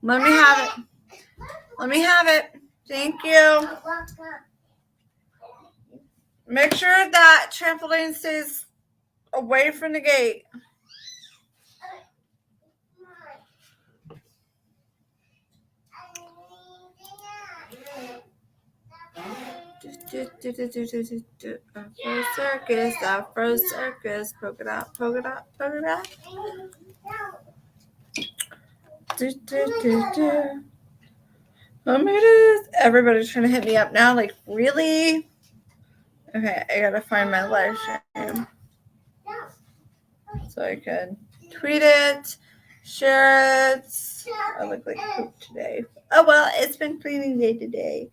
Let me have it. Let me have it. Thank you. Make sure that trampoline stays away from the gate. Afro circus, polka dot, polka dot, polka dot. Everybody's trying to hit me up now. Like, really? Okay, I gotta find my live stream so I can tweet it, share it. I look like poop today. Oh well, it's been cleaning day today.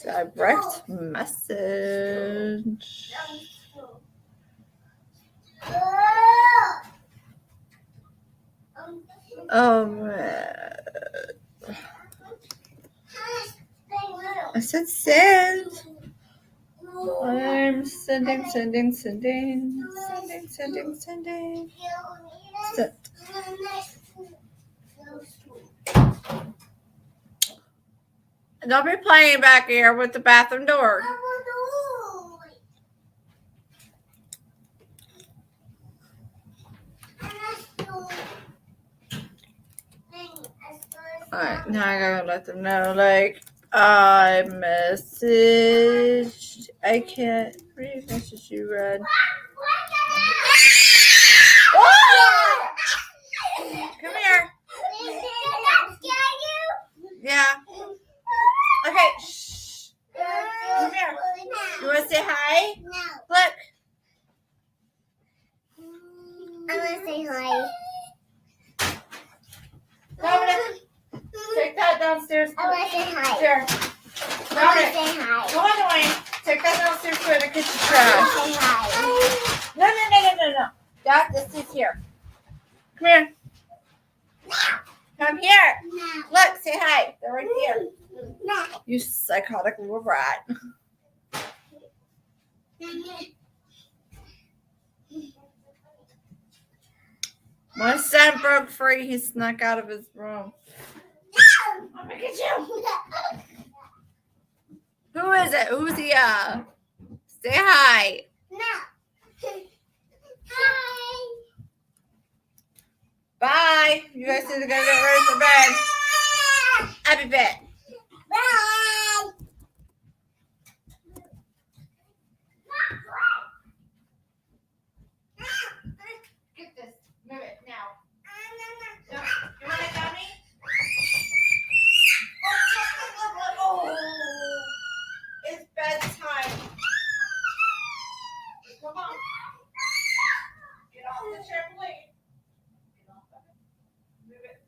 Direct message. Oh man. I said send. I'm sending. Sent. Don't be playing back here with the bathroom door. Alright, now I gotta let them know, like, I messaged. I can't message you, Red. Oh! Come here. Yeah. Okay, shh. Come here. You want to say hi? No. Look. I want to say hi. Dominic, take that downstairs. I want to say hi. Here. I want to Dominic, say hi. go on, Dwayne. Take that downstairs for the kitchen I trash. want to say hi. No. Dad, this is here. Come here. Come here. No. Look, say hi. They're right here. No. You psychotic little rat. My son broke free. He snuck out of his room. I'm gonna get you. Who is it? Who's he? Say hi. No. Hi. Bye. You guys need to go get ready for bed. Happy bed. Bye. Get this. Move it now. No. You want it, Dummy? Oh, it's bedtime. Come on. Get off the trampoline. Get off of it. Move it.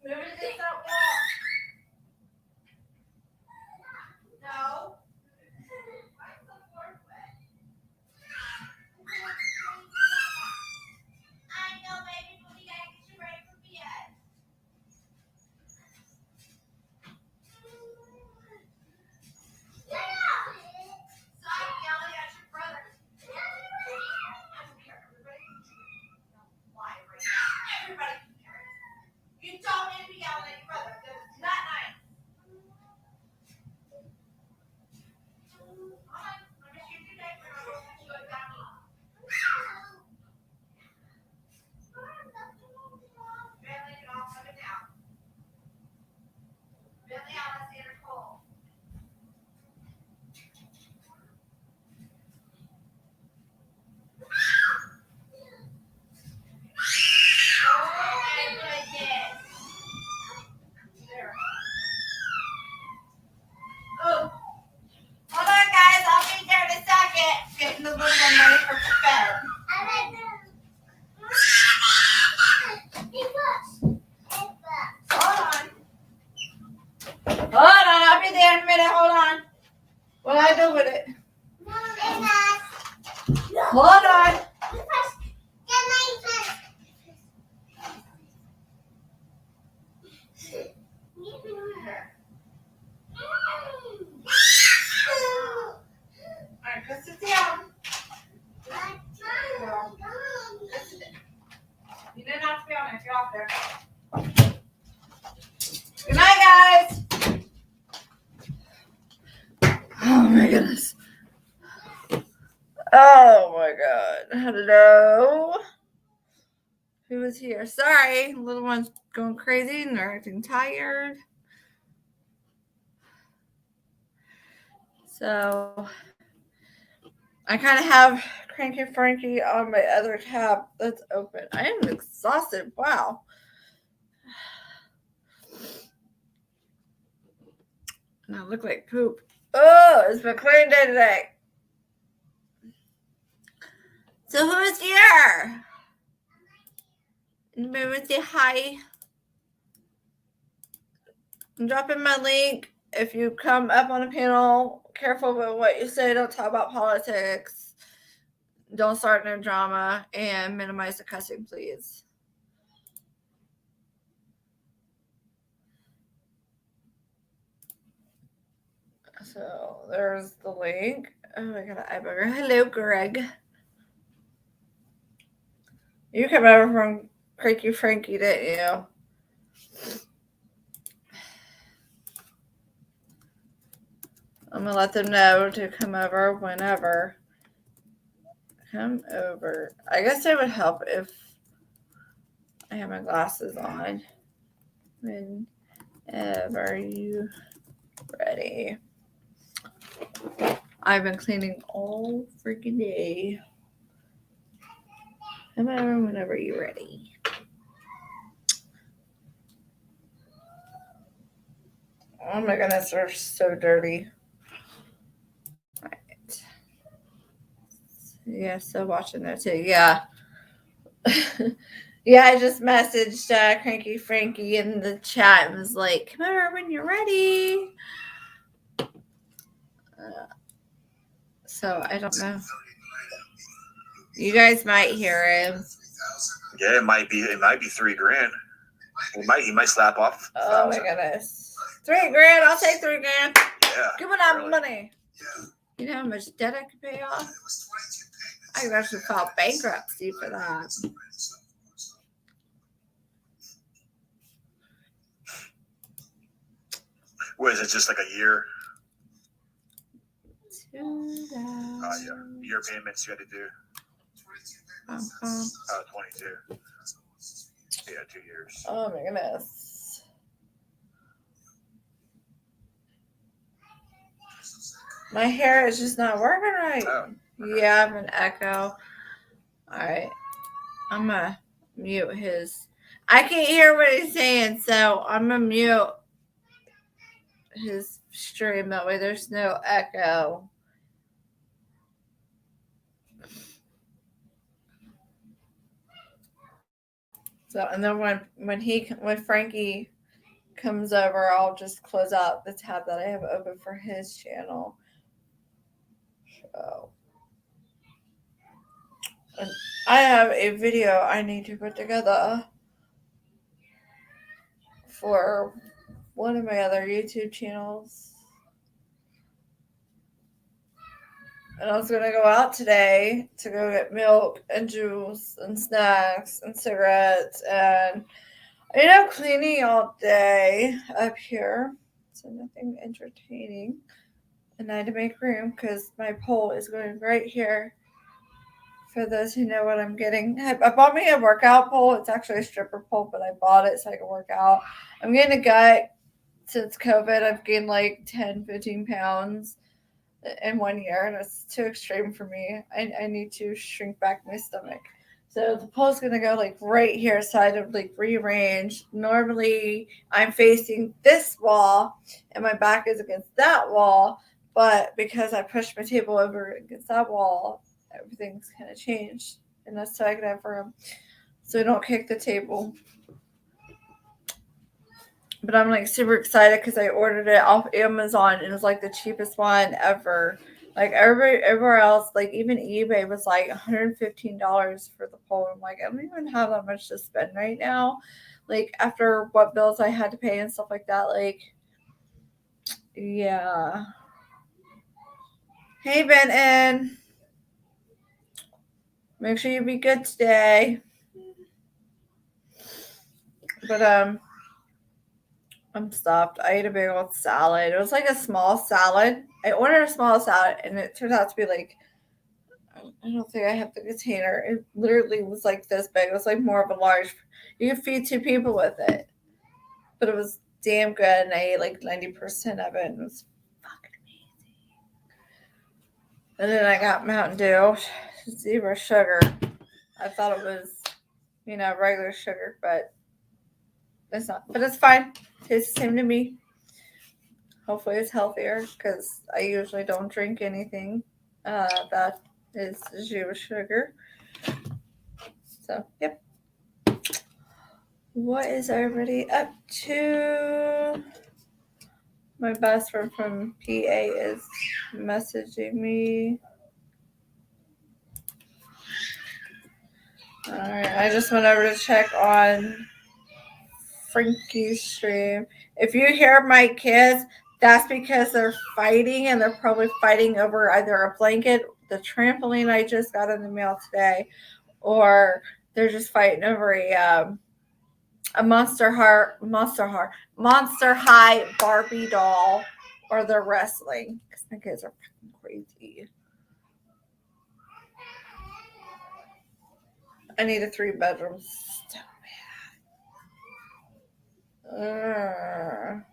Move it against that wall. No. Why is the floor wet? I know, baby, but we gotta get you ready for bed. Stop yelling at your brother. I don't care, everybody. Don't lie right now. Everybody can hear it. You don't need to be yelling at your brother. That's not nice. Come on, let me shoot your dick. We're gonna go put you a dummy. Billy, get off of it now. Billy, Alexander Cole. Oh my goodness. There. Oh. Hold on, guys. I'll be there in a second. Getting the little one ready for bed. Hold on. I'll be there in a minute. Hold on. What do I do with it? Hold on. Alright, put goodness. Oh my god. Hello. Who is here? Sorry, little one's going crazy and they're acting tired. So I kind of have Cranky Frankie on my other tab that's open. I am exhausted. Wow. And I look like poop. Oh, it's been a clean day today. So who is here? Anybody want to say hi? I'm dropping my link. If you come up on a panel, careful with what you say. Don't talk about politics. Don't start no drama. And minimize the cussing, please. So there's the link. Oh, I got an eye bugger. Hello, Greg. You came over from Cranky Frankie, didn't you? I'm going to let them know to come over whenever. Come over. I guess it would help if I have my glasses on. Whenever you ready. I've been cleaning all freaking day. Come over whenever you're ready. Oh my goodness, they're so dirty. All right. Yeah, still watching that too. Yeah. Yeah, I just messaged Cranky Frankie in the chat and was like, come over when you're ready. So I don't know. You guys might hear him. Yeah, it might be $3,000. He might slap off. Oh my goodness. $3,000, I'll take $3,000. Yeah. Give me that money. You know how much debt I could pay off? I could actually file bankruptcy for that. What is it, just like a year? Yeah. Year payments you had to do? 22. Yeah, 2 years. Oh my goodness. My hair is just not working right. Oh. Yeah, I have an echo. All right. I'm going to mute his. I can't hear what he's saying, so I'm going to mute his stream. That way there's no echo. So, and then when Frankie comes over, I'll just close out the tab that I have open for his channel. So, and I have a video I need to put together for one of my other YouTube channels. And I was going to go out today to go get milk and juice and snacks and cigarettes. And I ended up cleaning all day up here. So nothing entertaining. And I had to make room because my pole is going right here. For those who know what I'm getting. I bought me a workout pole. It's actually a stripper pole, but I bought it so I can work out. I'm getting a gut since COVID. I've gained like 10, 15 pounds in 1 year, and it's too extreme for me. I need to shrink back my stomach. So the pole's going to go like right here, so I have like rearrange. Normally I'm facing this wall and my back is against that wall, but because I pushed my table over against that wall, everything's kind of changed, and that's so I can have room so I don't kick the table. But I'm like super excited because I ordered it off Amazon and it was like the cheapest one ever. Like everywhere else, like even eBay was like $115 for the pole. I'm like, I don't even have that much to spend right now. Like after what bills I had to pay and stuff like that. Like, yeah. Hey, Benton. Make sure you be good today. But I'm stuffed. I ate a big old salad. It was like a small salad. I ordered a small salad, and it turned out to be like, I don't think I have the container. It literally was like this big. It was like more of a large. You could feed 2 people with it, but it was damn good, and I ate like 90% of it, and it was fucking amazing. And then I got Mountain Dew, zero sugar. I thought it was, regular sugar, but it's not. But it's fine. Tastes the same to me. Hopefully it's healthier because I usually don't drink anything that is zero sugar. So, yep. What is everybody up to? My best friend from PA is messaging me. Alright, I just went over to check on Frankie's stream. If you hear my kids, that's because they're fighting, and they're probably fighting over either a blanket, the trampoline I just got in the mail today, or they're just fighting over a Monster High Barbie doll, or they're wrestling. Because my kids are fucking crazy. I need a 3-bedroom so bad.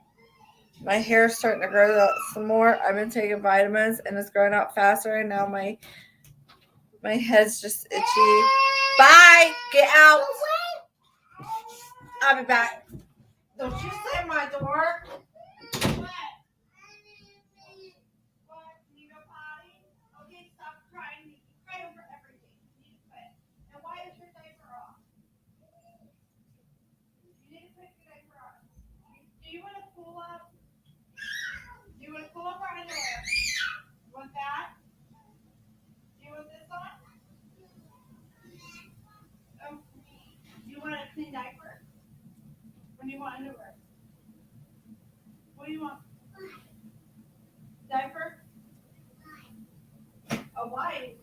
My hair's starting to grow out some more. I've been taking vitamins, and it's growing out faster, and now my head's just itchy. Bye! Get out! I'll be back. Don't you slam my door. What? You go potty? Okay, stop crying. You cry over everything. You need to quit. And why is your diaper off? You need to put your diaper on. Do you want to pull up? Do you want to pull up our underwear? You want that? Do you want this on? Oh, do you want a clean diaper? When you want underwear? What do you want? Diaper? A white.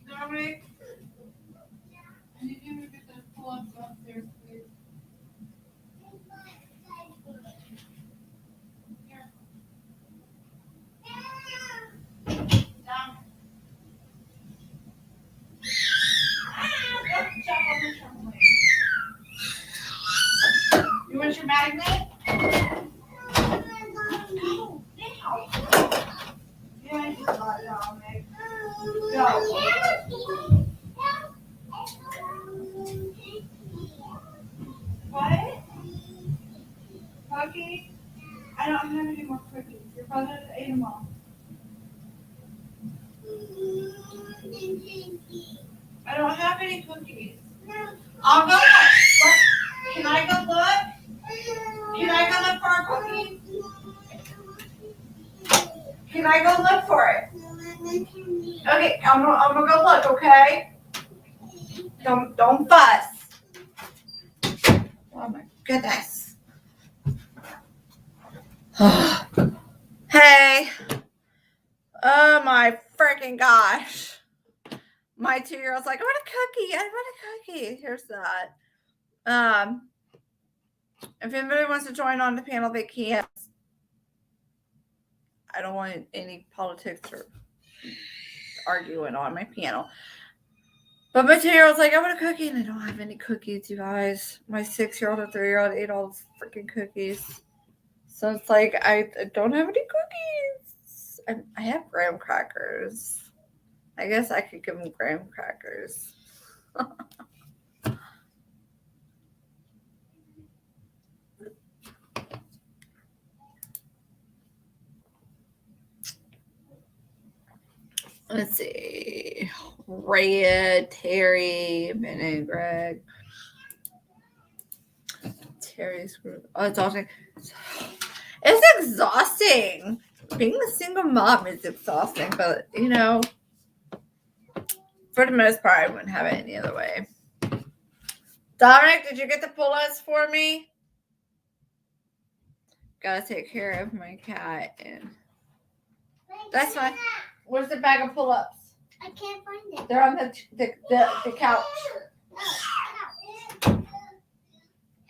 Dominic? Can you do get those pull-ups upstairs, please? Here. Down. Let's jump on the trampoline. You want your magnet? Go. Now. Yeah, I just got it, Dominic. Go. What? Cookie? I don't have any more cookies. Your brother ate them all. I don't have any cookies. I'll go look. Can I go look? Can I go look for our cookies? Can I go look for it? Okay, I'm gonna go look, okay? Don't fuss. Oh my goodness. Hey. Oh my freaking gosh. My 2-year-old's like, I want a cookie. I want a cookie. Here's that. If anybody wants to join on the panel, they can. I don't want any politics or arguing on my panel. But my 2-year-old's like, I want a cookie, and I don't have any cookies, you guys. My 6-year-old and 3-year-old ate all those freaking cookies. So it's like, I don't have any cookies. I have graham crackers. I guess I could give them graham crackers. Let's see. Rhea, Terry, Ben and Greg. Terry's group. Oh, it's exhausting. It's exhausting. Being a single mom is exhausting, but for the most part, I wouldn't have it any other way. Dominic, did you get the pull-ups for me? Gotta take care of my cat, and that's fine. Where's the bag of pull-ups? I can't find it. They're on the couch.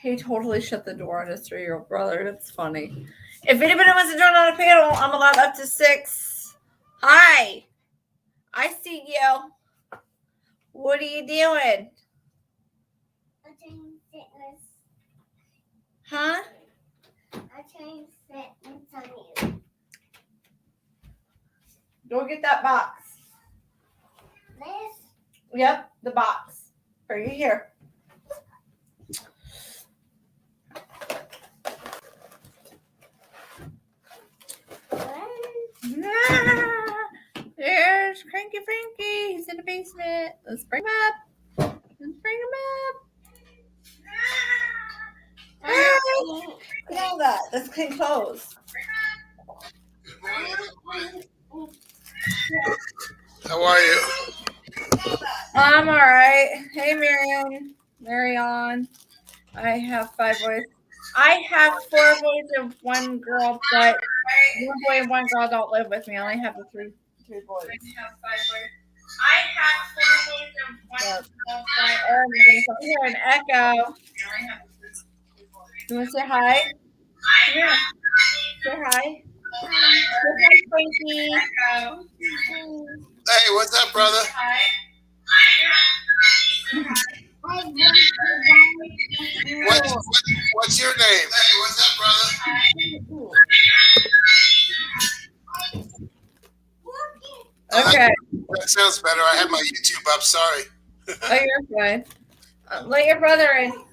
He totally shut the door on his 3-year-old brother. That's funny. If anybody wants to join on a panel, I'm allowed up to 6. Hi. I see you. What are you doing? I'm trying fitness. Huh? I'm trying fitness on you. Go get that box. This? Yep, the box. For you here. There's Cranky Frankie. He's in the basement. Let's bring him up. Let's bring him up. Hi. Look at all that. Let's clean clothes. How are you? I'm all right. Hey, Marion. I have 5 boys. I have 4 boys and 1 girl, but 1 boy and 1 girl don't live with me. I only have the 3 boys. I have 4 boys and 1 girl. Oh my goodness, I'm hearing an echo. You want to say hi? Come here. Say hi. Say hi, Frankie. Hey, what's up, brother? What's your name? Hey, what's up, brother? Okay. That sounds better. I had my YouTube up. Sorry. Oh, you're fine. Let your brother in. Oh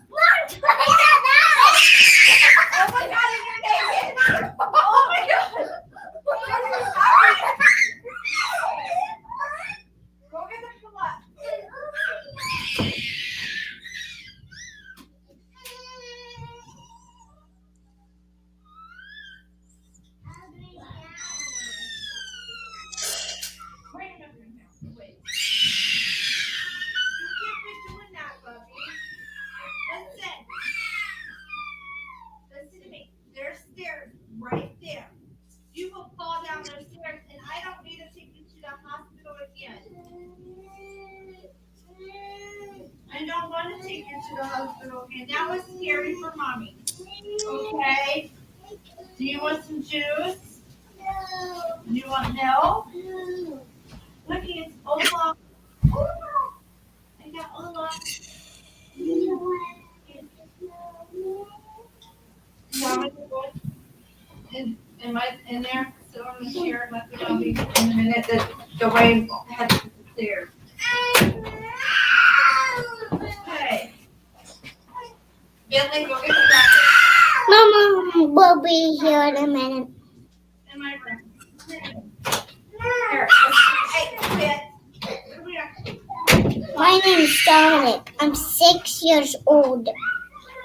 my god, you're naked! Oh my god! Go get the pull-up. Wait. You can't be doing that, Bubby. Listen. Listen to me. There's stairs right there. You will fall down those stairs, and I don't need to take you to the hospital again. I don't want to take you to the hospital again. That was scary for mommy. Okay? Do you want some juice? Do you want milk? Look, it's Ola. I got Ola. You want me to go am I in there? Sit on the chair and let the doggy in a minute that the rain had to clear. Okay. Bentley, go get the doctor. Mama will be here in a minute. In my room. Here. Hey, sit. Come here. My name is Dominic. I'm 6 years old.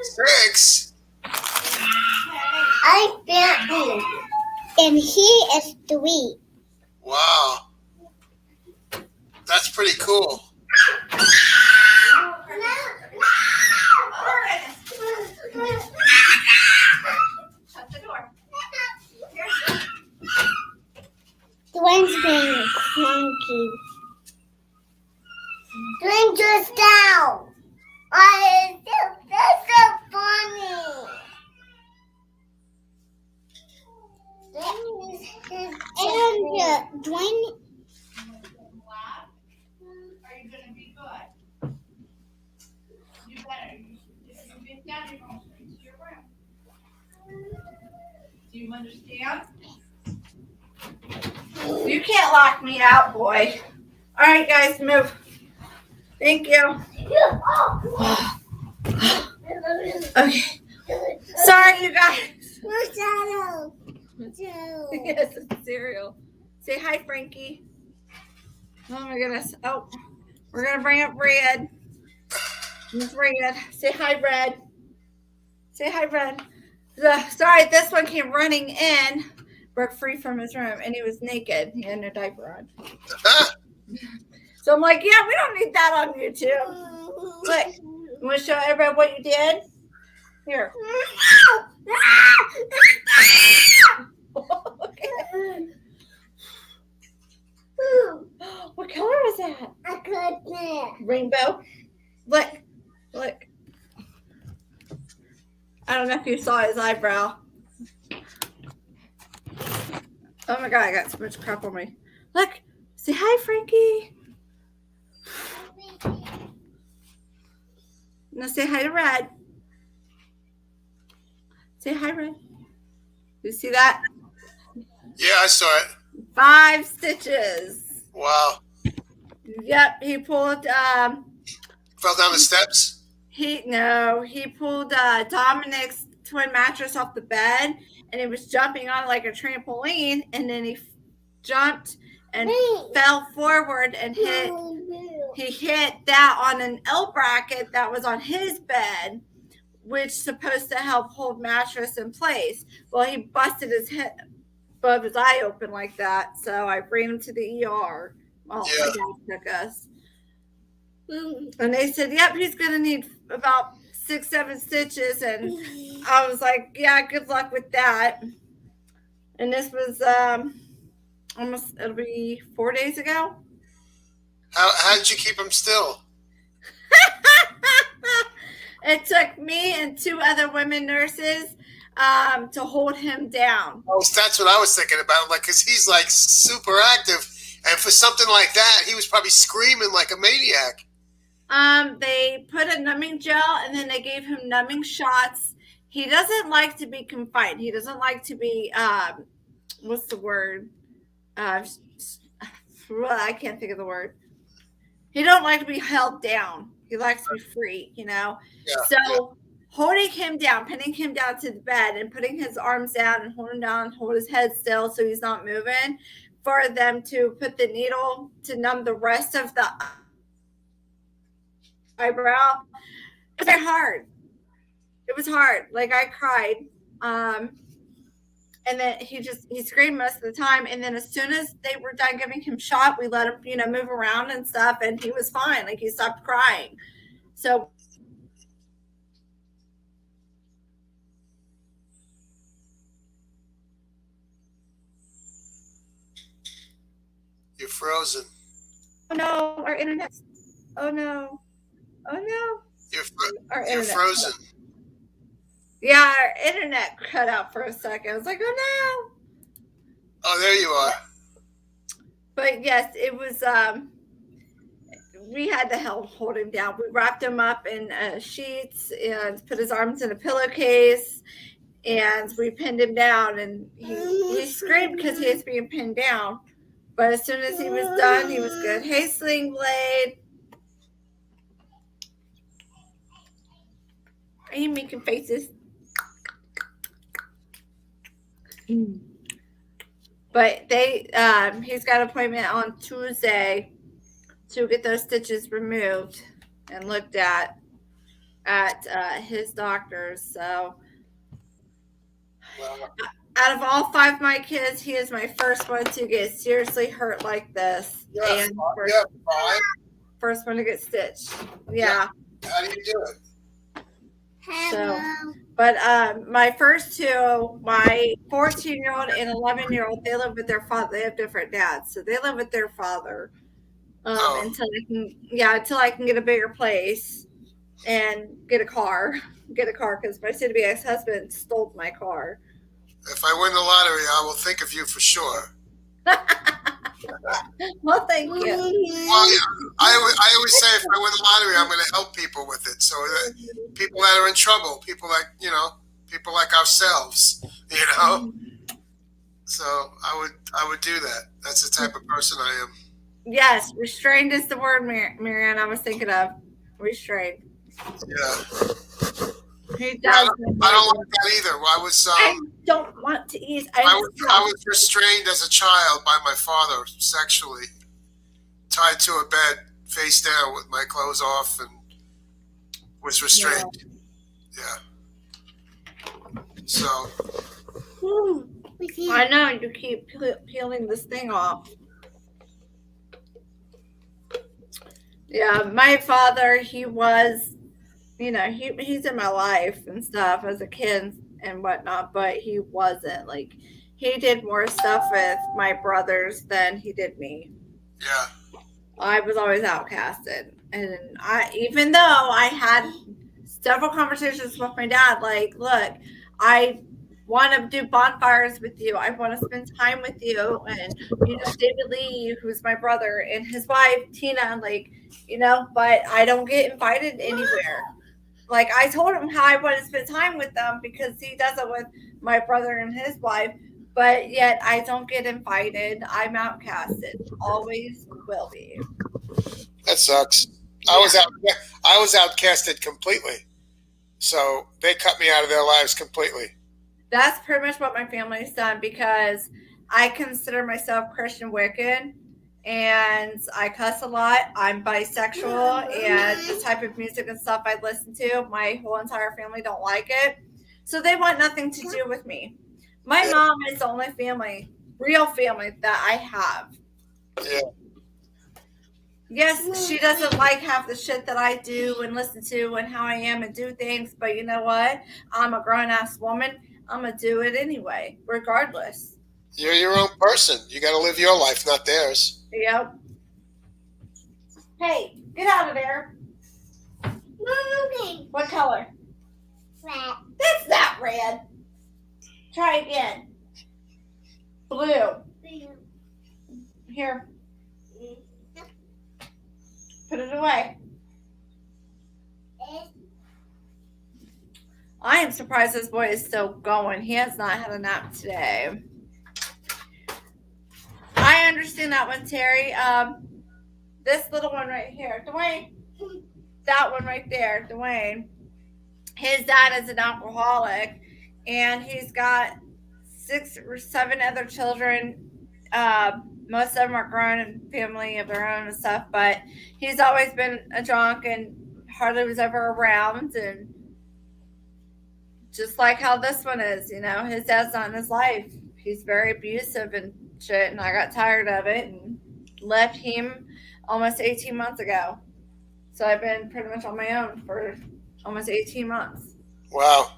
6? I'm Bentley, and he is 3. Wow. That's pretty cool. Shut the door. Dwayne's being cranky. Dwayne just down. That's so funny. And Dwayne. Are you gonna be good? You better. If you get down, you're going straight to your room. Do you understand? You can't lock me out, boy. All right, guys, move. Thank you. Okay. Sorry, you guys. Yes, it's cereal. Say hi, Frankie. Oh my goodness. Oh, we're gonna bring up Red. It's Red. Say hi, Red. Say hi, Red. Sorry, this one came running in, broke free from his room, and he was naked. He had no diaper on. So I'm like, yeah, we don't need that on YouTube. Look, you want to show everybody what you did? Here. What color was that? I couldn't. Rainbow. Look. don't know if you saw his eyebrow. Oh my god, I got so much crap on me. Look, say hi, Frankie. Now say hi to Red. Say hi, Red. You see that? Yeah, I saw it. 5 stitches. Wow. Yep, he pulled Fell down the steps? he pulled Dominic's twin mattress off the bed, and he was jumping on like a trampoline, and then he jumped and fell forward and he hit that on an L bracket that was on his bed, which is supposed to help hold mattress in place. Well, he busted his head above his eye open like that, so I bring him to the ER. Well, Yeah. my dad took us. And they said, yep, he's going to need about 6-7 stitches. And I was like, yeah, good luck with that. And this was it'll be 4 days ago. How did you keep him still? It took me and 2 other women nurses to hold him down. Oh, that's what I was thinking about. Like, because he's like super active. And for something like that, he was probably screaming like a maniac. They put a numbing gel and then they gave him numbing shots. He doesn't like to be confined. He doesn't like to be, what's the word? I can't think of the word. He don't like to be held down. He likes to be free, you know? Yeah, So holding him down, pinning him down to the bed and putting his arms down and hold him down, hold his head still so he's not moving, for them to put the needle to numb the rest of the eyebrow. It was very hard. It was hard. Like, I cried. And then he screamed most of the time. And then as soon as they were done giving him shot, we let him, move around and stuff. And he was fine. Like, he stopped crying. So You're frozen. oh no, our internet. Oh no. You're frozen. Yeah, our internet cut out for a second. I was like, oh no. Oh, there you are. But yes, it was, we had to hold him down. We wrapped him up in sheets and put his arms in a pillowcase, and we pinned him down, and he screamed because he was being pinned down. But as soon as he was done, he was good. Hey, Sling Blade. Are you making faces? But he's got an appointment on Tuesday to get those stitches removed and looked at his doctor's. So out of all 5 of my kids, he is my first one to get seriously hurt like this. Yeah, And fine. first one to get stitched. Yeah. How do you do it? So, but my first 2, my 14-year-old and 11-year-old, they live with their father. They have different dads, so they live with their father until I can get a bigger place and get a car because my soon-to-be ex-husband stole my car. If I win the lottery, I will think of you for sure. Well, thank you. Well, I always say if I win the lottery, I'm going to help people with it. So that people that are in trouble, people like ourselves, So I would do that. That's the type of person I am. Yes, restrained is the word, Marianne, I was thinking of. Restrained. Yeah. He does. I don't like that either. I don't want to eat. I was restrained as a child by my father sexually, tied to a bed face down with my clothes off, and was restrained. Yeah. So. I know, you keep peeling this thing off. Yeah, my father, he was, he's in my life and stuff as a kid and whatnot, but he wasn't. Like, he did more stuff with my brothers than he did me. Yeah. I was always outcasted. And even though I had several conversations with my dad. Like, look, I want to do bonfires with you. I want to spend time with you. And, David Lee, who's my brother, and his wife, Tina, like, but I don't get invited anywhere. Like, I told him how I want to spend time with them because he does it with my brother and his wife, but yet I don't get invited. I'm outcasted. Always will be. That sucks. Yeah. I was outcasted completely. So they cut me out of their lives completely. That's pretty much what my family's done because I consider myself Christian wicked and I cuss a lot. I'm bisexual and the type of music and stuff I listen to, my whole entire family don't like it. So they want nothing to do with me. My mom is the only real family that I have. Yeah. Yes, she doesn't like half the shit that I do and listen to and how I am and do things, but you know what? I'm a grown-ass woman. I'm going to do it anyway, regardless. You're your own person. You got to live your life, not theirs. Yep. Hey, get out of there. Moving. What color? Red. That's not red. Try again. Blue. Here. Put it away. I am surprised this boy is still going. He has not had a nap today. I understand that one, Terry. This little one right here, Dwayne. That one right there, Dwayne. His dad is an alcoholic, and he's got 6 or 7 other children. Most of them are grown and family of their own and stuff, but he's always been a drunk and hardly was ever around. And just like how this one is, his dad's not in his life. He's very abusive and shit, and I got tired of it and left him almost 18 months ago. So I've been pretty much on my own for almost 18 months. Wow.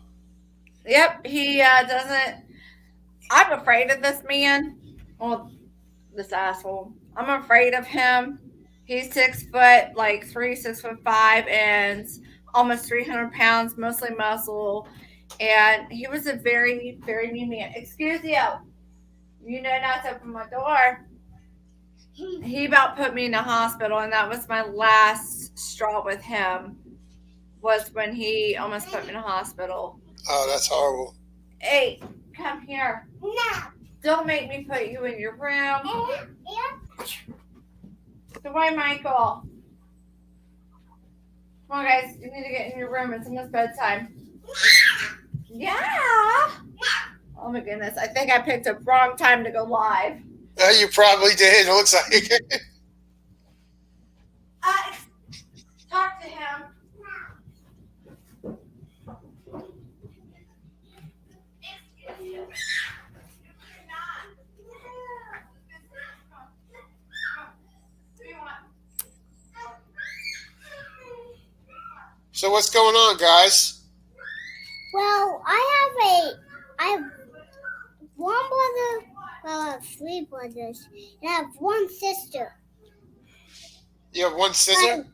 Yep, he doesn't. I'm afraid of this man. Well, this asshole. I'm afraid of him. He's 6 foot, 6'5", and almost 300 pounds, mostly muscle. And he was a very, very mean man. Excuse you. You know not to open my door. He about put me in the hospital, and that was my last straw with him, was when he almost put me in the hospital. Oh, that's horrible. Hey, come here. No. Don't make me put you in your room. Goodbye, Michael. Come on, guys. You need to get in your room. It's almost bedtime. Yeah. Oh, my goodness. I think I picked a wrong time to go live. You probably did. It looks like it. Talk to him. So what's going on, guys? Well, I have one brother. Well, I have 3 brothers, and I have 1 sister. You have 1 sister?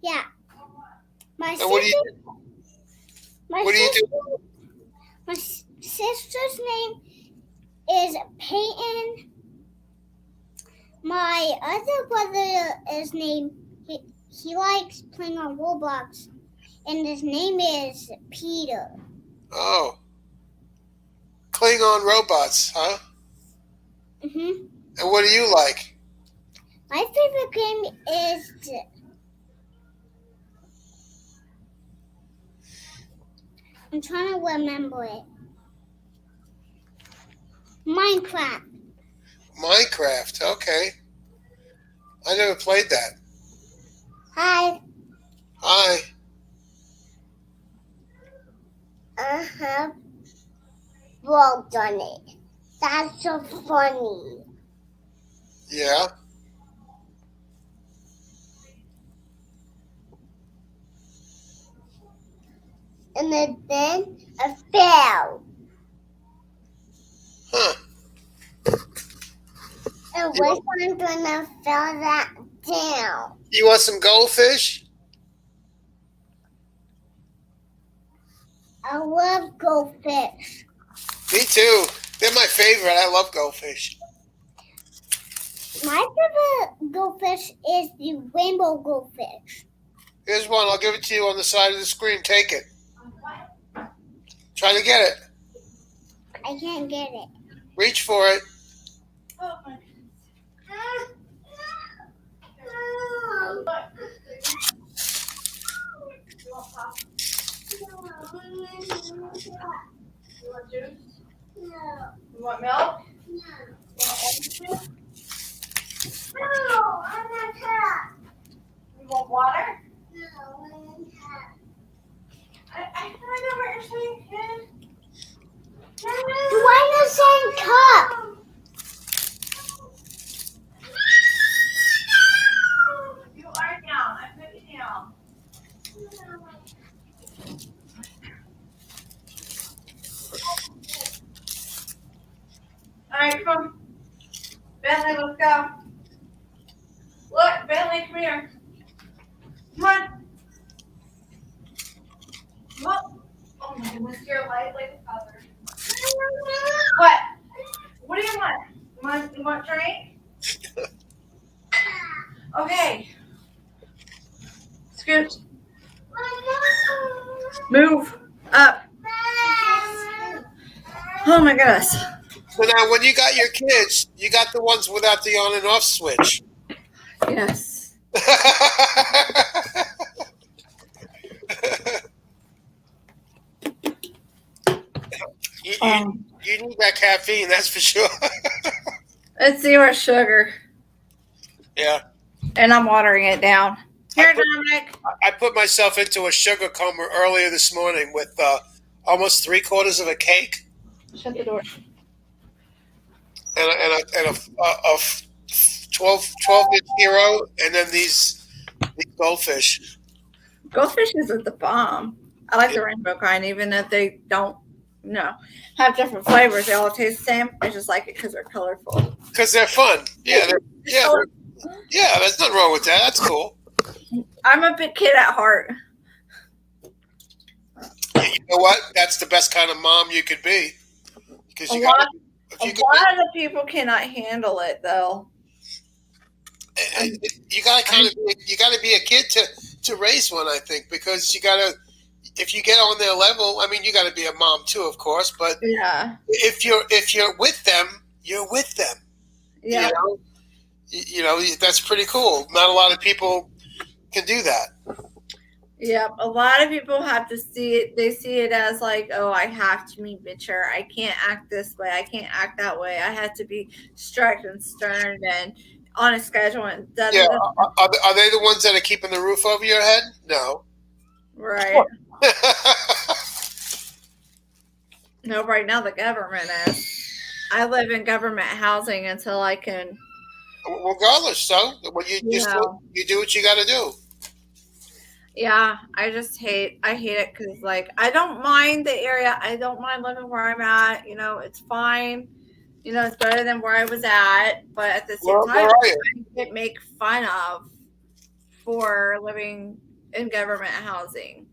Yeah. My And what do you do? My sister's name is Peyton. My other brother is named. He likes playing on Roblox, and his name is Peter. Oh. Klingon robots, huh? Mhm. And what do you like? My favorite game is. I'm trying to remember it. Minecraft. Minecraft, okay. I never played that. Hi. Hi. I have worked on it. That's so funny. Yeah. And then I fell. Huh. And which I'm gonna fall that down? You want some goldfish? I love goldfish. Me too. They're my favorite. I love goldfish. My favorite goldfish is the rainbow goldfish. Here's one. I'll give it to you on the side of the screen. Take it. Try to get it. I can't get it. Reach for it. Oh my You want juice? No. You want milk? No. You want orange juice? No, I'm not cat. You want water? No, I'm not cat. I don't know what you're saying, kid. Do I the same cup? You are down. I put you down. All right, come on. Bentley, let's go. Look, Bentley, come here. Come on. Come on. Oh my goodness, you're light like a feather. What? What do you want? You want drink? Okay. Scoot. Move up. Oh my goodness. So now, when you got your kids, you got the ones without the on and off switch. Yes. You need that caffeine, that's for sure. It's 0 sugar, Yeah. and I'm watering it down. Here, Dominic. I put myself into a sugar coma earlier this morning with almost 3/4 of a cake Shut the door. and a 12-inch hero, and then these goldfish. Goldfish isn't the bomb. I like the rainbow kind, even if they don't, have different flavors. They all taste the same. I just like it because they're colorful. Because they're fun. Yeah, there's nothing wrong with that. That's cool. I'm a big kid at heart. You know what? That's the best kind of mom you could be. Because A you lot got of the people cannot handle it, though. you got to be a kid to raise one, I think, because you got to. If you get on their level, I mean, you got to be a mom too, of course. But Yeah. if you're with them, you're with them. Yeah. You know, that's pretty cool. Not a lot of people can do that. Yeah. A lot of people have to see it. They see it as like, oh, I have to be mature. I can't act this way. I can't act that way. I have to be strict and stern and on a schedule. And Yeah. Are they the ones that are keeping the roof over your head? No. Right. No, right now the government is. I live in government housing until I can. Regardless, so you do what you got to do. Yeah, I hate it because, like, I don't mind the area. I don't mind living where I'm at. It's fine. It's better than where I was at. But at the same time, I get make fun of for living in government housing.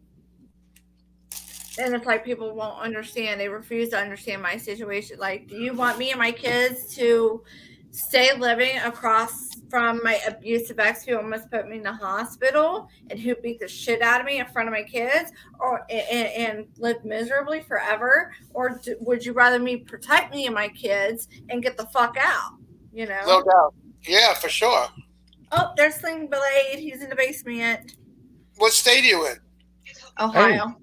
And it's like people won't understand. They refuse to understand my situation. Like, do you want me and my kids to stay living across from my abusive ex who almost put me in the hospital and who beat the shit out of me in front of my kids, and live miserably forever? Or would you rather me protect me and my kids and get the fuck out? No doubt. Yeah, for sure. Oh, there's Sling Blade. He's in the basement. What state are you in? Ohio.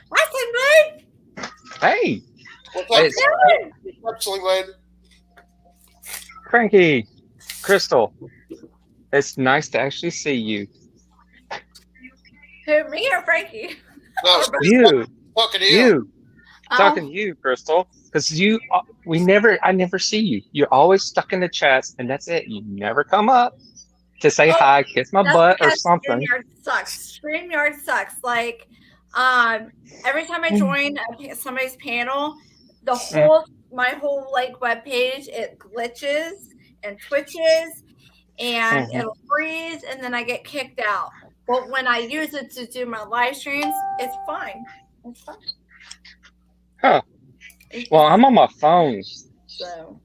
Hi, Sling Blade. Hey, What's up, Sling Blade? Frankie, Crystal, it's nice to actually see you. Who, me or Frankie? No, You, talking to you. talking to you, Crystal, because I never see you. You're always stuck in the chats, and that's it. You never come up to say hi, kiss my butt, or something. StreamYard sucks. Like, every time I join somebody's panel, my whole like web page, it glitches and twitches and it'll freeze, and then I get kicked out. But when I use it to do my live streams, it's fine. It's fine. Huh. It's Well, I'm on my phone. so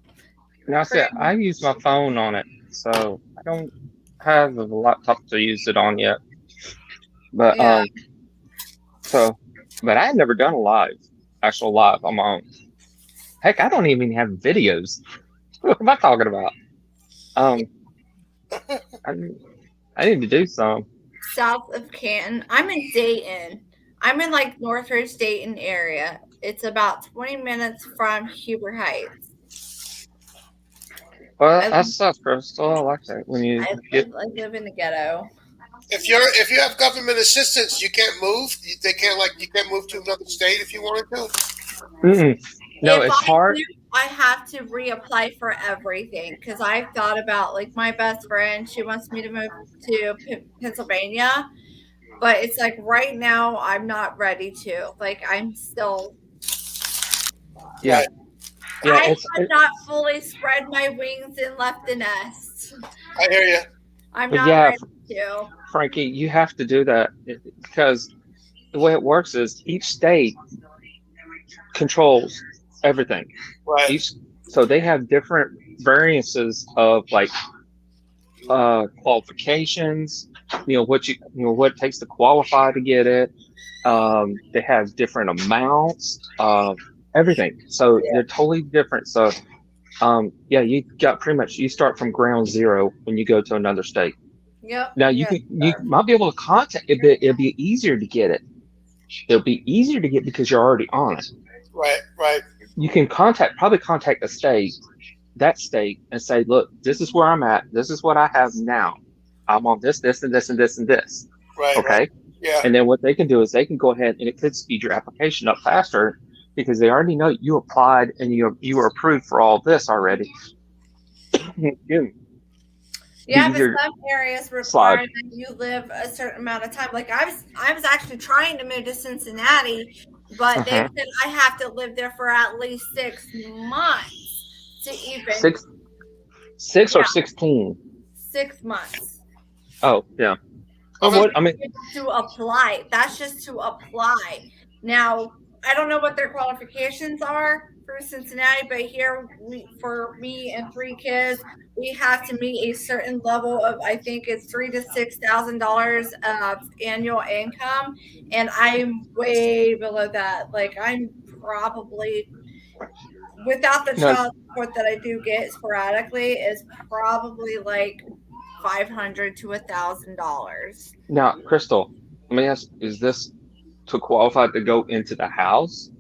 And I said I use my phone on it, so I don't have a laptop to use it on yet. But yeah. but I had never done a actual live on my own. Heck, I don't even have videos. What am I talking about? Um, I, I need to do some. South of Canton. I'm in Dayton. I'm in like Northridge, Dayton area. It's about 20 minutes from Huber Heights. Well, I, that sucks, Crystal. I like that when you get. I live in the ghetto. If you have government assistance, you can't move. You can't move to another state if you wanted to. No, If it's I hard. do, I have to reapply for everything because I've thought about like my best friend. She wants me to move to Pennsylvania, but it's like right now I'm not ready to. Like I'm still. Yeah, Right. yeah. I have not fully spread my wings and left the nest. I hear you. I'm But not yeah, ready to. Frankie, you have to do that because the way it works is each state controls everything. Right. So they have different variances of like qualifications. What what it takes to qualify to get it. They have different amounts of everything. So they're totally different. So yeah, you got pretty much you start from ground zero when you go to another state. Yep. Now you might be able to contact it, but it'll be easier to get it. It'll be easier to get because you're already on it. Right. You can probably contact that state, and say, look, this is where I'm at. This is what I have now. I'm on this, and this, and this, and this. Right. Okay. Right. Yeah. And then what they can do is they can go ahead and it could speed your application up faster because they already know you applied and you were approved for all this already. Yeah, but some areas require that you live a certain amount of time. Like I was actually trying to move to Cincinnati, but they said I have to live there for at least 6 months to even six or 16. 6 months. Oh yeah. To apply. That's just to apply. Now I don't know what their qualifications are for Cincinnati, but here for me and 3 kids, we have to meet a certain level of I think it's $3,000 to $6,000 of annual income, and I'm way below that. Like I'm probably without the child support that I do get sporadically is probably like $500 to $1,000. Now, Crystal, let me ask: is this to qualify to go into the house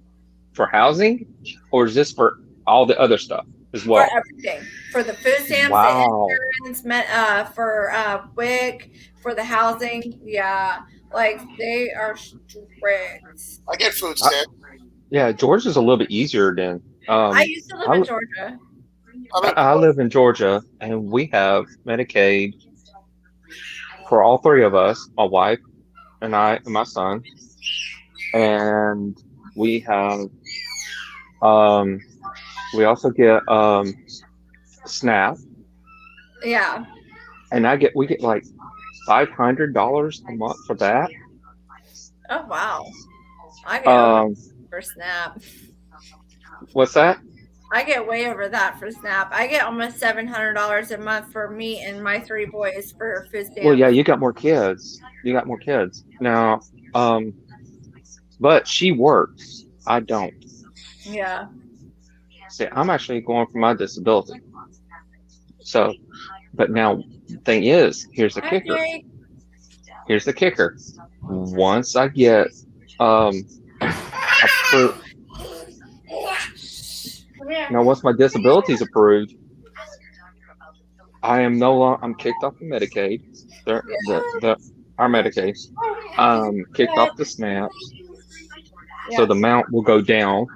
for housing, or is this for all the other stuff as well? For everything, for the food stamps, the insurance, for WIC, for the housing. Yeah, like they are strict. I get food stamps. Yeah, Georgia's a little bit easier than. I used to live in Georgia. I live in Georgia, and we have Medicaid for all 3 of us, my wife and I and my son, and we have we also get SNAP. Yeah. And we get like $500 a month for that. Oh wow! I get for SNAP. What's that? I get way over that for SNAP. I get almost $700 a month for me and my 3 boys for food stamps. Well, yeah, you got more kids. Now. But she works. I don't. Yeah. See, I'm actually going for my disability. So, but now the thing is, here's the kicker. Here's the kicker. Once I get approved. Now, once my disability is approved, I am no longer. I'm kicked off the Medicaid, our Medicaid. Kicked off the SNAP, so the amount will go down.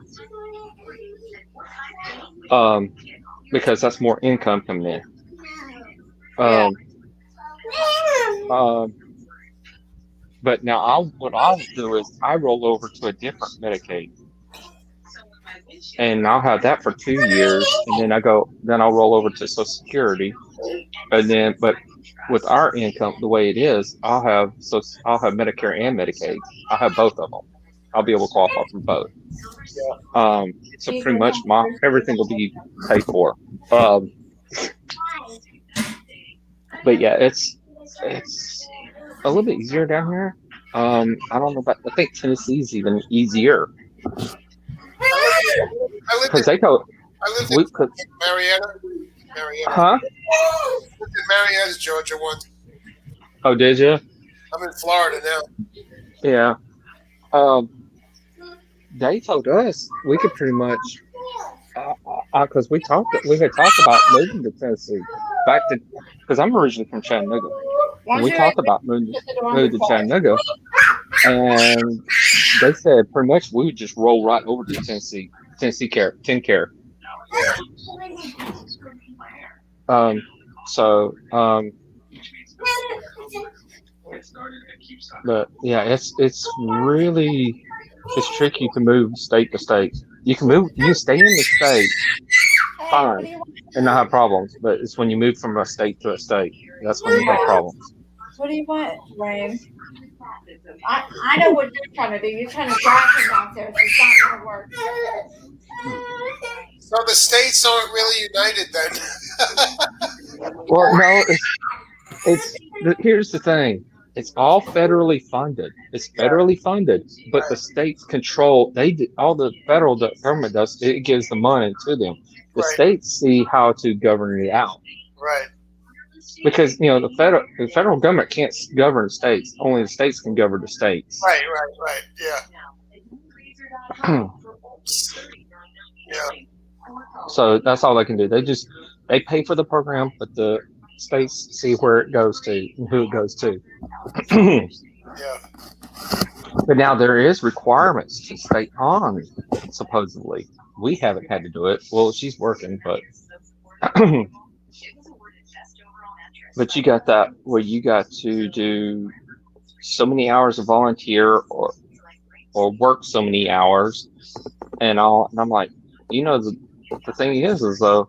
Because that's more income coming in. But now what I'll do is I roll over to a different Medicaid. And I'll have that for 2 years, and then I'll roll over to Social Security, but with our income the way it is, I'll have Medicare and Medicaid. I'll have both of them. I'll be able to qualify for both. So pretty much everything will be paid for. But yeah, it's a little bit easier down here. I don't know about. I think Tennessee's even easier I lived because they go. I lived We in could, Marietta. huh? I lived in Marietta, Georgia once. Oh, did you? I'm in Florida now. Yeah. They told us we could pretty much, because we had talked about moving to Tennessee, back to, because I'm originally from Chattanooga, and we talked about moving to Chattanooga, and they said pretty much we would just roll right over to Tennessee care. So, but yeah, it's really tricky to move state to state. You can stay in the state fine and not have problems, but it's when you move from a state to a state that's when you have problems. What do you want, Ryan? I know what you're trying to do. You're trying to drive him downstairs. It's not going to work. So the states aren't really united then. Well, no, here's the thing. It's all federally funded. It's federally funded, but the states control. All the federal government does. It gives the money to them. The states see how to govern it out. Right. Because the federal government can't govern states. Only the states can govern the states. Right. Yeah. Yeah. So that's all they can do. They pay for the program, but the states see where it goes to and who it goes to. Yeah. But now there is requirements to stay on, supposedly. We haven't had to do it. Well, she's working, but but you got that where you got to do so many hours of volunteer or work so many hours and all. And I'm like, the thing is though,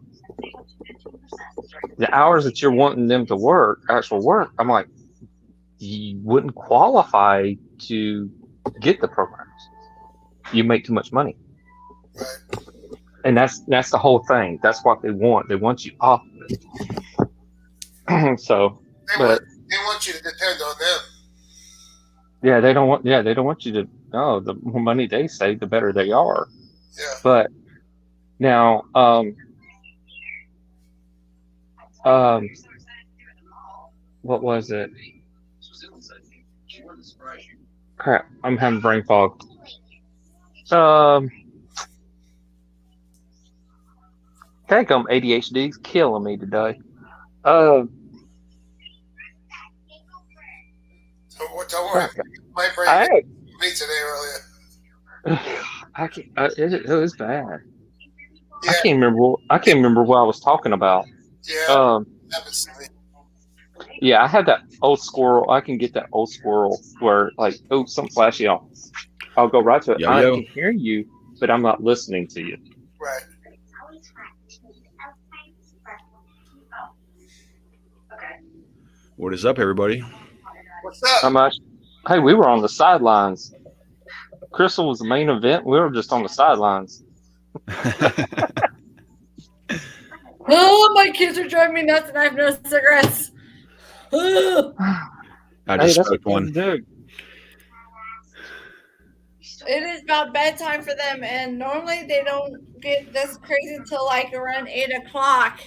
the hours that you're wanting them to work, actual work, I'm like, you wouldn't qualify to get the programs. You make too much money. Right. And that's the whole thing. That's what they want. They want you off of it. So, they want you to depend on them. Yeah, they don't want you to. No, the more money they save, the better they are. Yeah. But now, what was it? Crap, I'm having brain fog. Heck, ADHD's killing me today. So don't worry, my brain me today earlier. It was bad. Yeah. I can't remember what I was talking about. Yeah. Happens to me. Yeah, I had that old squirrel. I can get that old squirrel where something flashy on. I'll go right to it. I can hear you, but I'm not listening to you. Right. What is up, everybody? What's up? How much? Hey, we were on the sidelines. Crystal was the main event. We were just on the sidelines. Oh, my kids are driving me nuts, and I have no cigarettes. I just smoked one. It is about bedtime for them, and normally they don't get this crazy till around 8 o'clock.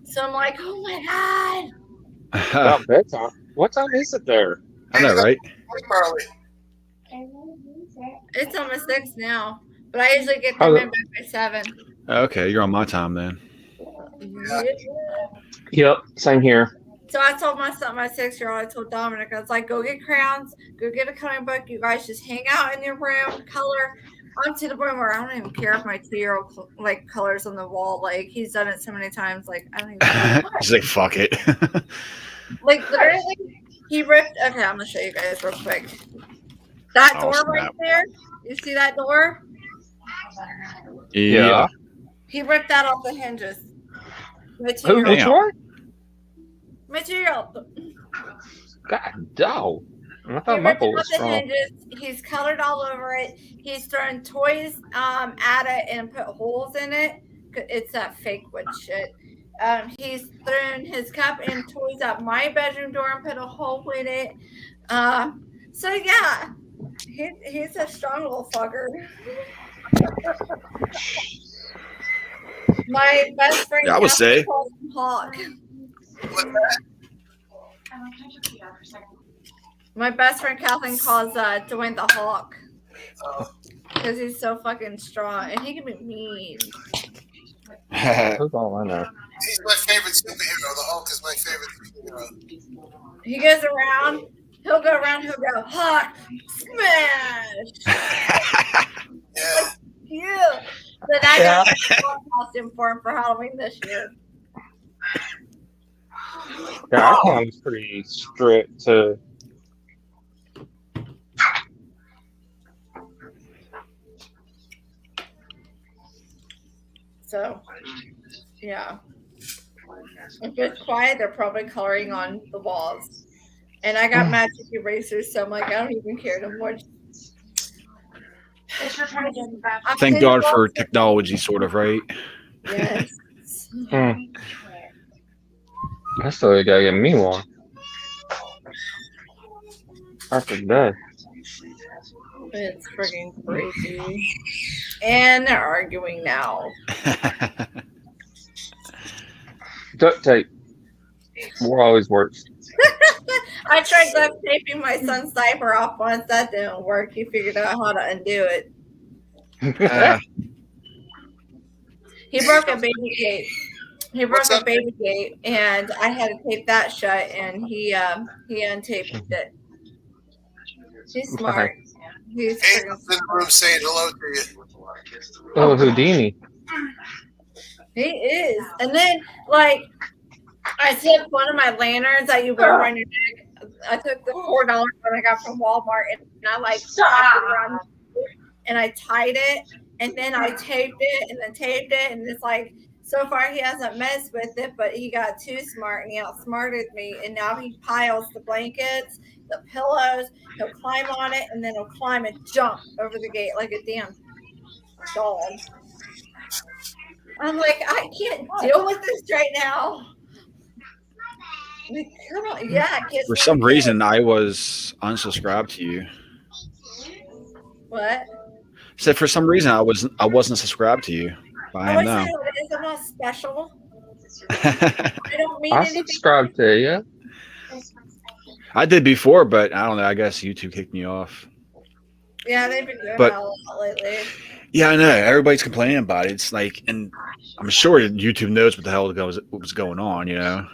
So I'm like, oh my god. About bedtime. What time is it there? I know, right? It's almost 6 now, but I usually get them in by 7. Okay, you're on my time then. Yep, same here. So I told my 6-year-old, I told Dominic, I was like, go get crayons, go get a coloring book. You guys just hang out in your room, color. I'm to the point where I don't even care if my 2-year-old colors on the wall. He's done it so many times. I don't even care. Just fuck it. Literally, he ripped. Okay, I'm gonna show you guys real quick. That door right there. You see that door? Yeah. He ripped that off the hinges. Which one? Material. God, dog. I He thought my ripped boat out was the strong. hinges. He's colored all over it. He's thrown toys at it and put holes in it. It's that fake wood shit. He's thrown his cup and toys at my bedroom door and put a hole in it. So yeah, he's a strong little fucker. My best friend Yeah, I would Catherine say. calls him Hawk. My best friend Kathleen calls Dwayne the Hawk because he's so fucking strong and he can be mean. Who's all in there? He's my favorite superhero. The Hulk is my favorite superhero. He goes around, he'll go, Hawk, smash! Yeah. You! But I got a costume for him for Halloween this year. Yeah, our clown's pretty strict too. So, yeah. If it's quiet, they're probably coloring on the walls. And I got magic erasers, so I'm like, I don't even care no more. It's your turn to get in the bathroom. Thank God for technology, sort of, right? Yes. I still gotta get me one. After that. It's freaking crazy. And they're arguing now. Duct tape. War always works. I tried duct taping my son's diaper off once. That didn't work. He figured out how to undo it. He broke a baby gate. He broke a baby gate, and I had to tape that shut, and he untaped it. He's smart. He's Angel's in the room saying hello to you. Oh, Houdini. He is. And then, like, I took one of my lanterns that you wear around your neck. I took the $4 one I got from Walmart, and I like wrapped it around, and I tied it, and then I taped it, and then taped it, and it's like, so far he hasn't messed with it, but he got too smart, and he outsmarted me, and now he piles the blankets, the pillows, he'll climb on it, and then he'll climb and jump over the gate like a damn dog. I'm like, I can't deal with this right now. Like, come on. Yeah, kids. For some reason, I was unsubscribed to you. What? Said for some reason I wasn't subscribed to you. But I am now. I'm not special. I don't mean I anything. subscribed to you. I did before, but I don't know. I guess YouTube kicked me off. Yeah, they've been doing But- that a lot lately. Yeah, I know. Everybody's complaining about it. It's like, and I'm sure that YouTube knows what the hell was going on, you know?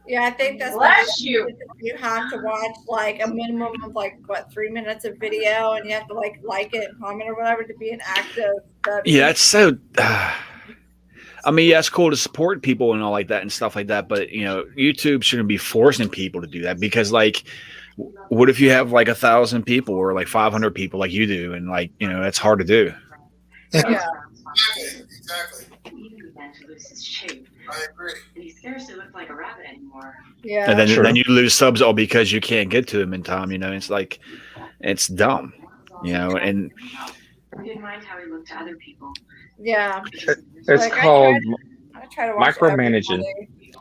Yeah, I think that's Bless you. You have to watch like a minimum of like 3 minutes of video, and you have to like it and comment or whatever to be an active. Yeah, it's so. I mean, yeah, it's cool to support people and all like that and stuff like that, but you know, YouTube shouldn't be forcing people to do that because, like, what if you have like 1,000 people or like 500 people like you do, and like, you know, that's hard to do. Yeah. Exactly. I agree. He scarcely looked like a rabbit anymore. Yeah. And then Sure. then you lose subs all because you can't get to them in time. You know, it's like, it's dumb. You know, and I didn't mind how he looked to other people. Yeah. It's Like, called I try to watch micromanaging. everybody.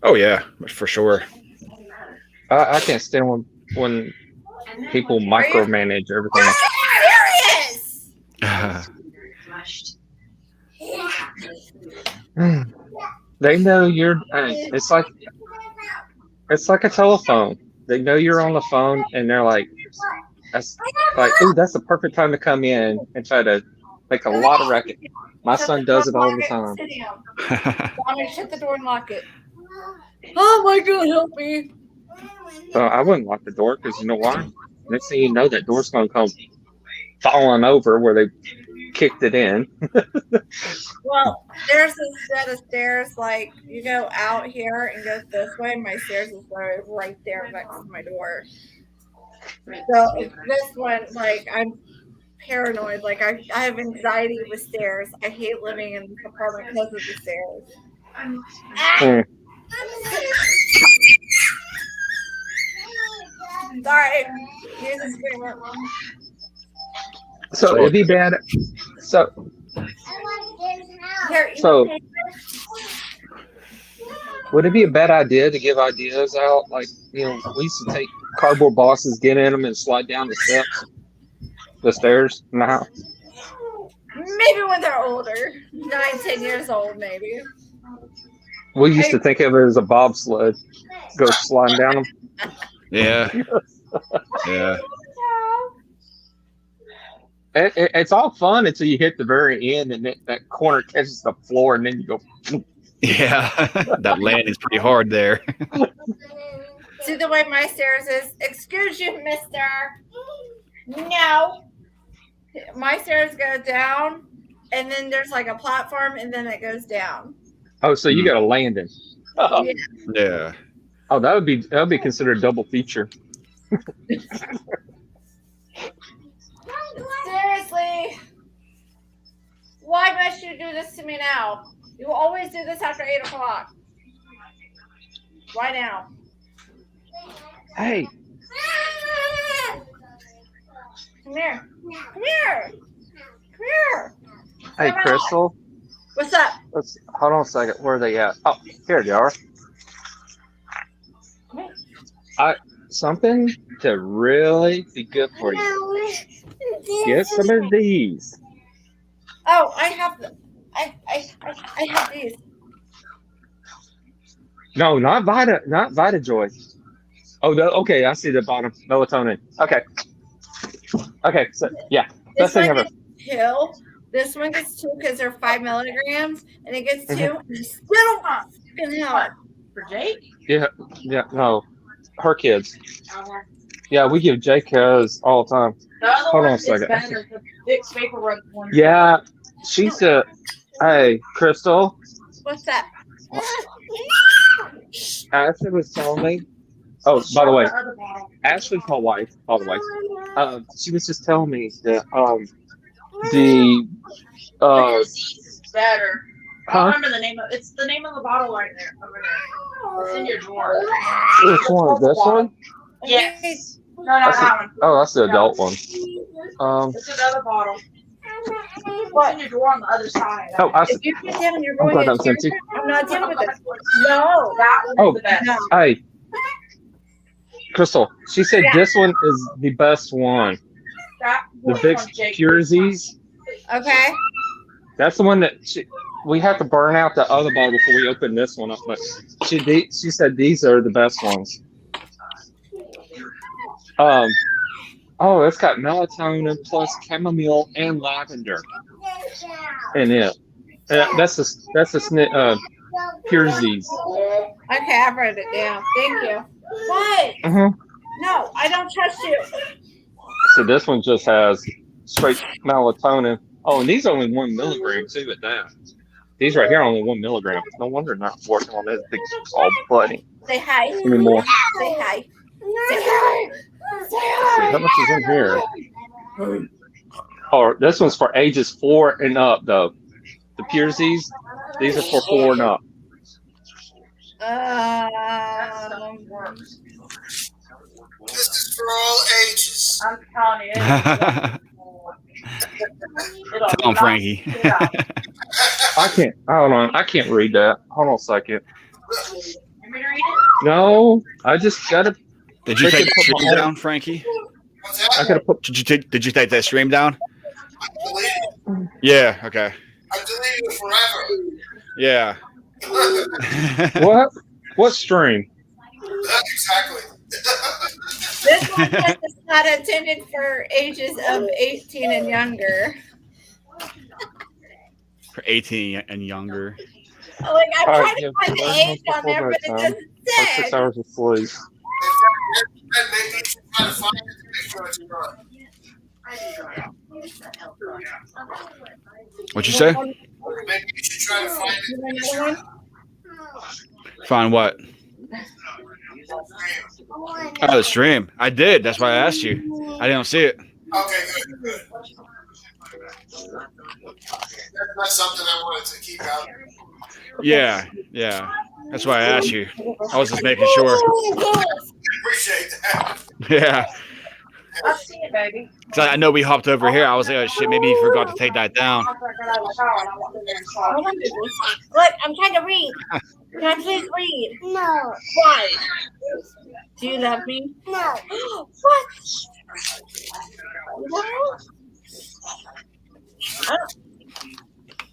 oh yeah, for sure. I can't stand when people micromanage everything. Serious. Flushed. They know you're. It's like a telephone. They know you're on the phone, and they're like, "That's like, ooh, that's the perfect time to come in and try to make a lot of racket." My son does it all the time. Sit down. Mommy, shut the door and lock it. Oh my God, help me. So I wouldn't lock the door because you know why? Next thing you know, that door's gonna come falling over where they kicked it in. Well, there's a set of stairs, like you go out here and go this way. My stairs is right there next to my door. So if this one, like, I'm paranoid. Like, I have anxiety with stairs. I hate living in this apartment because of the stairs. Hmm. Sorry. Here's a screamer. So it'd be bad. So I want this house. Here, you So- can take would it be a bad idea to give ideas out? Like, we used to take cardboard boxes, get in them, and slide down the stairs in the house. maybe when they're older, 9-10 years old, maybe. We used to think of it as a bobsled, go sliding down them. Yeah. Yeah. It's all fun until you hit the very end, and that corner catches the floor, and then you go. Yeah. That landing's pretty hard there. See the way my stairs is? Excuse you, mister. No. My stairs go down, and then there's like a platform, and then it goes down. Oh, so you got a landing. Oh, Yeah. Yeah. oh, that would be considered a double feature. Seriously. Why must you do this to me now? You always do this after 8 o'clock. Why now? Hey, Come here. Come here. Come here. hey, Come on. Crystal. What's up? Hold on a second. Where are they at? Oh, here they are. Something to really be good for you. Get some of these. Oh, I have I have these. No, not Vita Joy. Oh, okay. I see the bottom. Melatonin. Okay. So yeah, This best thing one ever. gets 2. This one gets 2 because they're 5 milligrams, and it gets 2. Mhm. And I still not fucking help. For Jake? Yeah. No, her kids. Yeah, we give JKs all the time. The other Hold one on a is second. better. The Vicks Vapor Rub one. Yeah, she said, "Hey, Crystal." What's that? Ashley was telling me. Oh, by the way, The other bottle. Ashley's my wife. By the way, she was just telling me that the Better. I huh? don't remember the name of it's the name of the bottle right there over there. It's in your drawer. Which one? This one? Yes. No, That's that one. Oh, that's the adult one. It's another bottle. It's in your drawer on the other side. Oh, If you put that in your I'm glad going that was empty. I'm not dealing with this. No. That one Oh. is the best. No. Hey, Crystal. She said Yeah. this one is the best one. That The one Vicks from Jake. Puresies. Okay. That's the one that we have to burn out the other bottle before we open this one up. But she said these are the best ones. Oh, it's got melatonin plus chamomile and lavender in it. That's the Puresies. Okay, I've wrote it down. Thank you. What? Mm-hmm. No, I don't trust you. So this one just has straight melatonin. Oh, and these are only 1 milligram too at that. These right here are only 1 milligram. No wonder not working on this big all buddy Say hi. anymore. Say hi. Say hi. Say hi. How much is in here? Oh, this one's for ages 4 and up, though. The Puresies, these are for 4 and up. This is for all ages. I'm telling you. Tell him, Frankie. I can't. Hold on. I can't read that. Hold on a second. You want me to read it? No, I just gotta. Did you They take can the put my stream whole- down, Frankie? What's I that? gotta put. Did you take that stream down? I deleted Yeah. Okay. it forever. Yeah. What? What stream? Exactly. This one says it's not intended for ages of 18 and younger. For 18 and younger. Like, I'm All right, trying to give find the Burn age House on there, but it full doesn't Or 6 say. hours of sleep. Maybe you should try to find it to make sure it's right. What'd you say? Maybe you should try to find it to make sure Another one? Find what? it's right. Oh, the stream. I did. That's why I asked you. I didn't see it. Okay, good. That's something I wanted to keep out. Yeah. Yeah. That's why I asked you. I was just making sure. Appreciate appreciate that. Yeah. I'll see you, baby. So I know we hopped over here. I was like, oh shit, maybe he forgot to take that down. After I got out of the shower, and I walked in there and saw it. Oh my goodness. Look, I'm trying to read. Can I please read? No. Why? Do you love me? No. What? No?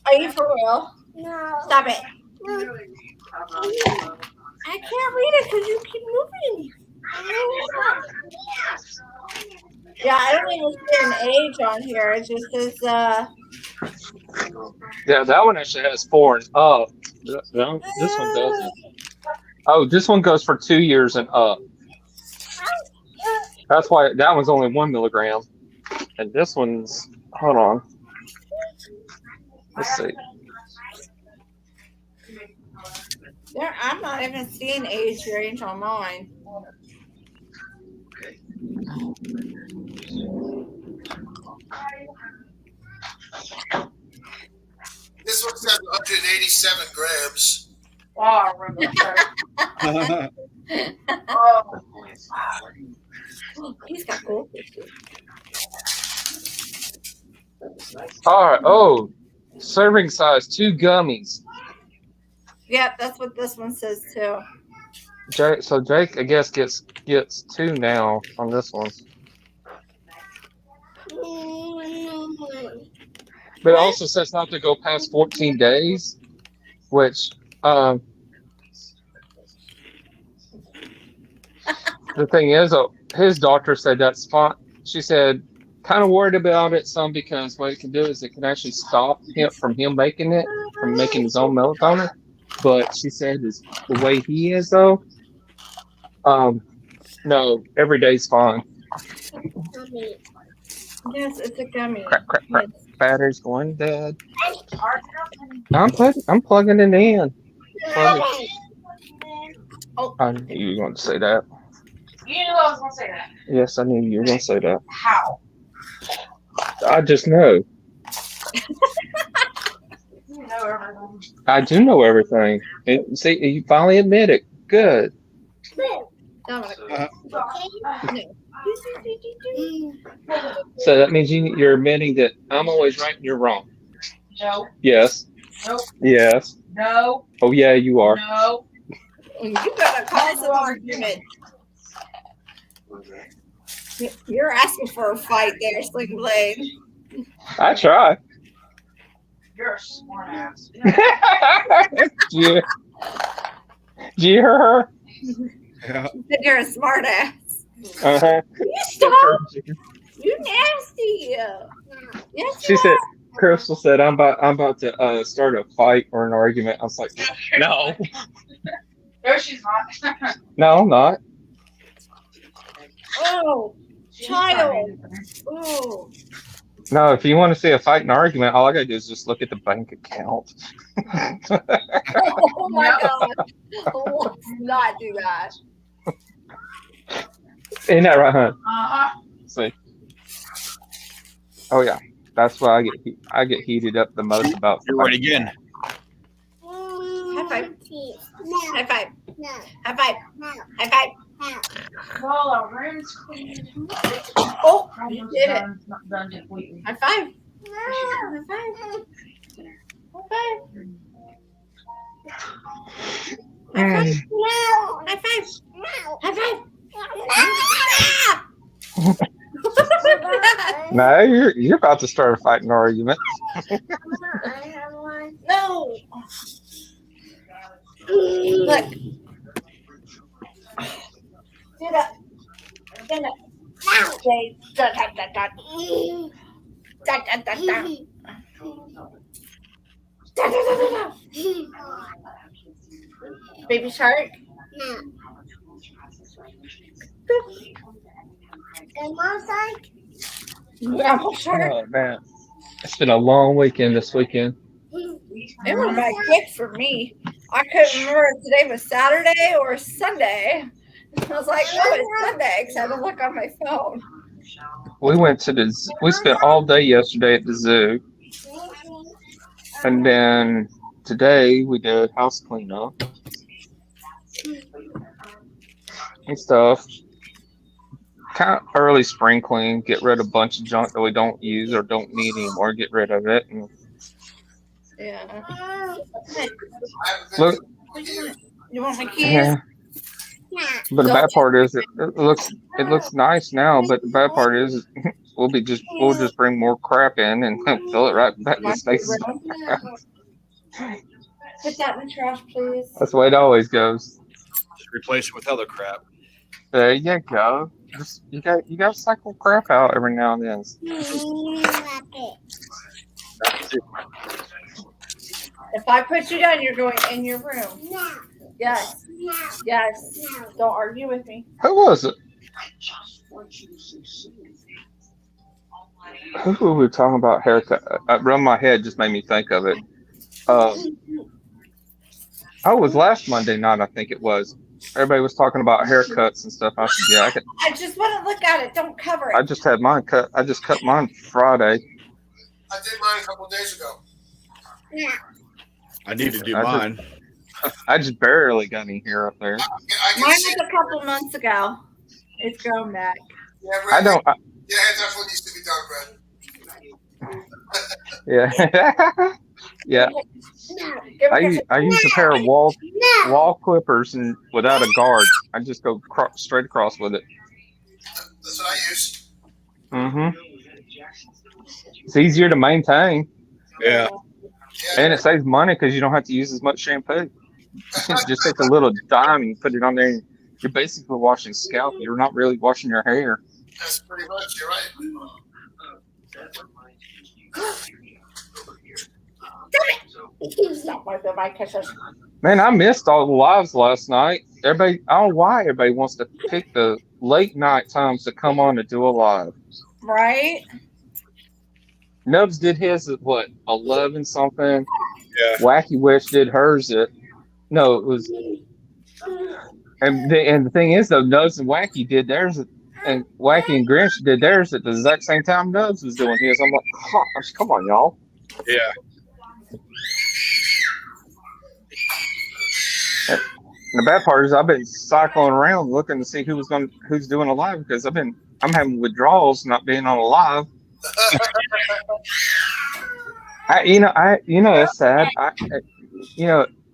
Are you for real? No. Stop it. No. I can't read it because you keep moving. Yeah, I don't even see an age on here. It just says, Yeah, that one actually has 4 and up. No, this one doesn't. Oh, this one goes for 2 years and up. That's why that one's only 1 milligram, and this one's. Hold on. Let's see. I'm not even seeing age range on mine. This one says 187 grams. Oh, I remember. Oh, he's got cool. All right. Oh, serving size 2 gummies. Yeah, that's what this one says too. Jake, I guess gets 2 now on this one. But it also says not to go past 14 days, which the thing is, his doctor said that's fine. She said, kind of worried about it some because what it can do is it can actually stop him from making his own melatonin. But she said is the way he is though, no, every day's fine. Yes, it's a gummy. Crap. Battery's going dead. I'm plugging it in. Oh. I knew you were going to say that. You knew I was going to say that. Yes, I knew you were going to say that. How? I just know. You know everything. I do know everything. See, you finally admit it. Good. Dominic. So that means you're admitting that I'm always right and you're wrong. No. Yes. Nope. Yes. No. Oh yeah, you are. No. You better cause an argument. You're asking for a fight there, Slick Blade. I try. You're a smart ass. Yeah. Did you hear her? Yeah. You're a smart ass. Uh-huh. You stop. You nasty. Yes, She said, Crystal said, I'm about to start a fight or an argument. I was like, no. No, she's not. No, I'm not. Oh, child. Oh. No, if you want to see a fight and argument, all I gotta do is just look at the bank account. Oh my God. Let's not do that. Ain't that right, huh? Uh-huh. See. Oh yeah, that's why I get heated up the most about. You're right again. High five. No. High five. No. High five. No. High five. No. Well, our room's clean. Oh, you did it. Not done completely. High five. No. High five. High five. High five. No. High five. No. High five. No, you're about to start a fight and argument. I have one. No. Look. Get up. Get up. Say dot dot dot dot. Dot dot dot dot. Dot dot dot dot. Baby shark. No. And mom's like, Grandma shark. Oh man, it's been a long weekend this weekend. It went by quick for me. I couldn't remember if today was Saturday or Sunday. I was like, oh, it's Sunday because I had to look on my phone. We spent all day yesterday at the zoo, and then today we did house cleanup and stuff. kind of early spring clean, get rid of a bunch of junk that we don't use or don't need anymore, get rid of it. And Yeah. I haven't been look, to for years. You want my keys? yeah. But the bad part is it looks nice now, but the bad part is we'll just bring more crap in and fill it right back to space. Put that in the trash, please. That's the way it always goes. Just replace it with other crap. There you go. Just you got to cycle crap out every now and then. If I put you down, you're going in your room. No. Yes. No. Yes. No. Don't argue with me. Who was it? Who were we talking about haircut? Run my head just made me think of it. It was last Monday night, I think it was. Everybody was talking about haircuts and stuff. I said, yeah, I just want to look at it. Don't cover it. I just had mine cut. I just cut mine Friday. I did mine a couple of days ago. No. I need to do mine. I just barely got any hair up there. I can Mine see was a couple months ago. It's grown back. Yeah, Red, I don't. Yeah, it definitely needs to be done, Red. Yeah, yeah. Give I me I use a pair of wall clippers and without a guard. I just go straight across with it. That's what I use. Mm-hmm. It's easier to maintain, Yeah. Yeah, and it saves money because you don't have to use as much shampoo. Just take a little dime and put it on there. And you're basically washing scalp. You're not really washing your hair. that's pretty much. You're right. Stop with the mic kisses. Man, I missed all the lives last night. Everybody, I don't know why everybody wants to pick the late night times to come on to do a live. Right? Nubs did his at what, 11 something? Yeah. Wacky Witch did hers at, no, it was, and the thing is though, Nubs and Wacky did theirs at, and Wacky and Grinch did theirs at the exact same time Nubs was doing his. I'm like, come on, y'all. Yeah. And the bad part is I've been cycling around looking to see who's doing a live because I'm having withdrawals not being on a live. It's sad.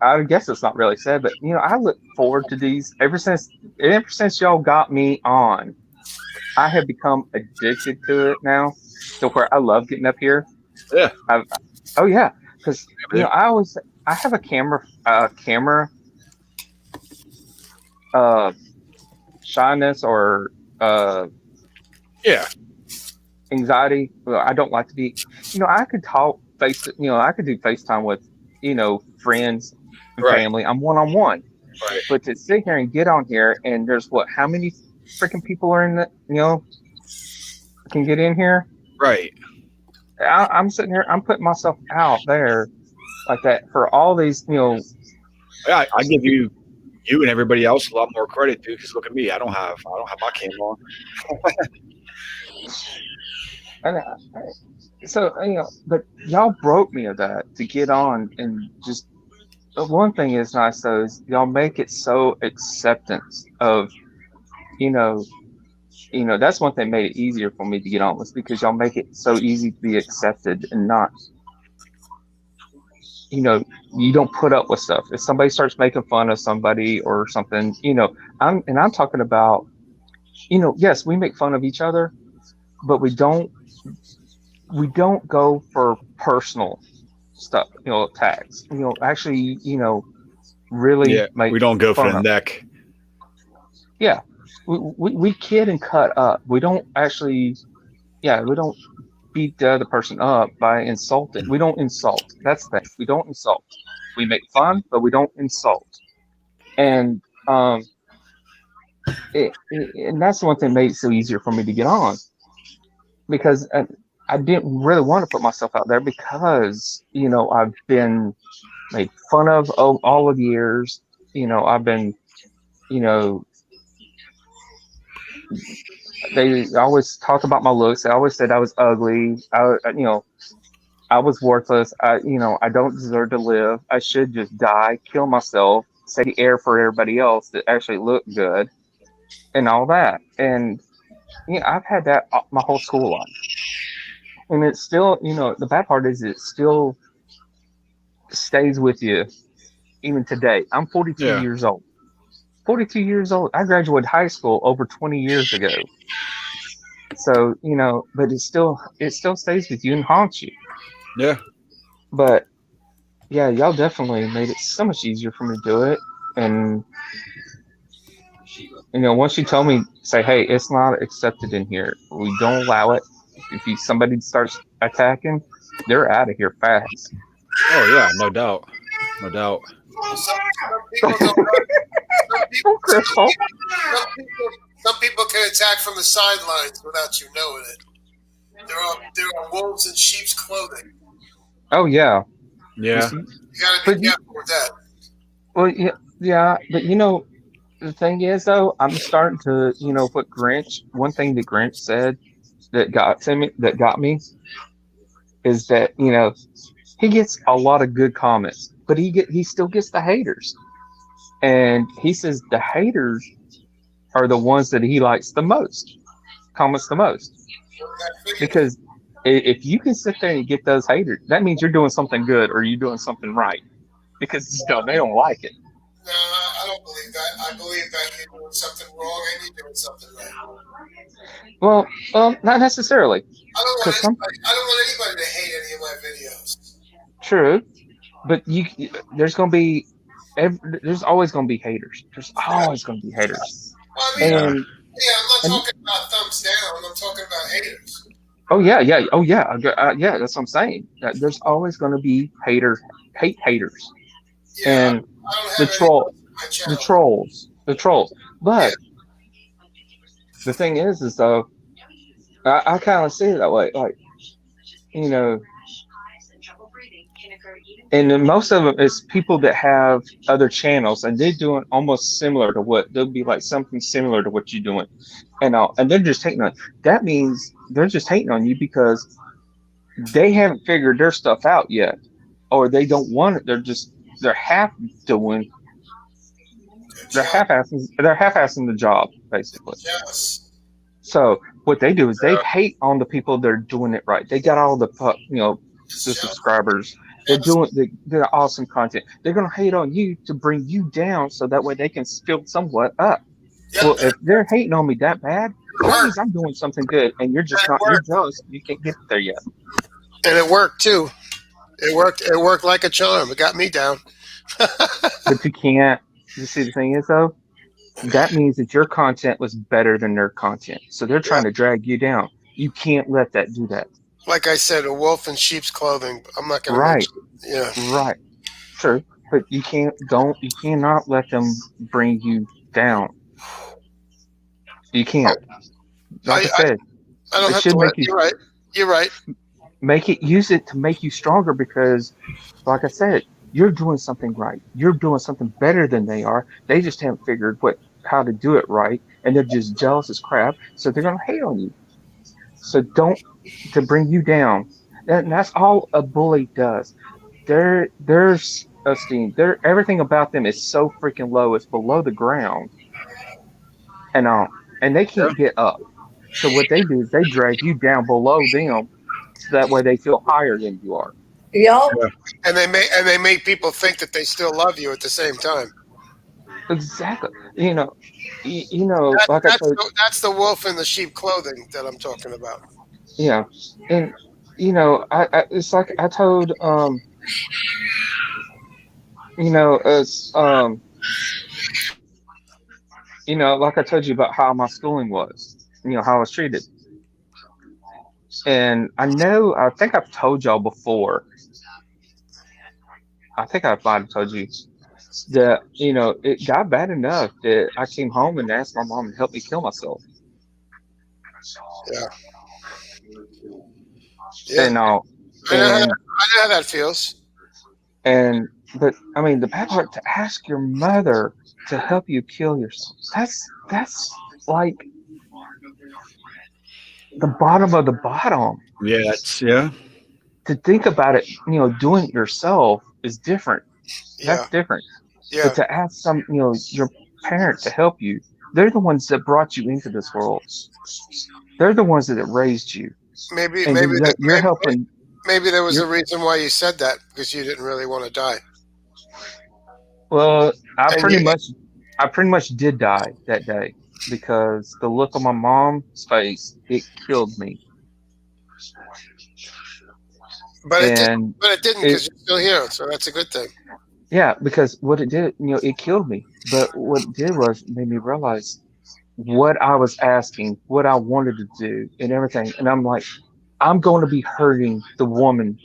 I guess it's not really sad, but I look forward to these ever since y'all got me on. I have become addicted to it now, to where I love getting up here. Yeah. Oh yeah, because I have a camera shyness or anxiety. Well, I don't like to be. I could talk I could do FaceTime with friends and family. I'm one-on-one. Right. But to sit here and get on here and there's how many freaking people are in the can get in here? Right. I'm sitting here. I'm putting myself out there like that for all these. I give you and everybody else a lot more credit too. Because look at me. I don't have my camera on. And but y'all broke me of that to get on and just. One thing is nice though is y'all make it so acceptance of, that's one thing made it easier for me to get on was because y'all make it so easy to be accepted and not, you don't put up with stuff. If somebody starts making fun of somebody or something, I'm talking about, yes, we make fun of each other, but we don't go for personal stuff, attacks. Actually, really make we don't go for the of. neck. Yeah. We kid and cut up. We don't actually we don't beat the other person up by insulting. We don't insult. That's the thing. We don't insult. We make fun, but we don't insult. And and that's the one thing that made it so easier for me to get on. Because I didn't really want to put myself out there because, I've been made fun of all of the years. I've been, they always talk about my looks. They always said I was ugly. I was worthless. I don't deserve to live. I should just die, kill myself, save the air for everybody else that actually look good and all that. And Yeah, I've had that my whole school life, and it's still, the bad part is it still stays with you even today. I'm 42 Yeah. years old. 42 years old. I graduated high school over 20 years ago. So, but it still stays with you and haunts you. Yeah. But yeah, y'all definitely made it so much easier for me to do it. And once you told me, say, hey, it's not accepted in here. We don't allow it. If somebody starts attacking, they're out of here fast. Oh yeah, no doubt. No doubt. Some people don't. Some people, Oh, Crystal. some people can attack from the sidelines without you knowing it. There are wolves in sheep's clothing. Oh yeah. Yeah. You got to But be careful with that. well, yeah. But the thing is, though, I'm starting to, what Grinch. One thing that Grinch said that got me, is that he gets a lot of good comments, but he still gets the haters, and he says the haters are the ones that he likes the most, comments the most, because if you can sit there and get those haters, that means you're doing something good or you're doing something right, because they don't like it. No, I don't believe that. I believe that you're doing something wrong and you're doing something right. Well, not necessarily. I don't Because want anybody to hate any of my videos. True, but there's gonna be there's always gonna be haters. There's always gonna be haters. Well, I mean, And I'm not talking about thumbs down. I'm talking about haters. oh yeah, that's what I'm saying. That there's always gonna be haters. Yeah, And I don't the have troll, any on my channel. the trolls. But the thing is though, I kind of see it that way. Like, and then most of them is people that have other channels, and they're doing almost similar to what they'll be like something similar to what you're doing, and they're just hating on. That means they're just hating on you because they haven't figured their stuff out yet, or they don't want it. They're half-assing the job, basically. Yes. So what they do is they hate on the people that are doing it right. They got all the subscribers. They're awesome content. They're gonna hate on you to bring you down, so that way they can build somewhat up. Yep. Well, if they're hating on me that bad, that means I'm doing something good, and you're just not. You're jealous. You can't get there yet. And it worked too. It worked like a charm. It got me down. But you can't. You see, the thing is though, that means that your content was better than their content, so they're trying to drag you down. You can't let that do that. Like I said, a wolf in sheep's clothing. I'm not going to Right. mention. Yeah. Right. True. But you cannot let them bring you down. You can't. Like I said, I don't it have should to. make you. You're right. You're right. Use it to make you stronger, because, like I said, you're doing something right. You're doing something better than they are. They just haven't figured how to do it right, and they're just jealous as crap. So they're gonna hate on you. So to bring you down. And that's all a bully does. Their esteem, everything about them is so freaking low. It's below the ground, and they can't get up. So what they do is they drag you down below them, so that way they feel higher than you are. Yep. And they make people think that they still love you at the same time. Exactly. Like I said, That's the wolf in the sheep clothing that I'm talking about. yeah, and it's like I told like I told you about how my schooling was, how I was treated. And I think I've told y'all before. I think I might have told you that, it got bad enough that I came home and asked my mom to help me kill myself. Yeah. And I know how that feels. But I mean, the bad part, to ask your mother to help you kill yourself, that's like the bottom of the bottom. Yeah, To think about it, doing it yourself is different. That's different. Yeah. But to ask your parent to help you, they're the ones that brought you into this world. They're the ones that raised you, Maybe and maybe that, you're helping. maybe there was You're a reason why you said that because you didn't really want to die. well. And you, I pretty much did die that day because the look on my mom's face, it killed me, but it didn't. and But it didn't it because you're still here, so that's a good thing. yeah, because what it did, it killed me. But what it did was made me realize what I was asking, what I wanted to do, and everything. And I'm like, I'm going to be hurting the woman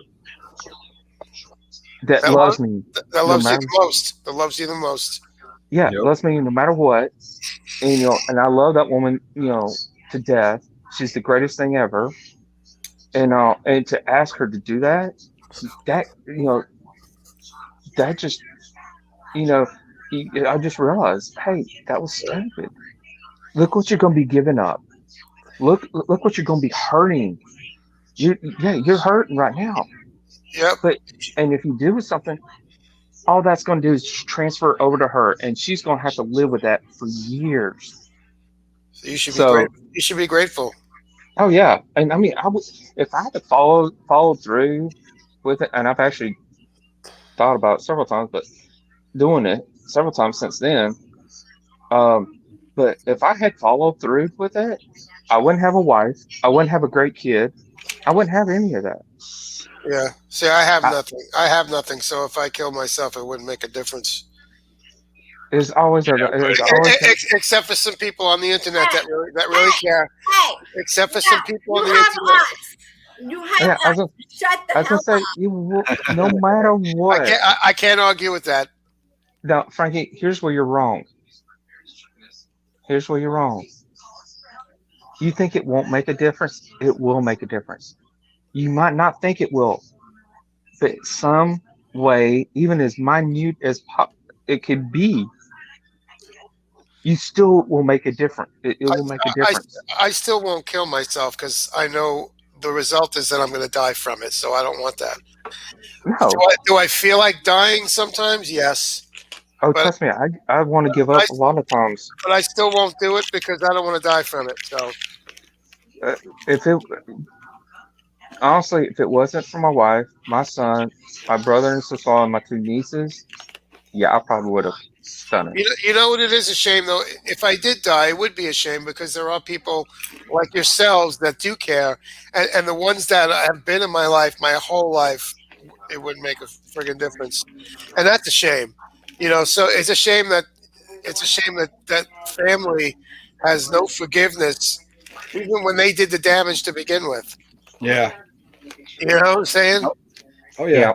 that That love loves me that no loves you matter, the most. That loves you the most. yeah, Yep. loves me no matter what. And, and I love that woman, to death. She's the greatest thing ever. And to ask her to do that, that, that just, you know, I just realized, hey, that was stupid. Look what you're going to be giving up. Look what you're going to be hurting. You're hurting right now. Yep. But and if you do something, all that's going to do is transfer over to her, and she's going to have to live with that for years. So you should be So, grateful. You should be grateful. oh yeah, and I mean, I would if I had to follow through with it, and I've actually thought about it several times, but doing it several times since then. Um, but if I had followed through with it, I wouldn't have a wife. I wouldn't have a great kid. I wouldn't have any of that. Yeah. See, I have I, nothing. I have nothing. So if I kill myself, it wouldn't make a difference. there's always a, there's always that, Except for some people on the internet that really care. Hey, Except for yeah, some people you on the have internet. us. You have yeah. us. Shut the I was hell gonna say up. no matter what. I can't argue with that. Now, Frankie, here's where you're wrong. Here's where you're wrong. You think it won't make a difference? It will make a difference. You might not think it will, but some way, even as minute as it could be, you still will make a difference. It will make a I, difference. I still won't kill myself because I know the result is that I'm going to die from it. So I don't want that. No. Do I feel like dying sometimes? Yes. Oh, But trust me, I want to give up a lot of times. but I still won't do it because I don't want to die from it. So If it honestly, if it wasn't for my wife, my son, my brother and sister, and my two nieces, yeah, I probably would have done it. you know what? It is a shame though. If I did die, it would be a shame because there are people like yourselves that do care, and the ones that have been in my life, my whole life, it wouldn't make a friggin' difference, and that's a shame. So it's a shame that family has no forgiveness, even when they did the damage to begin with. Yeah. You know what I'm saying? Oh Yeah. yeah.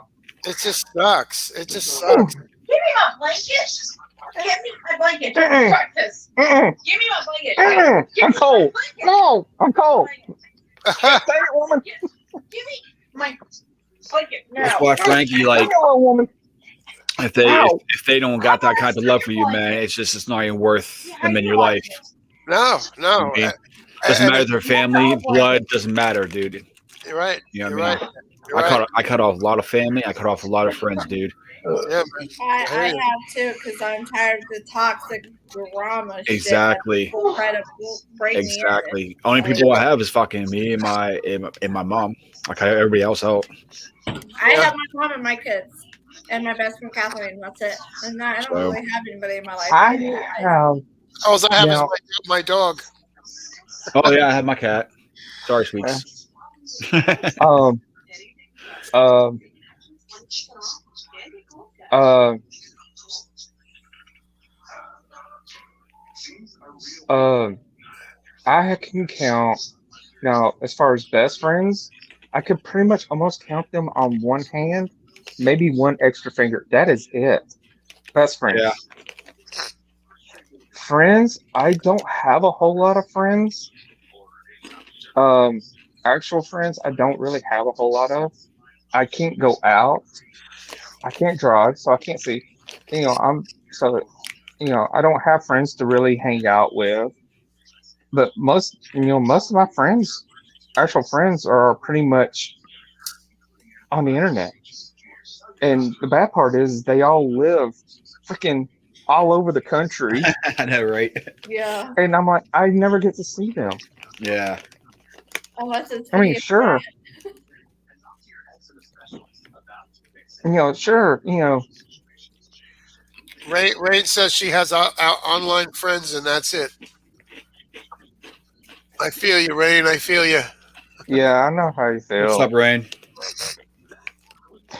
It just sucks. It just sucks. Give me my blanket. Give me my blanket. Mm-mm. Breakfast. Mm-mm. Give me my blanket. I'm cold. No, I'm cold. Give me my blanket now. That's why Frankie, like, woman. if they Ow. if they don't got that kind of love for you, man, it's not even worth them in your life. No. I mean, doesn't matter if they're family, blood doesn't matter, dude. You're right. You know You're what I mean? right. You're right. I cut off a lot of family. I cut off a lot of friends, dude. Yeah, man. I have too, because I'm tired of the toxic drama shit. Exactly. People try to break me in. Exactly. Only people I have is fucking me and my mom. Like everybody else out. I have my mom and my kids and my best friend Kathleen. That's it. And I don't So- really have anybody in my life. I have. All I have Now- is my dog. Oh yeah, I have my cat. Sorry, sweets. Um. Um. Um. I can count now as far as best friends. I could pretty much almost count them on one hand, maybe one extra finger. That is it. Best friends. Yeah. Friends, I don't have a whole lot of friends. Actual friends, I don't really have a whole lot of. I can't go out. I can't drive, so I can't see. I don't have friends to really hang out with. But most of my friends, actual friends, are pretty much on the internet. And the bad part is they all live freaking all over the country, I know, right? Yeah. and I'm like, I never get to see them. Yeah. Unless it's I mean, video sure, sure, Rain says she has online friends, and that's it. I feel you, Rain. I feel you. yeah, I know how you What's feel. up, Rain?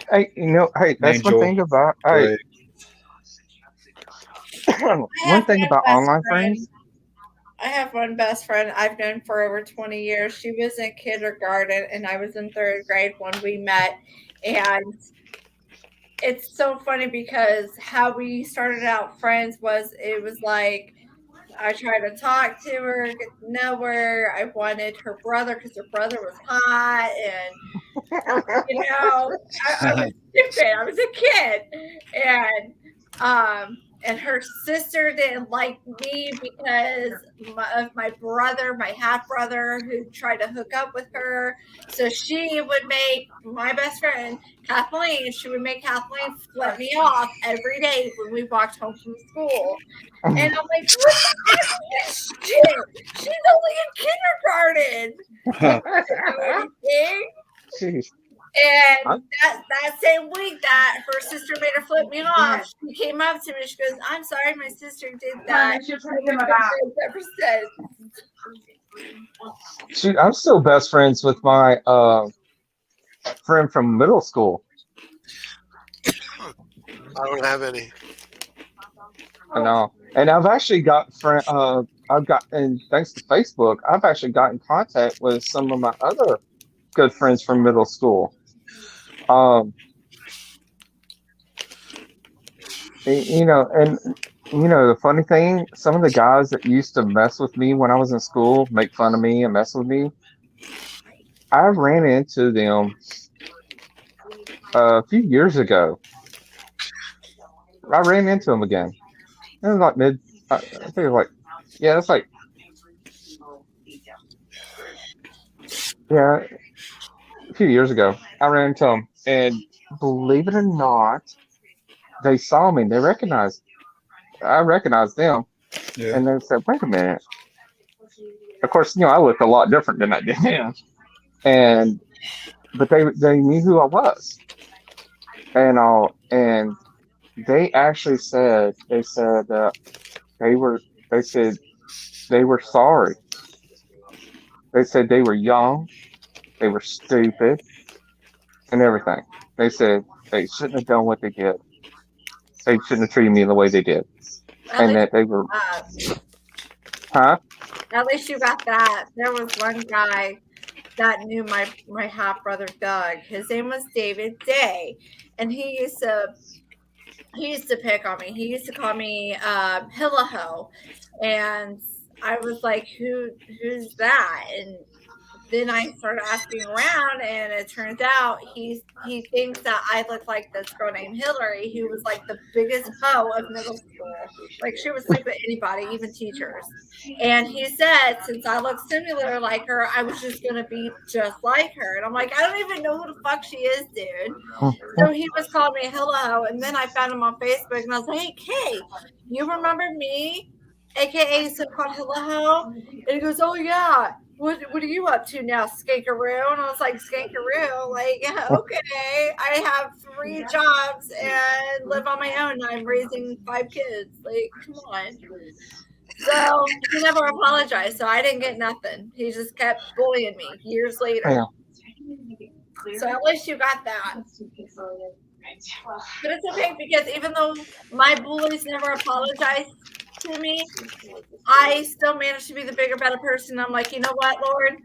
Hey, that's one Angel. thing about Great. I one have thing one about best online friend. friends. I have one best friend I've known for over 20 years. She was in kindergarten and I was in third grade when we met. And it's so funny because how we started out friends was it was like I tried to talk to her, get to know her. I wanted her brother because her brother was hot. And I was stupid. I was a kid, and her sister didn't like me because of my brother, my half brother, who tried to hook up with her. So she would make my best friend Kathleen. She would make Kathleen flip me off every day when we walked home from school. And I'm like, what the fuck is this shit? She's only in kindergarten. Like, she didn't do anything. Jeez. And that same week that her sister made her flip me off, she came up to me. She goes, "I'm sorry, my sister did that." We've been friends ever since. Shoot, I'm still best friends with my friend from middle school. I don't have any. I know, and I've actually got and thanks to Facebook, I've actually got in contact with some of my other good friends from middle school. Um, and the funny thing, some of the guys that used to mess with me when I was in school, make fun of me and mess with me, I ran into them a few years ago. I ran into them again. It was like I think it was like, yeah, it's like, yeah, a few years ago. I ran into them, and believe it or not, they saw me. I recognized them, Yeah. and they said, "Wait a minute." Of course, I looked a lot different than I did then, but they knew who I was, and they actually said they were they said they were sorry. They said they were young, they were stupid, and everything. They said they shouldn't have done what they did. They shouldn't have treated me the way they did, At and least that they were, that. huh? At least you got that. There was one guy that knew my half brother Doug. His name was David Day, and he used to pick on me. He used to call me Hillaho, and I was like, who's that? And then I started asking around, and it turns out he thinks that I look like this girl named Hillary, who was like the biggest hoe of middle school. Like she would sleep with anybody, even teachers. And he said, since I look similar like her, I was just gonna be just like her. And I'm like, I don't even know who the fuck she is, dude. So he was calling me hello, and then I found him on Facebook, and I was like, "Hey, Kay, you remember me, aka so-called hello?" And he goes, "Oh yeah. What are you up to now, Skankaroo?" And I was like, "Skankaroo, like okay. I have 3 jobs and live on my own. And I'm raising 5 kids. Like, come on." So he never apologized. So I didn't get nothing. He just kept bullying me years later. Yeah. So at least you got that. But it's okay because even though my bullies never apologized to me, I still managed to be the bigger, better person. I'm like, you know what, Lord?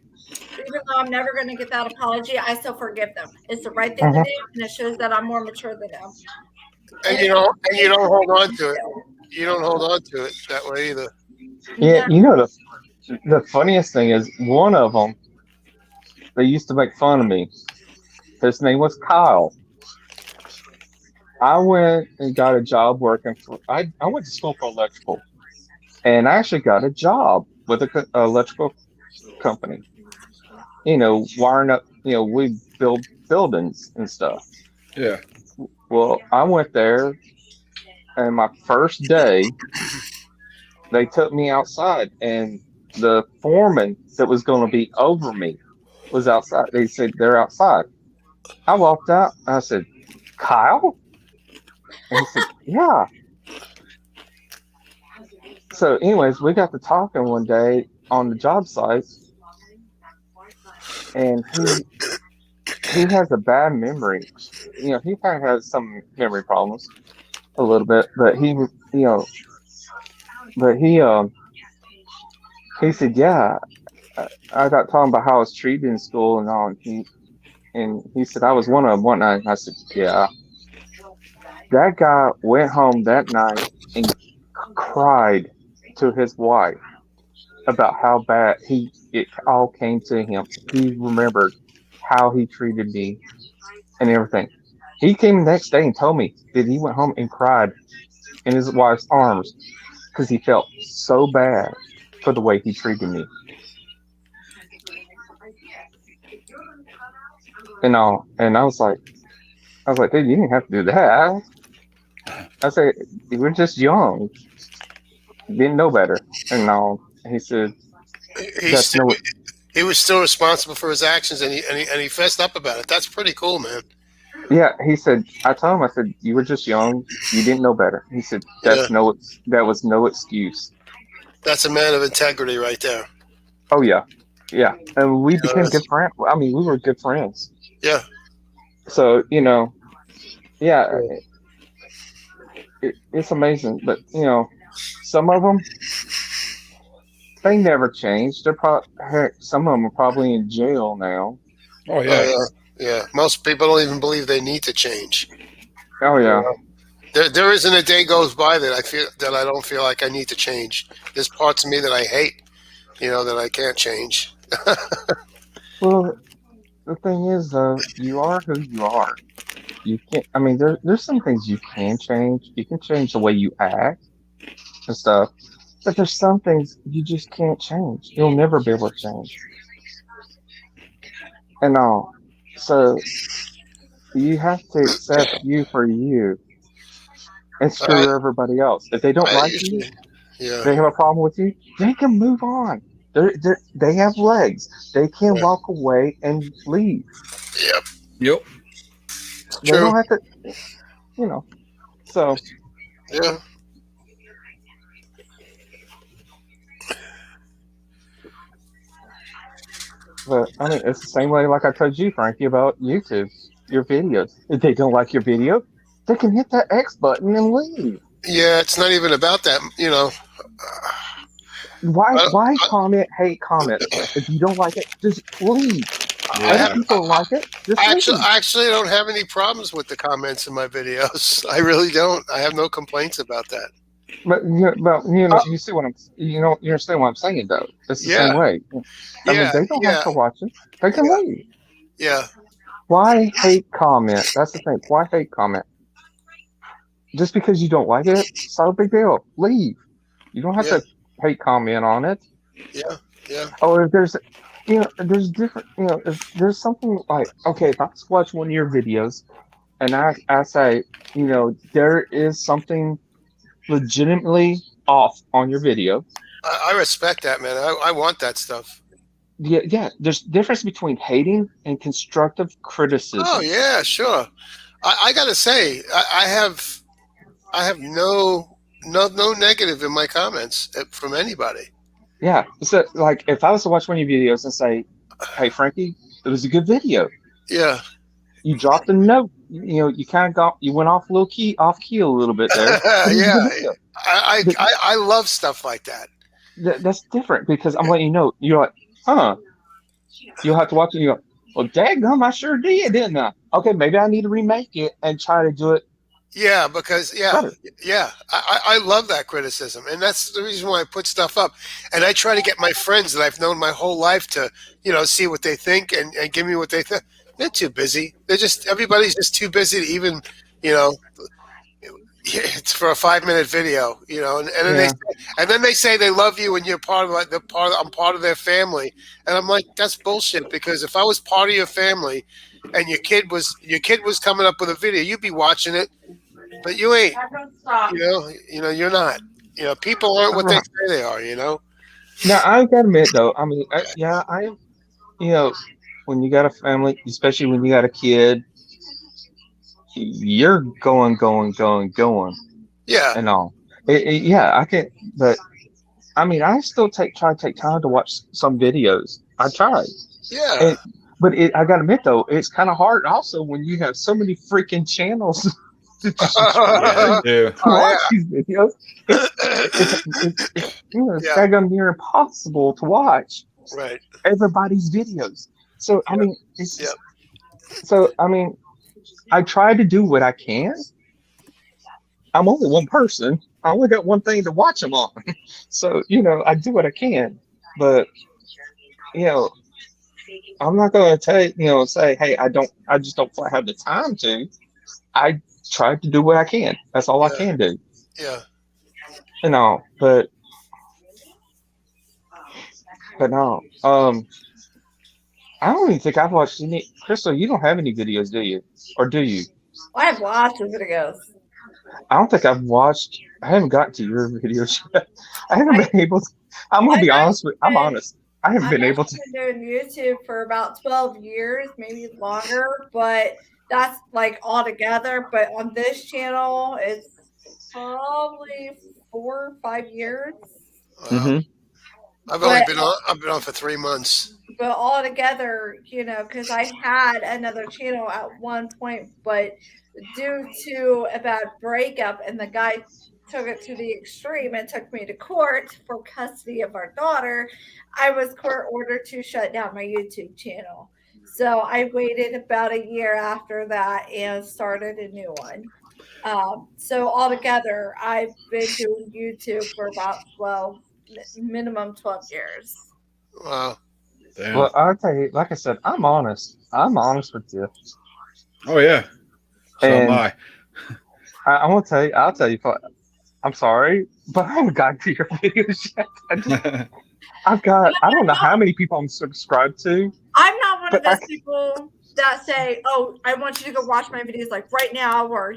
Even though I'm never going to get that apology, I still forgive them. It's the right thing to do, and it shows that I'm more mature than them. And you don't hold on to it. You don't hold on to it that way either. Yeah, the funniest thing is one of them. They used to make fun of me. His name was Kyle. I went and got a job working for. I went to school for electrical, and I actually got a job with a electrical company. Wiring up. We build buildings and stuff. Yeah. Well, I went there, And my first day, they took me outside, and the foreman that was going to be over me was outside. They said they're outside. I walked out. And I said, "Kyle?" And he said, "Yeah." So, anyways, we got to talking one day on the job site, and he has a bad memory. You know, he kind of has some memory problems a little bit, but he said, "Yeah." I got talking about how I was treated in school and all, and he said I was one of them one night. And I said, "Yeah." That guy went home that night and cried to his wife about how bad it all came to him. He remembered how he treated me and everything. He came the next day and told me that he went home and cried in his wife's arms because he felt so bad for the way he treated me. And all, and I was like, dude, you didn't have to do that. I said, you were just young, didn't know better. And all, he said, He that's still, no, he was still responsible for his actions, and he fessed up about it. That's pretty cool, man. yeah. He said, I told him, I said, you were just young, you didn't know better. He said, Yeah, that was no excuse. that's a man of integrity right there. Oh yeah, yeah. And we became That's- good friends. I mean, we were good friends. yeah, So yeah, it's amazing. But some of them they never changed. They're probably some of them are probably in jail now. Oh yeah. yeah. Most people don't even believe they need to change. Oh yeah, There isn't a day goes by that I don't feel like I need to change. There's parts of me that I hate, that I can't change. well, the thing is, you are who you are. You can't. I mean, there's some things you can change. You can change the way you act and stuff, but there's some things you just can't change. You'll never be able to change. And all. So you have to accept you for you and I, screw everybody else. If they don't I like you, usually, yeah, they have a problem with you, they can move on. They have legs. They can yeah, walk away and leave. yep, Yep. They true, don't have to, you know. So, yeah, but I mean, it's the same way like I told you, Frankie, about YouTube, your videos. If they don't like your video, they can hit that X button and leave. yeah. It's not even about that, I, Why I, comment hate comments? If you don't like it, just leave. I Other have. Yeah. people like it, just leave. I actually don't have any problems with the comments in my videos. I really don't. I have no complaints about that. But you see what you understand what I'm saying though. It's the same Yeah, way. I mean, yeah, they don't have yeah, to watch it. They can yeah, leave. yeah, Why hate comment? That's the thing. Why hate comment? Just because you don't like it, it's not a big deal. Leave. You don't have yeah, to hate comment on it. yeah, yeah. Or if there's different, if there's something like, okay, if I just watch one of your videos and I say, there is something legitimately off on your video. I respect that, man. I want that stuff. Yeah, there's difference between hating and constructive criticism. Oh yeah, sure. I gotta say, I have no negative in my comments from anybody. Yeah. So like if I was to watch one of your videos and say, hey Frankie, it was a good video. Yeah, You dropped a note. You kind of you went off off key a little bit there. But it was a yeah. good video. I love stuff like that. That's different because I'm letting you know. You're like, huh? You'll have to watch it. And you go, well, daggum, I sure did, didn't I? Okay, maybe I need to remake it and try to do it Yeah, because better. I love that criticism, and that's the reason why I put stuff up. And I try to get my friends that I've known my whole life to, see what they think and give me what they think. They're too busy. Everybody's just too busy to even, it's for a 5-minute video, Yeah. and then they say they love you and you're part of I'm part of their family, and I'm like, that's bullshit. Because if I was part of your family, and your kid was coming up with a video, you'd be watching it, but you ain't. Everyone stop. You're not. People aren't what they say they are. Now I gotta admit though, I mean, I am. You know, when you got a family, especially when you got a kid, you're going, Yeah, and all. Yeah, I can, but I mean, I still try to take time to watch some videos. I try, yeah. and but I gotta admit though, it's kind of hard also when you have so many freaking channels to subscribe Yeah, to yeah. watch these videos. It's Yeah, daggone near impossible to watch right. everybody's videos. So I Yeah, mean, yeah, I mean, I try to do what I can. I'm only one person. I only got one thing to watch them on. So, I do what I can. But, you know, I'm not going to say, hey, I just don't quite have the time to. I try to do what I can. That's all I yeah, can do. yeah. But no. I don't even think I've watched any. Crystal, you don't have any videos, do you? Or do you? I have lots of videos. I don't think I've watched. I haven't gotten to your videos yet. I haven't I, been able to. I'm gonna I've be honest actually with. I'm been honest. I haven't I've been able to. actually been doing YouTube for about 12 years, maybe longer, but that's like all together. But on this channel, it's probably 4 or 5 years. Wow. Hmm. I've only But been on. I've been on for 3 months. but all together, because I had another channel at one point, but due to a bad breakup and the guy took it to the extreme and took me to court for custody of our daughter, I was court ordered to shut down my YouTube channel. So I waited about a year after that and started a new one. So altogether, I've been doing YouTube for about 12, minimum 12 years. Wow. Damn. Well, I'll tell you. Like I said, I'm honest. I'm honest with you, Oh yeah. So am and I. I want to tell you. I'll tell you. I'm sorry, but I haven't gotten to your videos yet. I've got. I don't know how many people I'm subscribed to, I'm not one of but I. those people that say, "Oh, I want you to go watch my videos like right now," or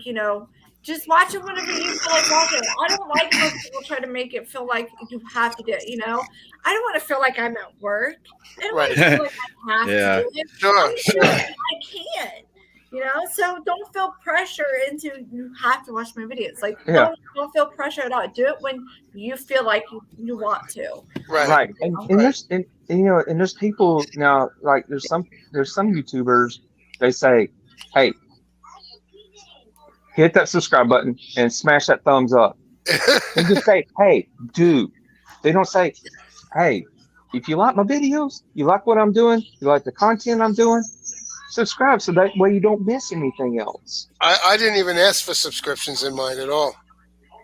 just watch it whenever you feel like watching it. I don't like when people try to make it feel like you have to do it. I don't want to feel like I'm at work. I don't want Right. to feel like I have to Yeah. do it. Sure. I'm Sure. doing it. I can. So don't feel pressure into you have to watch my videos. Like Yeah. don't feel pressure at all. Do it when you feel like you want to. Right. Right. And there's and there's people now, like there's some YouTubers, they say, hey, hit that subscribe button and smash that thumbs up. They just say, hey, dude. They don't say, hey, if you like my videos, you like what I'm doing, you like the content I'm doing, subscribe so that way you don't miss anything else. I didn't even ask for subscriptions in mine at all.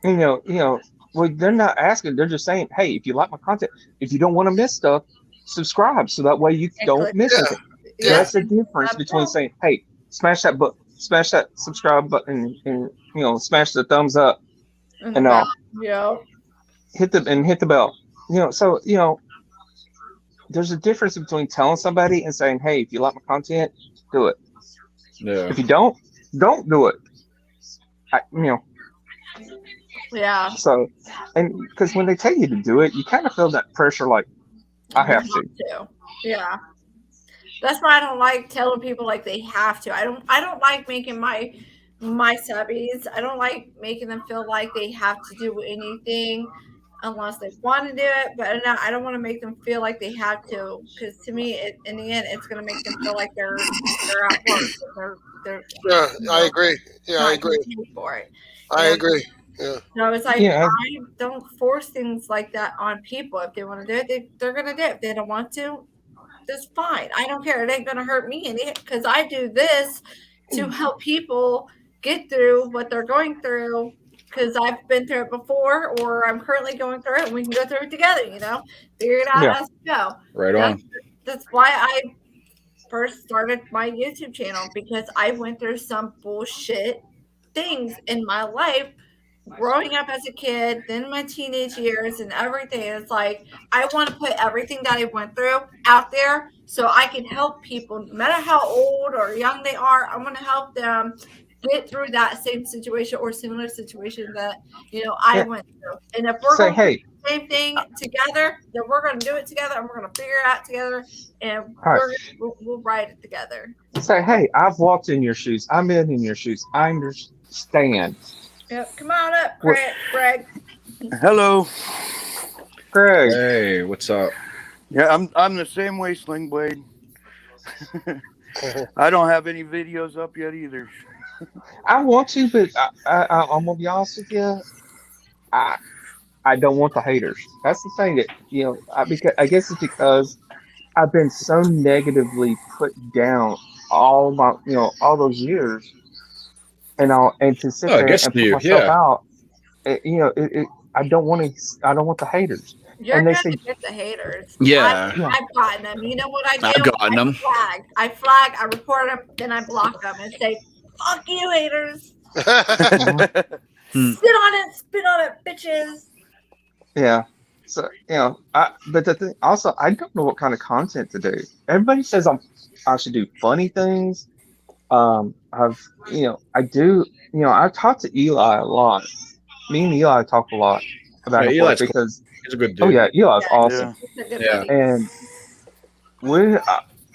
Well, they're not asking, they're just saying, hey, if you like my content, if you don't want to miss stuff, subscribe so that way you And don't click miss Yeah. anything. Yeah. That's the difference between saying, hey, smash that subscribe button and smash the thumbs up And and about, yeah. hit the bell. So there's a difference between telling somebody and saying, hey, if you like my content, do it. Yeah. If you don't do it. Yeah. So, and because when they tell you to do it, you kind of feel that pressure, like I have to. Yeah. That's why I don't like telling people like they have to. I don't like making my subbies. I don't like making them feel like they have to do anything unless they want to do it. But I don't want to make them feel like they have to, because to me, in the end, it's going to make them feel like they're at work. They're Yeah. I agree. Yeah. I not agree. getting paid for it. I agree. Yeah. So it's like Yeah. I don't force things like that on people. If they want to do it, they're going to do it. If they don't want to, that's fine. I don't care. It ain't going to hurt me any, because I do this to help people get through what they're going through, because I've been through it before, or I'm currently going through it, and we can go through it together, figure it out Yeah. as we go. Right on. That's why I first started my YouTube channel, because I went through some bullshit things in my life growing up as a kid, then my teenage years and everything. It's like I want to put everything that I went through out there so I can help people, no matter how old or young they are. I want to help them get through that same situation or similar situation that I Yeah. went through. And if we're Say, going to hey, do the same thing together, then we're going to do it together, and we're going to figure it out together, and all right. we'll write it together. Say, hey, I've walked in your shoes. I've been in your shoes. I understand. Yep. Come on up, What- Greg. Hello. Greg, Hey, what's up? Yeah, I'm the same way, Sling Blade. I don't have any videos up yet either. I want to, but I'm gonna be honest with you. I don't want the haters. That's the thing that because I guess it's because I've been so negatively put down all my all those years, and to sit Oh, I there guess and put you, myself yeah. out. I don't want to. I don't want the haters. You're And they gonna say, get the haters. Yeah. I've gotten them. You know what I do? I've gotten them. I flag, I report them, then I block them and say, "Fuck you, haters! Spit on it, bitches." yeah. So but the thing also, I don't know what kind of content to do. Everybody says I should do funny things. I do. I talk to Eli a lot. Me and Eli talk a lot about Yeah, it Eli's cool. because He's a good dude. oh yeah, Eli's awesome. It's a good Yeah. buddy. And we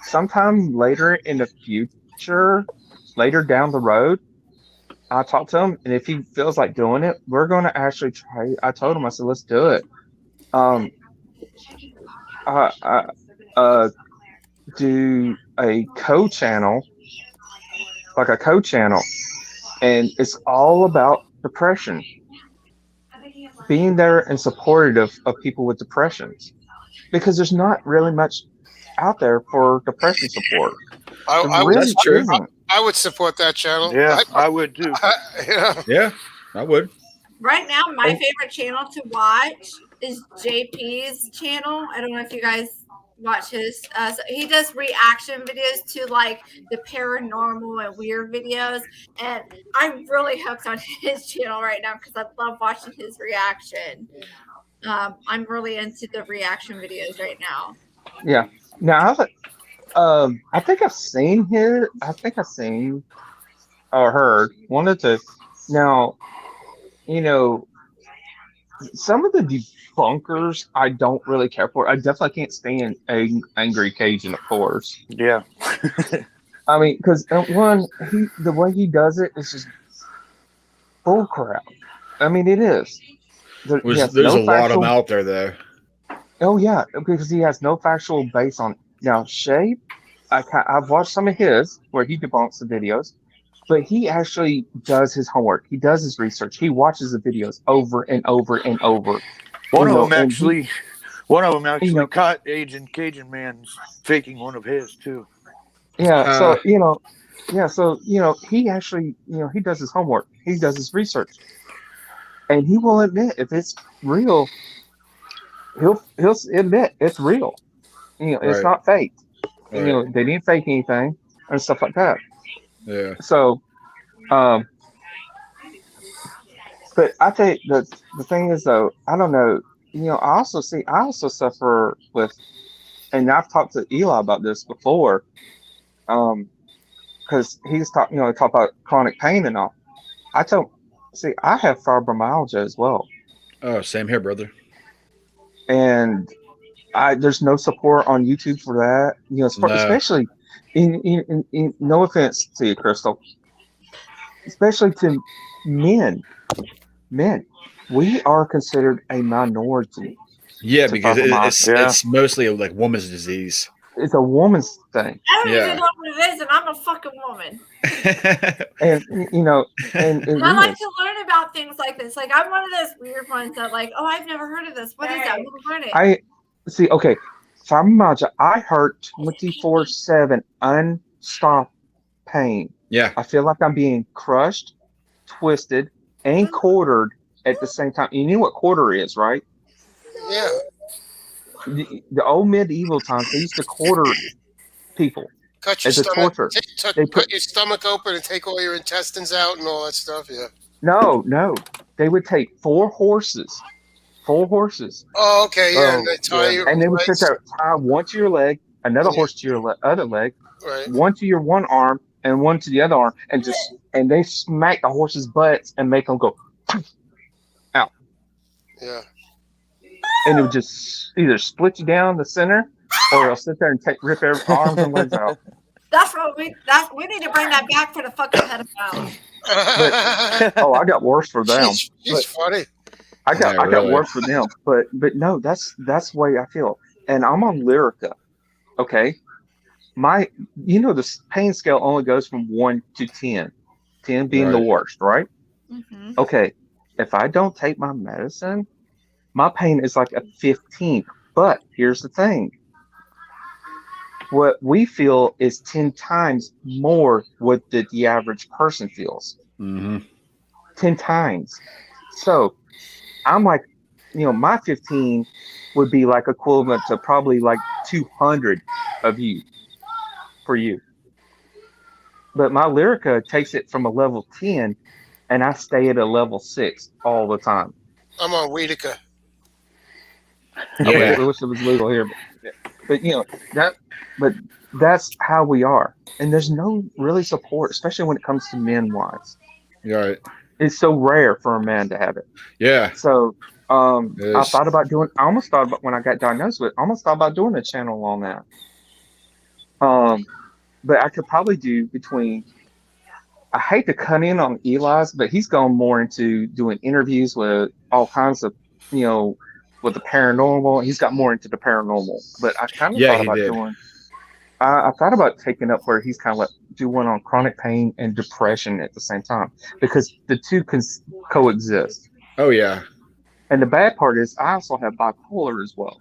sometime later in the future, later down the road, I talk to him, and if he feels like doing it, we're going to actually try. I told him, I said, let's do it. Do a co-channel, like a co-channel, and it's all about depression, being there and supportive of people with depressions, because there's not really much out there for depression support. That's true. Isn't. I would support that channel. Yeah, I would too. Yeah, I would. Right now, my favorite channel to watch is JP's channel. I don't know if you guys watch his. So he does reaction videos to like the paranormal and weird videos, and I'm really hooked on his channel right now because I love watching his reaction. I'm really into the reaction videos right now. Yeah. Now, I think I've seen his. I think I've seen or heard one or two. Now, some of the debunkers I don't really care for. I definitely can't stand Angry Cajun, of course. Yeah. I mean, because the way he does it is just bull crap. I mean, it is. There's a lot of them out there, though. Oh yeah, because he has no factual base on. Now, Shay, I've watched some of his where he debunks the videos, but he actually does his homework. He does his research. He watches the videos over and over and over. One of them actually caught Agent Cajun Man faking one of his too. Yeah. So he actually he does his homework. He does his research, and he will admit if it's real. He'll admit it's real. It's not fake. Right. They didn't fake anything and stuff like that. Yeah. So, but I think the thing is though, I don't know. I also suffer with, and I've talked to Eli about this before, because he's talk about chronic pain and all. I have fibromyalgia as well. Oh, same here, brother. And there's no support on YouTube for that. Especially in no offense to you, Crystal, especially to men. We are considered a minority. Yeah, because it's mostly like woman's disease. It's a woman's thing. I don't even know what it is, and I'm a fucking woman. And I like to learn about things like this. Like I'm one of those weird ones that like, oh, I've never heard of this. What is that? We'll learn it. Okay. Fibromyalgia, I hurt 24/7 unstopped pain. Yeah. I feel like I'm being crushed, twisted, and quartered at the same time. You know what quarter is, right? Yeah. The old medieval times, they used to quarter people Cut your as a stomach, torture. cut your stomach open and take all your intestines out and all that stuff. Yeah. No. They would take four horses. Oh, okay, yeah. And they tie you. And they would sit there, tie one to your leg, another horse to your other leg, right. one to your one arm, and one to the other arm, and they smack the horse's butts and make them go out, Yeah. and it would just either split you down the center, or it'll sit there and rip their arms and legs out. That's what we need to bring that back for the fucking pedophiles. Oh, I got worse for them. She's funny. I got really. worse for them. But no, that's the way I feel. And I'm on Lyrica. Okay. The pain scale only goes from 1 to 10. 10 being the Right. worst, right? Mm-hmm. Okay. If I don't take my medicine, my pain is like a 15. But here's the thing. What we feel is 10 times more what the average person feels. Mm-hmm. 10 times. So I'm like, my 15 would be like equivalent to probably like 200 of you for you. But my Lyrica takes it from a level 10, and I stay at a level 6 all the time. I'm on Weedica. I wish it was legal here, but that's how we are. And there's no really support, especially when it comes to men wise. Right. It's so rare for a man to have it. Yeah. So I Yes. thought about when I got diagnosed with, I almost thought about doing a channel on that. But I could probably do I hate to cut in on Eli's, but he's gone more into doing interviews with all kinds of, with the paranormal. He's got more into the paranormal. But I kind of thought about doing, I thought about taking up where he's kind of like do one on chronic pain and depression at the same time, because the two can coexist. Oh yeah. And the bad part is I also have bipolar as well.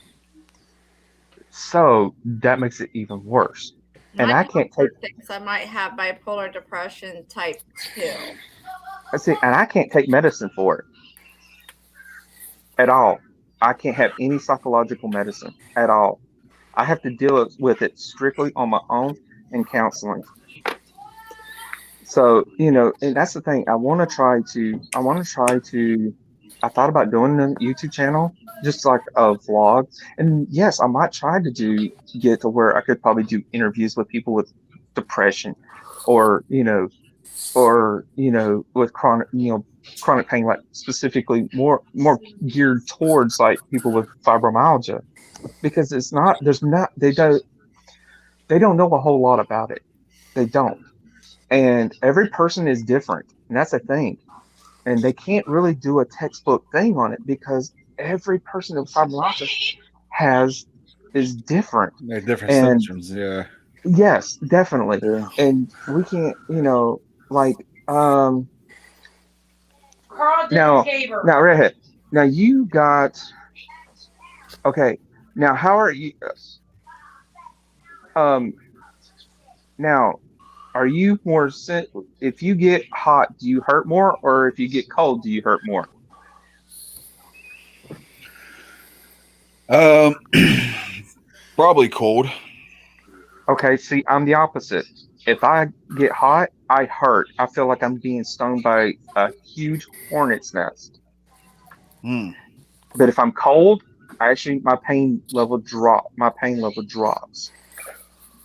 So that makes it even worse. And I can't take things. I might have bipolar depression type 2. and I can't take medicine for it at all. I can't have any psychological medicine at all. I have to deal with it strictly on my own in counseling. So, and that's the thing. I thought about doing a YouTube channel, just like a vlog. And yes, I might try to get to where I could probably do interviews with people with depression or with chronic pain, like specifically more geared towards like people with fibromyalgia, because they don't know a whole lot about it. They don't. And every person is different. And that's the thing. And they can't really do a textbook thing on it because every person with fibromyalgia is different. They're different symptoms, yeah. Yes, definitely. Yeah. And we can't, Carl now, Redhead. Now you got, okay. Now, how are you? Now, are you more? If you get hot, do you hurt more, or if you get cold, do you hurt more? Probably cold. Okay, see, I'm the opposite. If I get hot, I hurt. I feel like I'm being stung by a huge hornet's nest. But if I'm cold, my pain level drops.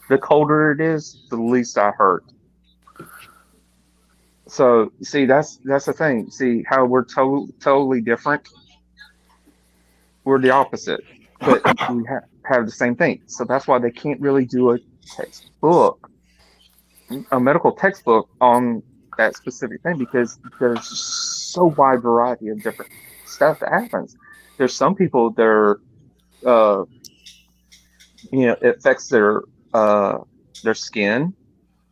The colder it is, the least I hurt. So, see, that's the thing. See how we're totally different? We're the opposite, but we have the same thing. So that's why they can't really do a medical textbook on that specific thing, because there's so wide variety of different stuff that happens. There's some people it affects their skin.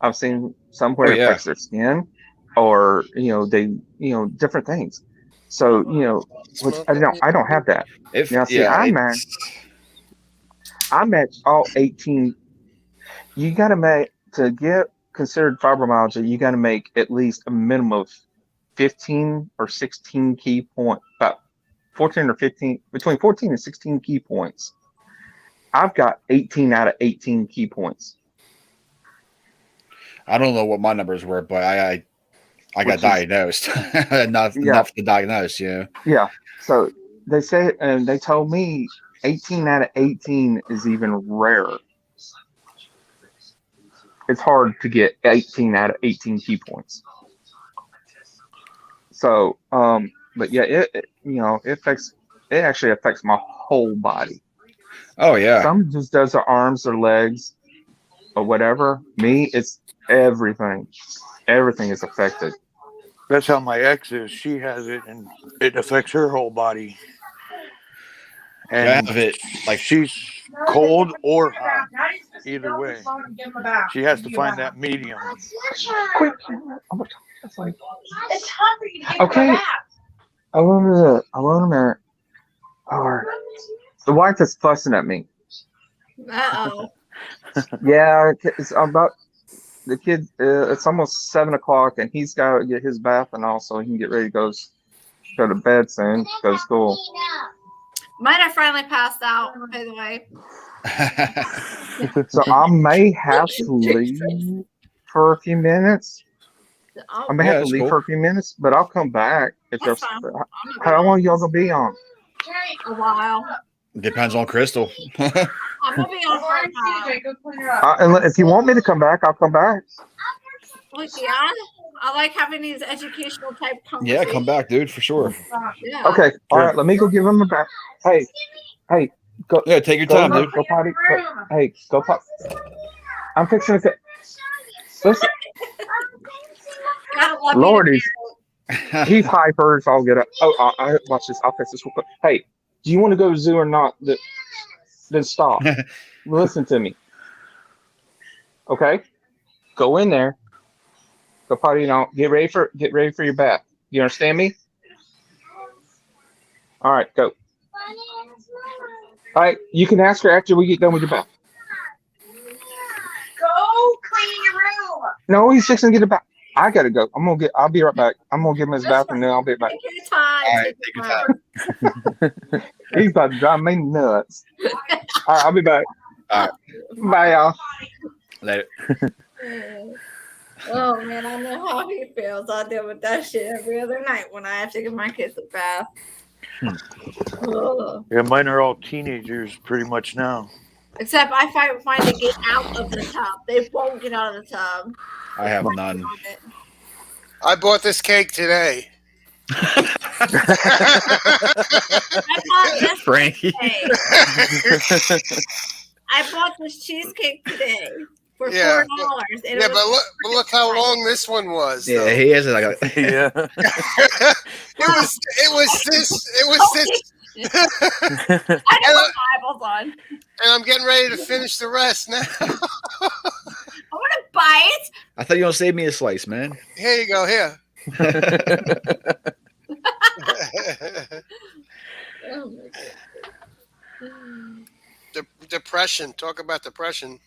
I've seen some where it affects their skin, or different things. So which I don't have that. I match all 18. You got to get considered fibromyalgia. You got to make at least a minimum of 15 or 16 key points, about 14 or 15, between 14 and 16 key points. I've got 18 out of 18 key points. I don't know what my numbers were, but I got diagnosed. Enough to diagnose, yeah. Yeah. So they say, and they told me 18 out of 18 is even rarer. it's hard to get 18 out of 18 key points. So, but yeah, it actually affects my whole body. Oh yeah. Some just does their arms or legs or whatever. Me, it's everything. Everything is affected. That's how my ex is. She has it, and it affects her whole body. Yeah, I And have it like she's cold or hot. Either way, she has to find that medium. Quick, It's time for you to take okay. a bath. I want a minute. Or the wife is fussing at me. Uh-oh. Yeah, it's about the kid. It's almost 7 o'clock, and he's got to get his bath and all, so he can get ready to go to bed soon. Go to school. Mine are finally passed out, by the way. So I may have to leave for a few minutes. I may have to leave for a few minutes, but I'll come back. If That's fine. how long y'all gonna be on? A while. Depends on Crystal. I'm gonna be on for a while. And if you want me to come back, I'll come back. Well, yeah. I like having these educational type Yeah, conversations. come back, dude, for sure. Yeah. Okay, all right. Let me go give him a back. Hey, go. Yeah, take your Go, time, dude. Go potty. Hey, go potty. I'm fixing to. Listen, Gotta love Lord, you. he's hyper. So I'll get up. Oh, I watch this. I'll fix this real quick. Hey, do you want to go to the zoo or not? Then stop. Listen to me. Okay, go in there. Go potty now. Get ready for your bath. You understand me? All right, go. All right, you can ask her after we get done with your bath. Go clean your room. No, he's fixing to get a bath. I gotta go. I'll be right back. I'm gonna give him his bath and then I'll be back. Take your time. All right, take your time. He's about to drive me nuts. All right, I'll be back. All right. Bye, y'all. Later. Oh man, I know how he feels. I deal with that shit every other night when I have to give my kids a bath. Ugh. Yeah, mine are all teenagers pretty much now. Except I find to get out of the tub. They won't get out of the tub. I have none. I bought this cake today. I bought this Frankie. today. I bought this cheesecake today for $4. Yeah, and Yeah, but look how long this one was. Yeah, though. he has like a Yeah. It was this. I know what Bible's on. And I'm getting ready to finish the rest now. I want to bite. I thought you were gonna save me a slice, man. Here you go. Here. Oh my God. Depression. Talk about depression.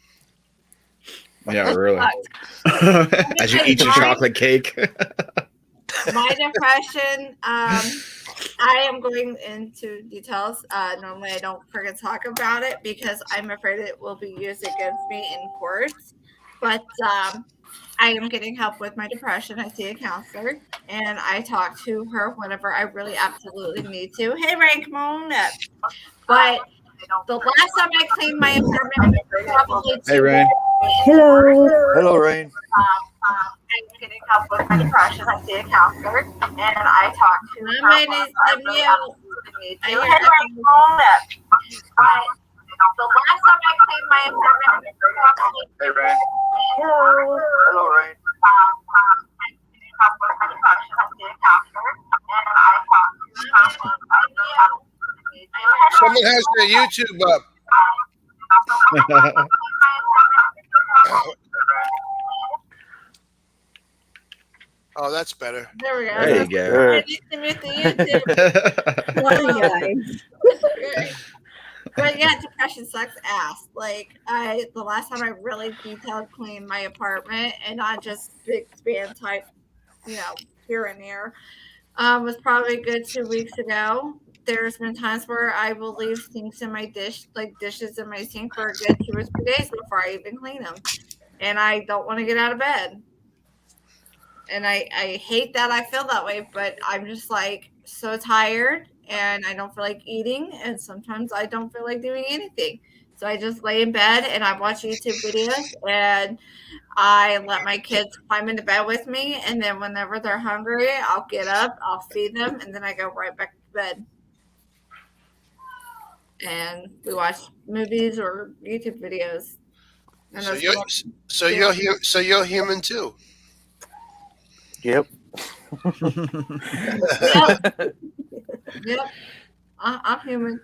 Yeah, really. As you eat your chocolate cake. My depression, I am going into details. Normally, I don't forget to talk about it because I'm afraid it will be used against me in court. But I am getting help with my depression. I see a counselor, and I talk to her whenever I really absolutely need to. Hey, Rain, come on up. But the last time I cleaned my apartment, probably Hey, Rain. Hello, Rain. I'm getting help with my depression. I see a counselor, and I talk to her. My name is Danielle. Hey, Rain, come on up. The last time I cleaned my apartment, Hey, Rain. Hello, Rain. Someone has their YouTube up. Oh, that's better. There we go. There you go. I need to mute the YouTube. But yeah, depression sucks ass. Like the last time I really detailed cleaned my apartment and not just big span type, here and there, was probably a good 2 weeks ago. There's been times where I will leave sinks in my dishes in my sink for a good 2 or 3 days before I even clean them, and I don't want to get out of bed. And I hate that I feel that way, but I'm just like so tired and I don't feel like eating. And sometimes I don't feel like doing anything. So I just lay in bed and I watch YouTube videos and I let my kids climb into bed with me. And then whenever they're hungry, I'll get up, I'll feed them, and then I go right back to bed. And we watch movies or YouTube videos. And So that's you're what so you're so you're human too. Yep. Yep. I'm human.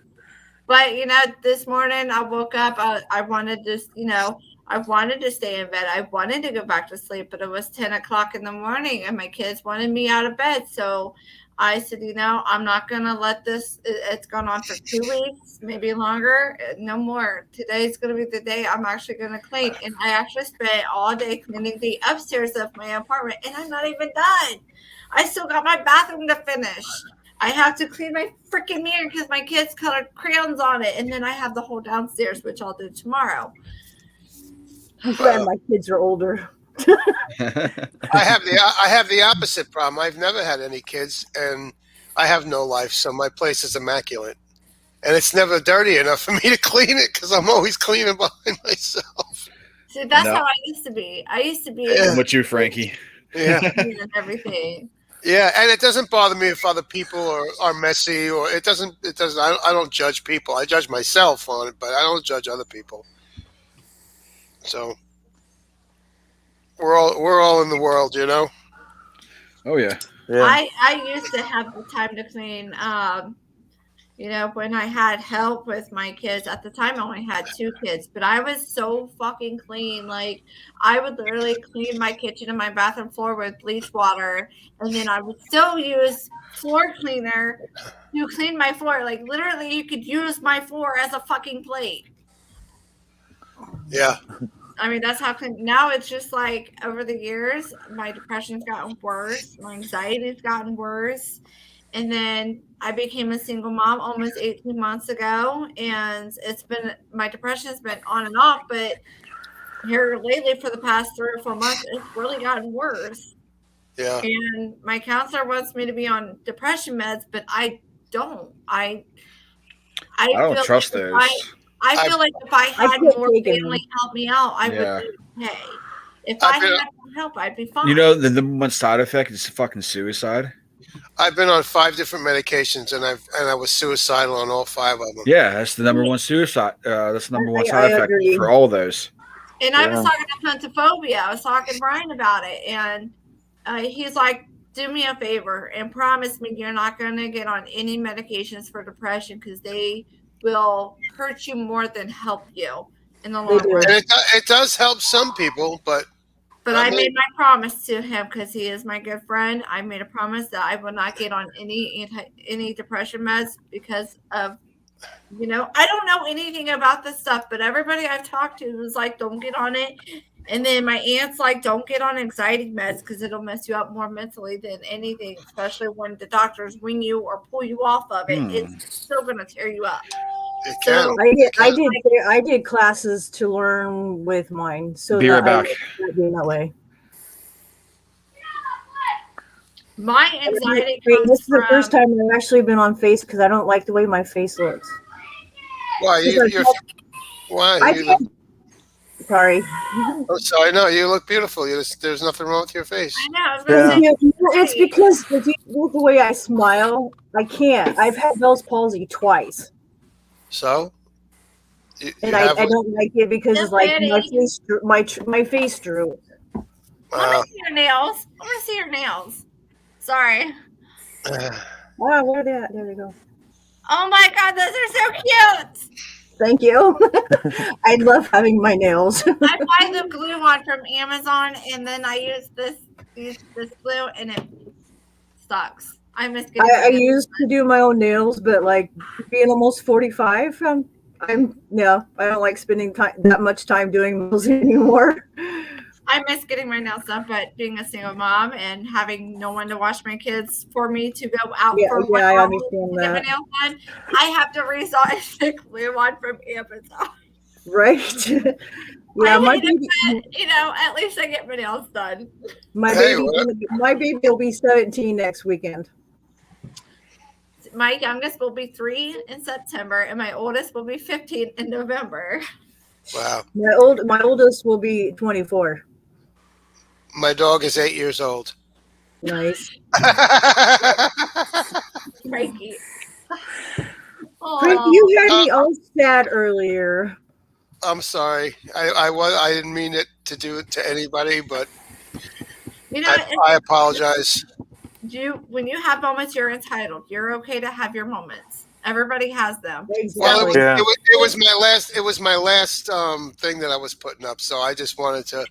But, you know, this morning I woke up. I wanted to, you know, I wanted to stay in bed. I wanted to go back to sleep, but it was 10 o'clock in the morning and my kids wanted me out of bed. So I said, you know, I'm not going to let this, it's gone on for 2 weeks, maybe longer, no more. Today's going to be the day I'm actually going to clean. And I actually spent all day cleaning the upstairs of my apartment and I'm not even done. I still got my bathroom to finish. I have to clean my freaking mirror because my kids colored crayons on it. And then I have the whole downstairs, which I'll do tomorrow. I'm glad my kids are older. I have the opposite problem. I've never had any kids, and I have no life, so my place is immaculate, and it's never dirty enough for me to clean it because I'm always cleaning behind myself. See, that's how I used to be. I used to be. I'm with you, Frankie. Yeah, and everything. Yeah, and it doesn't bother me if other people are messy, or it doesn't. I don't judge people. I judge myself on it, but I don't judge other people. So we're all in the world, you know. Oh yeah. I used to have the time to clean. You know, when I had help with my kids, at the time I only had 2 kids, but I was so fucking clean. Like, I would literally clean my kitchen and my bathroom floor with bleach water, and then I would still use floor cleaner to clean my floor. Like, literally, you could use my floor as a fucking plate. Yeah. I mean, that's how clean. Now it's just like over the years, my depression's gotten worse, my anxiety's gotten worse. And then I became a single mom almost 18 months ago. And my depression has been on and off. But here lately, for the past 3 or 4 months, it's really gotten worse. Yeah. And my counselor wants me to be on depression meds, but I don't. I don't trust those. I feel like if I had more family help me out, I would be okay. If I had more help, I'd be fine. You know, the number one side effect is fucking suicide. I've been on 5 different medications, and I was suicidal on all 5 of them. Yeah, that's the number one suicide. That's the number one side effect for all those. And I was talking to Puntophobia. I was talking to Brian about it, and he's like, "Do me a favor and promise me you're not going to get on any medications for depression because they will hurt you more than help you in the long run." And it does help some people, but I made my promise to him because he is my good friend. I made a promise that I will not get on any depression meds because of, you know, I don't know anything about this stuff, but everybody I've talked to was like, don't get on it. And then my aunt's like, don't get on anxiety meds because it'll mess you up more mentally than anything, especially when the doctors wing you or pull you off of it. It's still going to tear you up. So I did classes to learn with mine, so Be right back. Being that way. My anxiety This is the first time I've actually been on face because I don't like the way my face looks. Why? Sorry. Oh, sorry. No, you look beautiful. There's nothing wrong with your face. I know. I was going to say. It's because if you look the way I smile, I can't. I've had Bell's palsy twice. So? I don't like it because it's like my face drew. Let me see your nails. Let me see your nails. Sorry. Wow, where are they at? There we go. Oh my God, those are so cute. Thank you. I love having my nails. I buy the glue one from Amazon, and then I use this glue, and it sucks. I miss getting. I used to do my own nails, but like being almost 45, I don't like spending that much time doing nails anymore. I miss getting my nails done, but being a single mom and having no one to wash my kids for me to go out for one I hour understand to get my nails done, I have to resort the glue one from Amazon. Right. Yeah, my baby, you know, at least I get my nails done. My baby will be 17 next weekend. my youngest will be 3 in September, and my oldest will be 15 in November. Wow. My oldest will be 24. My dog is 8 years old. Nice. Frankie. Frank, you had me all sad earlier. I'm sorry. I didn't mean it to do it to anybody, but You know, I apologize. When you have moments, you're entitled. You're okay to have your moments. Everybody has them. Well, Exactly. it was my last. It was my last thing that I was putting up, so I just wanted to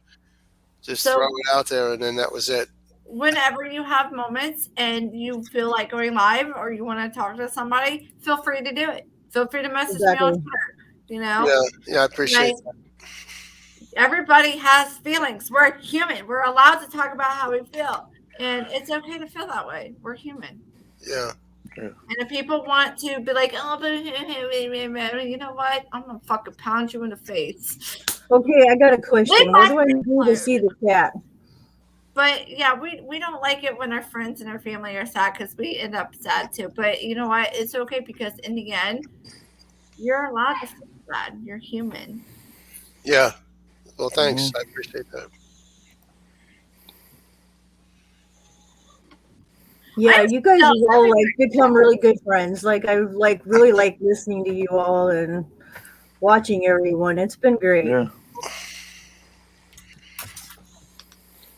throw it out there, and then that was it. Whenever you have moments and you feel like going live or you want to talk to somebody, feel free to do it. Feel free to message me on Twitter. You know. Yeah, I appreciate that. Everybody has feelings. We're human. We're allowed to talk about how we feel, and it's okay to feel that way. We're human. Yeah. And if people want to be like, oh, but you know what? I'm gonna fucking pound you in the face. Okay, I got a question. What do I do to see the cat? But yeah, we don't like it when our friends and our family are sad because we end up sad too. But you know what? It's okay because in the end, you're allowed to feel sad. You're human. Yeah. Well, thanks. I appreciate that. Yeah, you guys have all like become really good friends. Like I really like listening to you all and watching everyone. It's been great. Yeah.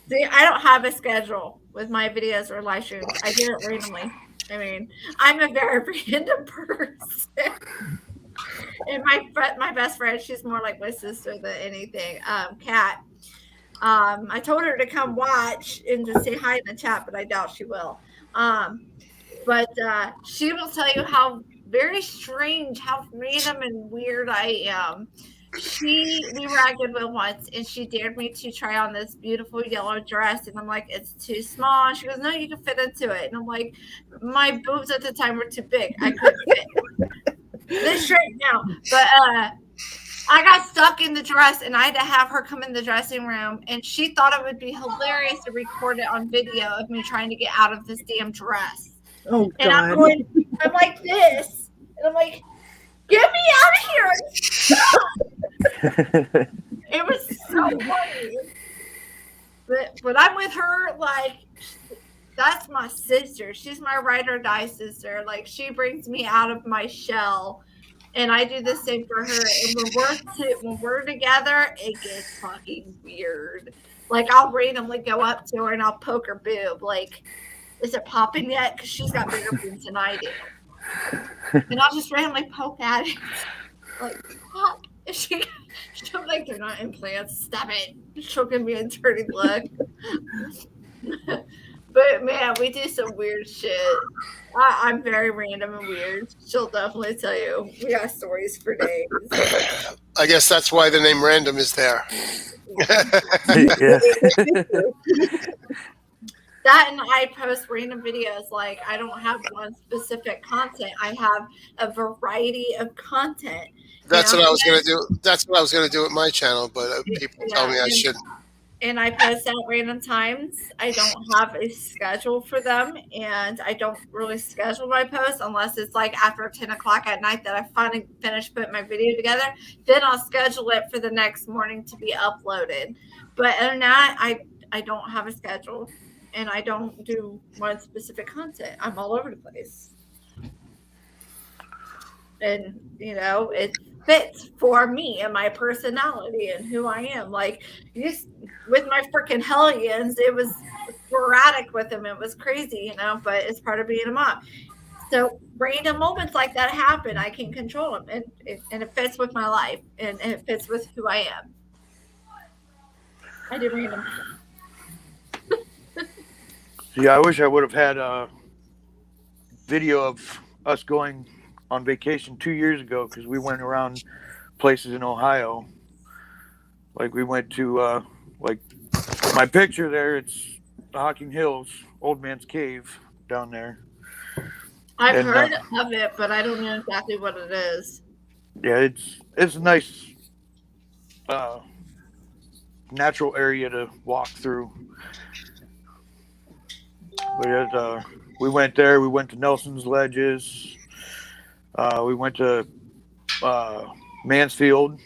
See, I don't have a schedule with my videos or live streams. I do it randomly. I mean, I'm a very random person. And my best friend, she's more like my sister than anything. Kat. I told her to come watch and to say hi in the chat, but I doubt she will. But she will tell you how very strange, how random and weird I am. We were at Goodwill once, and she dared me to try on this beautiful yellow dress, and I'm like, it's too small. And she goes, no, you can fit into it. And I'm like, my boobs at the time were too big. I couldn't fit. They're straight now, but I got stuck in the dress, and I had to have her come in the dressing room, and she thought it would be hilarious to record it on video of me trying to get out of this damn dress. Oh, God. And I'm like this, and I'm like, get me out of here. It was so funny. But I'm with her, like, that's my sister. She's my ride or die sister. Like, she brings me out of my shell. And I do the same for her. And when we're together, it gets fucking weird. Like, I'll randomly go up to her and I'll poke her boob. Like, is it popping yet? Because she's got bigger boobs than I do. And I'll just randomly poke at it. Like, pop. And she'll like, they're not implants. Stop it. She'll give me a dirty look. But man, we do some weird shit. I'm very random and weird. She'll definitely tell you. We got stories for days. I guess that's why the name Random is there. That and I post random videos. Like, I don't have one specific content. I have a variety of content. That's what I was going to do. That's what I was going to do with my channel, but people tell me I shouldn't. And I post at random times. I don't have a schedule for them, and I don't really schedule my posts unless it's like after 10 o'clock at night that I finally finish putting my video together. Then I'll schedule it for the next morning to be uploaded. But other than that, I don't have a schedule, and I don't do one specific content. I'm all over the place. And, you know, it fits for me and my personality and who I am. Like, with my freaking hellions, it was sporadic with them. It was crazy, you know, but it's part of being a mom. So random moments like that happen. I can control them, and it fits with my life, and it fits with who I am. I do random stuff. Yeah, I wish I would have had a video of us going on vacation 2 years ago, because we went around places in Ohio. Like, we went to like my picture there, it's the Hocking Hills, Old Man's Cave down there. I've heard of it, but I don't know exactly what it is. Yeah, it's a nice natural area to walk through. But We went there. We went to Nelson's Ledges. We went to Mansfield,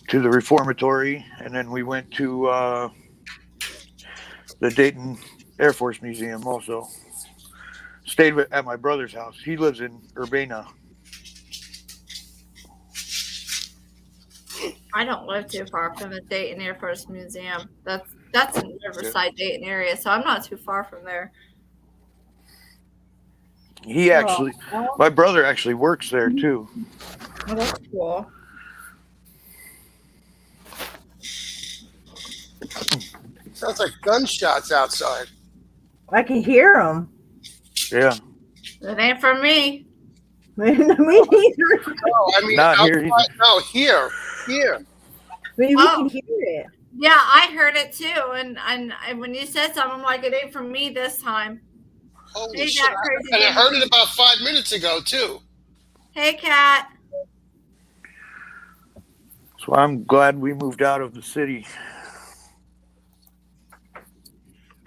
to the Reformatory, and then we went to the Dayton Air Force Museum also. Stayed at my brother's house. He lives in Urbana. I don't live too far from the Dayton Air Force Museum. That's in Riverside, Dayton area, so I'm not too far from there. He actually, my brother actually works there too. Oh, that's cool. Sounds like gunshots outside. I can hear them. Yeah. It ain't from me. Me neither. No, I mean, Not outside, here either. no, here. We can hear it. Yeah, I heard it too, and when you said something, I'm like, it ain't from me this time. Holy Hey, shit! that crazy And I thing. heard it about 5 minutes ago too. Hey, Kat. So I'm glad we moved out of the city.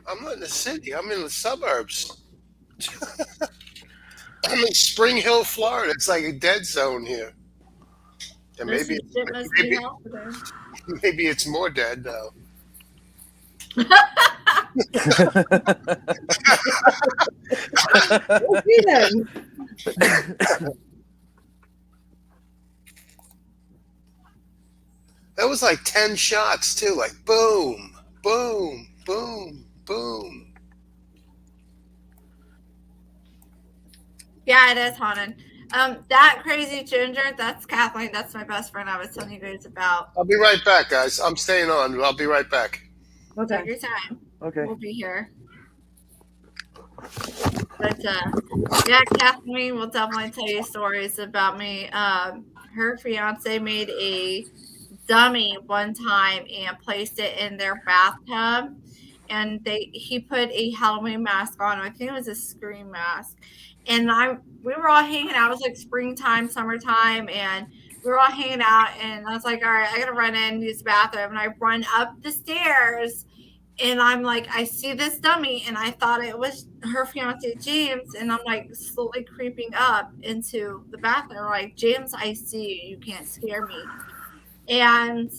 I'm not in the city. I'm in the suburbs. I'm in Spring Hill, Florida. It's like a dead zone here. And maybe maybe it's more dead though. Okay, then. That was like 10 shots too, like boom, boom, boom, boom. Yeah, it is haunted. That crazy ginger, that's Kathleen. That's my best friend I was telling you guys about. I'll be right back, guys. I'm staying on. I'll be right back. Take your time. Okay. We'll be here. But yeah, Kathleen will definitely tell you stories about me. Her fiance made a dummy one time and placed it in their bathtub, and he put a Halloween mask on. I think it was a scream mask. And we were all hanging out. It was like springtime, summertime, and we were all hanging out. And I was like, all right, I gotta run in and use the bathroom. And I run up the stairs, and I'm like, I see this dummy, and I thought it was her fiance James. And I'm like slowly creeping up into the bathroom, like, James, I see you. You can't scare me. And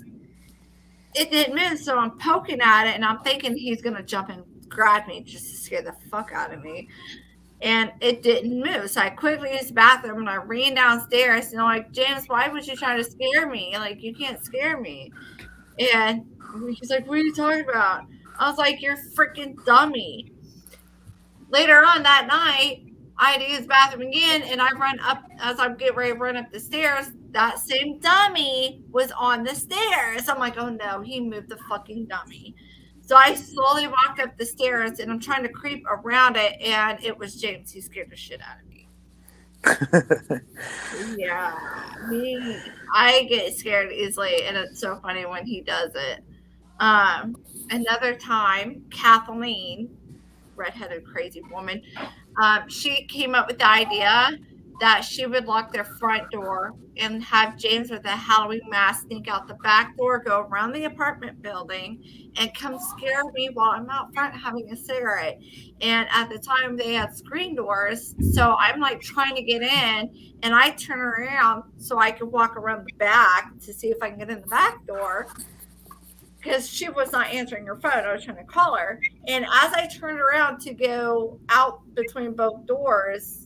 it didn't move, so I'm poking at it, and I'm thinking he's gonna jump and grab me just to scare the fuck out of me. And it didn't move. So I quickly used the bathroom and I ran downstairs and I'm like, James, why would you try to scare me? Like, you can't scare me. And he's like, what are you talking about? I was like, you're freaking dummy. Later on that night, I had to use the bathroom again, and I run up as I'm getting ready to run up the stairs. That same dummy was on the stairs. I'm like, oh no, he moved the fucking dummy. So I slowly walked up the stairs, and I'm trying to creep around it, and it was James. He scared the shit out of me. Yeah, I get scared easily, and it's so funny when he does it. Another time, Kathleen, redheaded crazy woman, she came up with the idea that she would lock their front door and have James with a Halloween mask sneak out the back door, go around the apartment building, and come scare me while I'm out front having a cigarette. And at the time, they had screen doors, so I'm like trying to get in, and I turn around so I could walk around the back to see if I can get in the back door, because she was not answering her phone. I was trying to call her. And as I turned around to go out between both doors,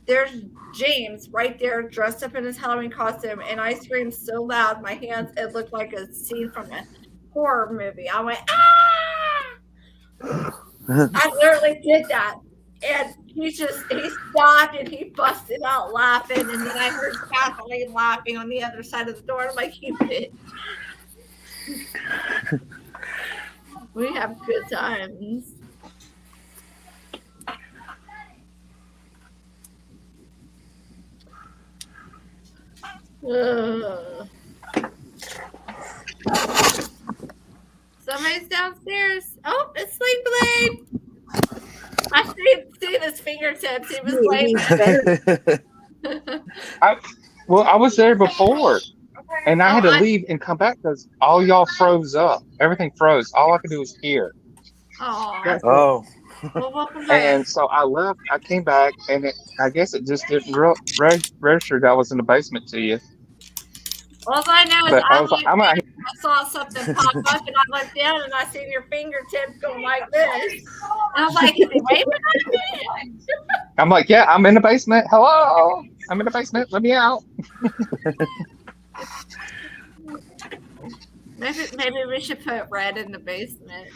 there's James right there dressed up in his Halloween costume. And I screamed so loud, my hands, it looked like a scene from a horror movie. I went, ah! I literally did that. And he stopped and he busted out laughing. And then I heard Kathleen laughing on the other side of the door. I'm like, you bitch. We have good times. Somebody's downstairs. Oh, it's Sling Blade. I see his fingertips. He was laying I was there before, and I had to leave and come back because all y'all froze up. Everything froze. All I could do was hear. Oh, That's it. Oh. well, welcome back. And so I left. I came back, and I guess it just didn't register that I was in the basement to you. All I know is But I I was like, looked I'm down out. and I saw something pop up, and I looked down and I seen your fingertips going like this. And I was like, "Is he waving at me?" I'm like, yeah, I'm in the basement. Hello, I'm in the basement. Let me out. Maybe we should put Red in the basement.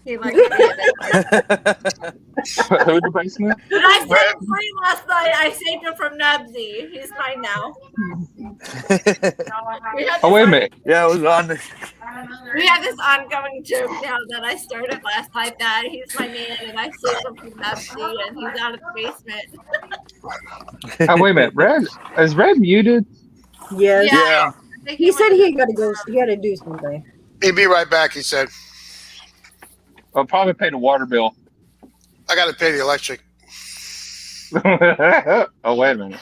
He likes to be in it. Put who in the basement? But I set him free last night. I saved him from Nubsy. He's mine now. Oh, wait a minute. Yeah, it was on the. We have this ongoing joke now that I started last night that he's my man and I saved him from Nubsy and he's out of the basement. Oh, wait a minute. Red is Red muted? Yes. Yeah. He said he had to go. He had to do something. He'd be right back, he said. I'll probably pay the water bill. I got to pay the electric. Oh, wait a minute.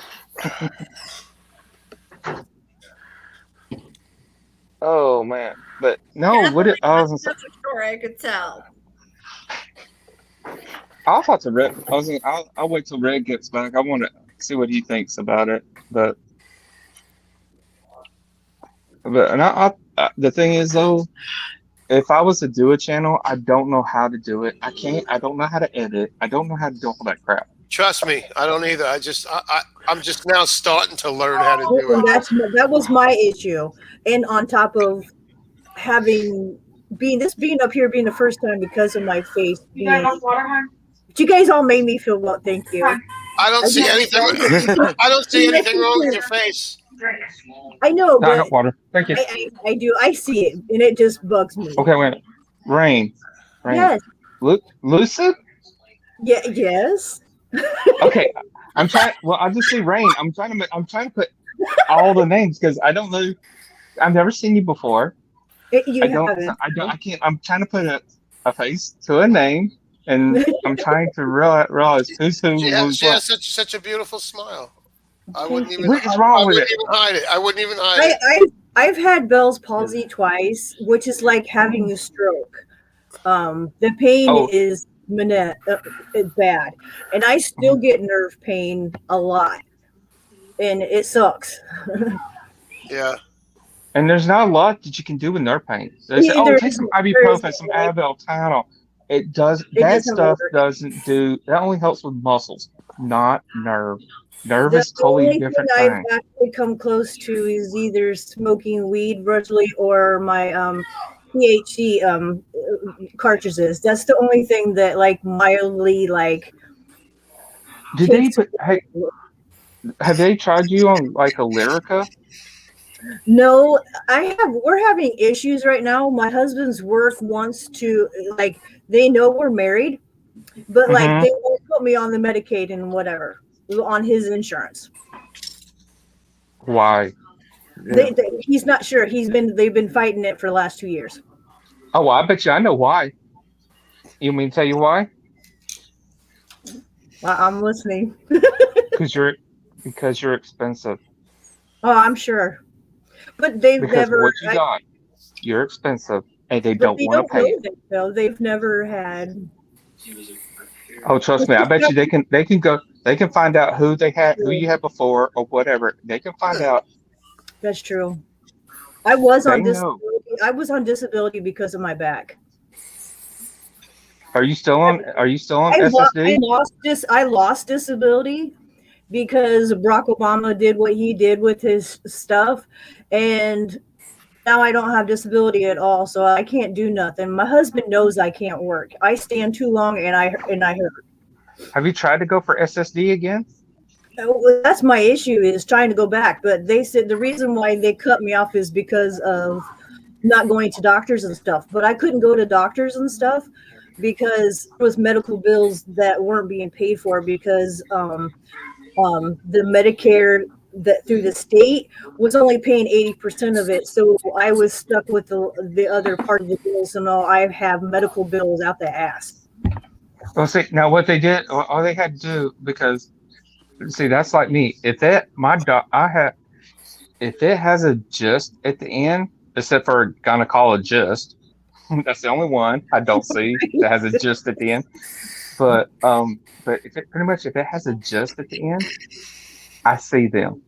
Oh man, but no. What it? I was gonna say. That's a story I could tell. I'll talk to Red. I'll wait till Red gets back. I want to see what he thinks about it. But the thing is though, if I was to do a channel, I don't know how to do it. I don't know how to edit. I don't know how to do all that crap. Trust me, I don't either. I'm just now starting to learn how to do And it. that was my issue. And on top of being up here being the first time because of my face. But you guys all made me feel well. Thank you. I don't see anything. I don't see anything wrong with your face. I know, No, I but got water. Thank you. I do. I see it, and it just bugs me. Okay, wait. Rain. Yes. Lucid? Yeah. Yes. Okay. I'm trying. Well, I just see Rain. I'm trying to put all the names because I don't know. I've never seen you before. You I don't. haven't. I can't. I'm trying to put a face to a name, and I'm trying to realize who's who. She Who's has what. such a beautiful smile. I wouldn't even. What is wrong with it? Even hide it. I wouldn't even hide it. I've had Bell's palsy twice, which is like having a stroke. The pain is bad, and I still get nerve pain a lot, and it sucks. Yeah. And there's not a lot that you can do with nerve pain. They say, There take some isn't. ibuprofen, some Advil, Tylenol. It does. It That doesn't stuff work. doesn't do. That only helps with muscles, not nerve. Nerve The is totally only different thing thing. I've actually come close to is either smoking weed virtually or my THC cartridges. That's the only thing that like mildly like. Did they put? Hey, have they tried you on like a Lyrica? No, we're having issues right now. My husband's work wants to like they know we're married, but like they won't put me on the Medicaid and whatever on his insurance. Why? He's not sure. They've been fighting it for the last 2 years. Oh, well, I bet you I know why. You mean to tell you why? I'm listening. Because you're expensive. Oh, I'm sure. But they've Because never. what you got, you're expensive, and they don't want to pay it. Though they've never had. Oh, trust me, I bet you they can find out who you had before or whatever. They can find out. That's true. I was on They disability. I was on disability because of my back. Are you still on SSD? I lost disability because Barack Obama did what he did with his stuff, and now I don't have disability at all, so I can't do nothing. My husband knows I can't work. I stand too long and I hurt. Have you tried to go for SSD again? Well, that's my issue is trying to go back, but they said the reason why they cut me off is because of not going to doctors and stuff. But I couldn't go to doctors and stuff because it was medical bills that weren't being paid for because the Medicare that through the state was only paying 80% of it. So I was stuck with the other part of the bill. So now I have medical bills out the ass. Well, see, now what they did, all they had to do, because see, that's like me. If it has a gist at the end, except for gynecologist, That's the only one I don't see that has a just at the end. But if it pretty much if it has a just at the end, I see them.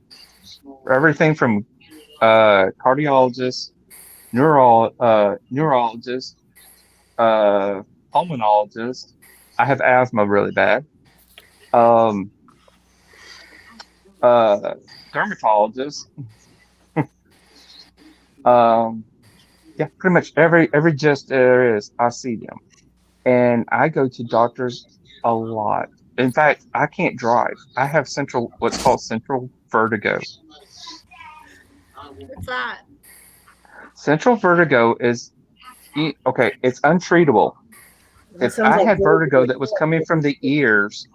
Everything from cardiologist, neurologist, uh, pulmonologist. I have asthma really bad. Um, uh, dermatologist. Um, yeah, pretty much every gist there is, I see them, and I go to doctors a lot. In fact, I can't drive. I have what's called central vertigo. What's that? Central vertigo is okay. It's untreatable. That If sounds I like had vertigo vertigo. that was coming from the ears,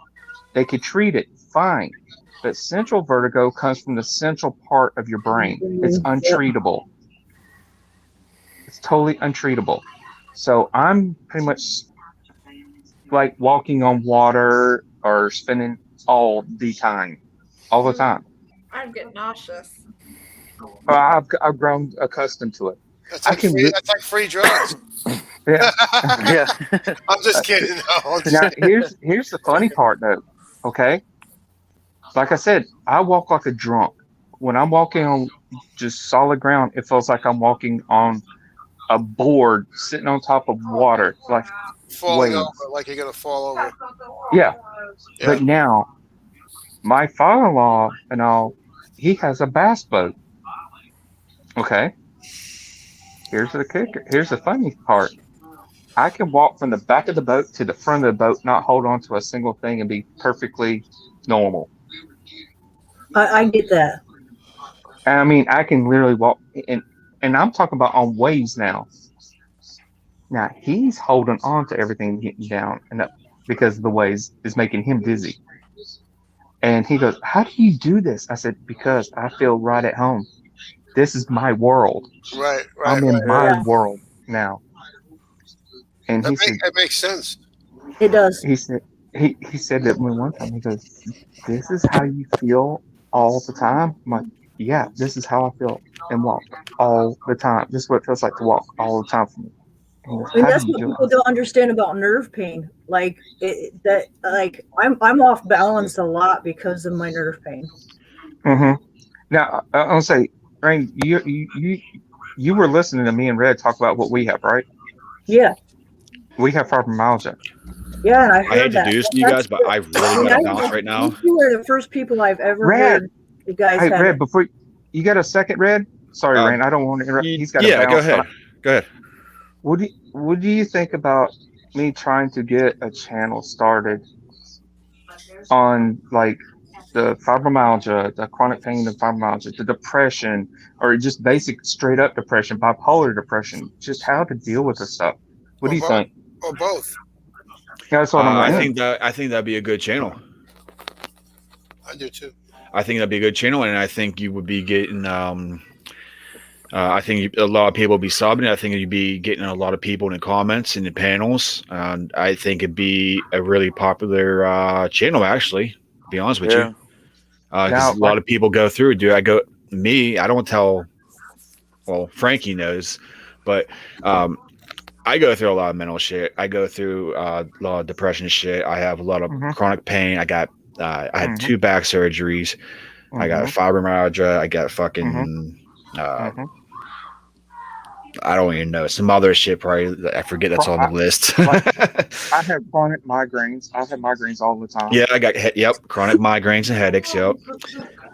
they could treat it fine. But central vertigo comes from the central part of your brain. It's Yep. untreatable. It's totally untreatable. So I'm pretty much like walking on water or spinning all the time. All the time. I'm getting nauseous. I've grown accustomed to it. That's I like can free drugs. yeah. Yeah. I'm just kidding. No, Now here's the funny part though. Okay, like I said, I walk like a drunk. When I'm walking on just solid ground, it feels like I'm walking on a board sitting on top of water, like falling over waves. like you're gonna fall over. Yeah, Yeah. but now my father-in-law and all, he has a bass boat. Okay, here's the kicker. Here's the funny part. I can walk from the back of the boat to the front of the boat, not hold on to a single thing, and be perfectly normal. I get that. And I mean, I can literally walk, and I'm talking about on waves now. Now he's holding on to everything getting down and up because the waves is making him dizzy. And he goes, "How do you do this?" I said, "Because I feel right at home. This is my world. Right. I'm in my Yeah. world now." And he said, That makes sense. It does. he said, he said that one time. He goes, "This is how you feel all the time." I'm like, "Yeah, this is how I feel and walk all the time. This is what it feels like to walk all the time for me." And he goes, And "How that's do you what do it?" people don't understand about nerve pain. Like I'm off balance a lot because of my nerve pain. Mm-hmm. Now, I'll say, Rain, you were listening to me and Red talk about what we have, right? Yeah, We have fibromyalgia. yeah, and I I hate heard to that. do this to you guys, but I really got to bounce right now. You were the first people I've ever Red, heard you guys hey, had Red, it. before you got a second, Red? Sorry, Uh, Rain, I don't want to interrupt. He's got to yeah, go bounce, ahead. but Go ahead. what do you think about me trying to get a channel started on like the fibromyalgia, the chronic pain and fibromyalgia, the depression, or just basic straight up depression, bipolar depression, just how to deal with this stuff? What do you think? Or both. Yeah, that's what I'm I saying. think that'd be a good channel. I do too. I think that'd be a good channel, and I think you would be getting. I think a lot of people would be subbing. I think you'd be getting a lot of people in the comments and the panels. I think it'd be a really popular channel, actually. To be honest with Yeah. you, because Now, a lot of people go through. I don't tell. Well, Frankie knows, but I go through a lot of mental shit. I go through a lot of depression shit. I have a lot of mhm, chronic pain. I had mhm, 2 back surgeries. I got mhm, fibromyalgia. I got mhm, fucking mhm. I don't even know, some other shit. Probably I forget that's on the list. Like I have chronic migraines. I have migraines all the time. Yeah, I got chronic migraines and headaches. Yep.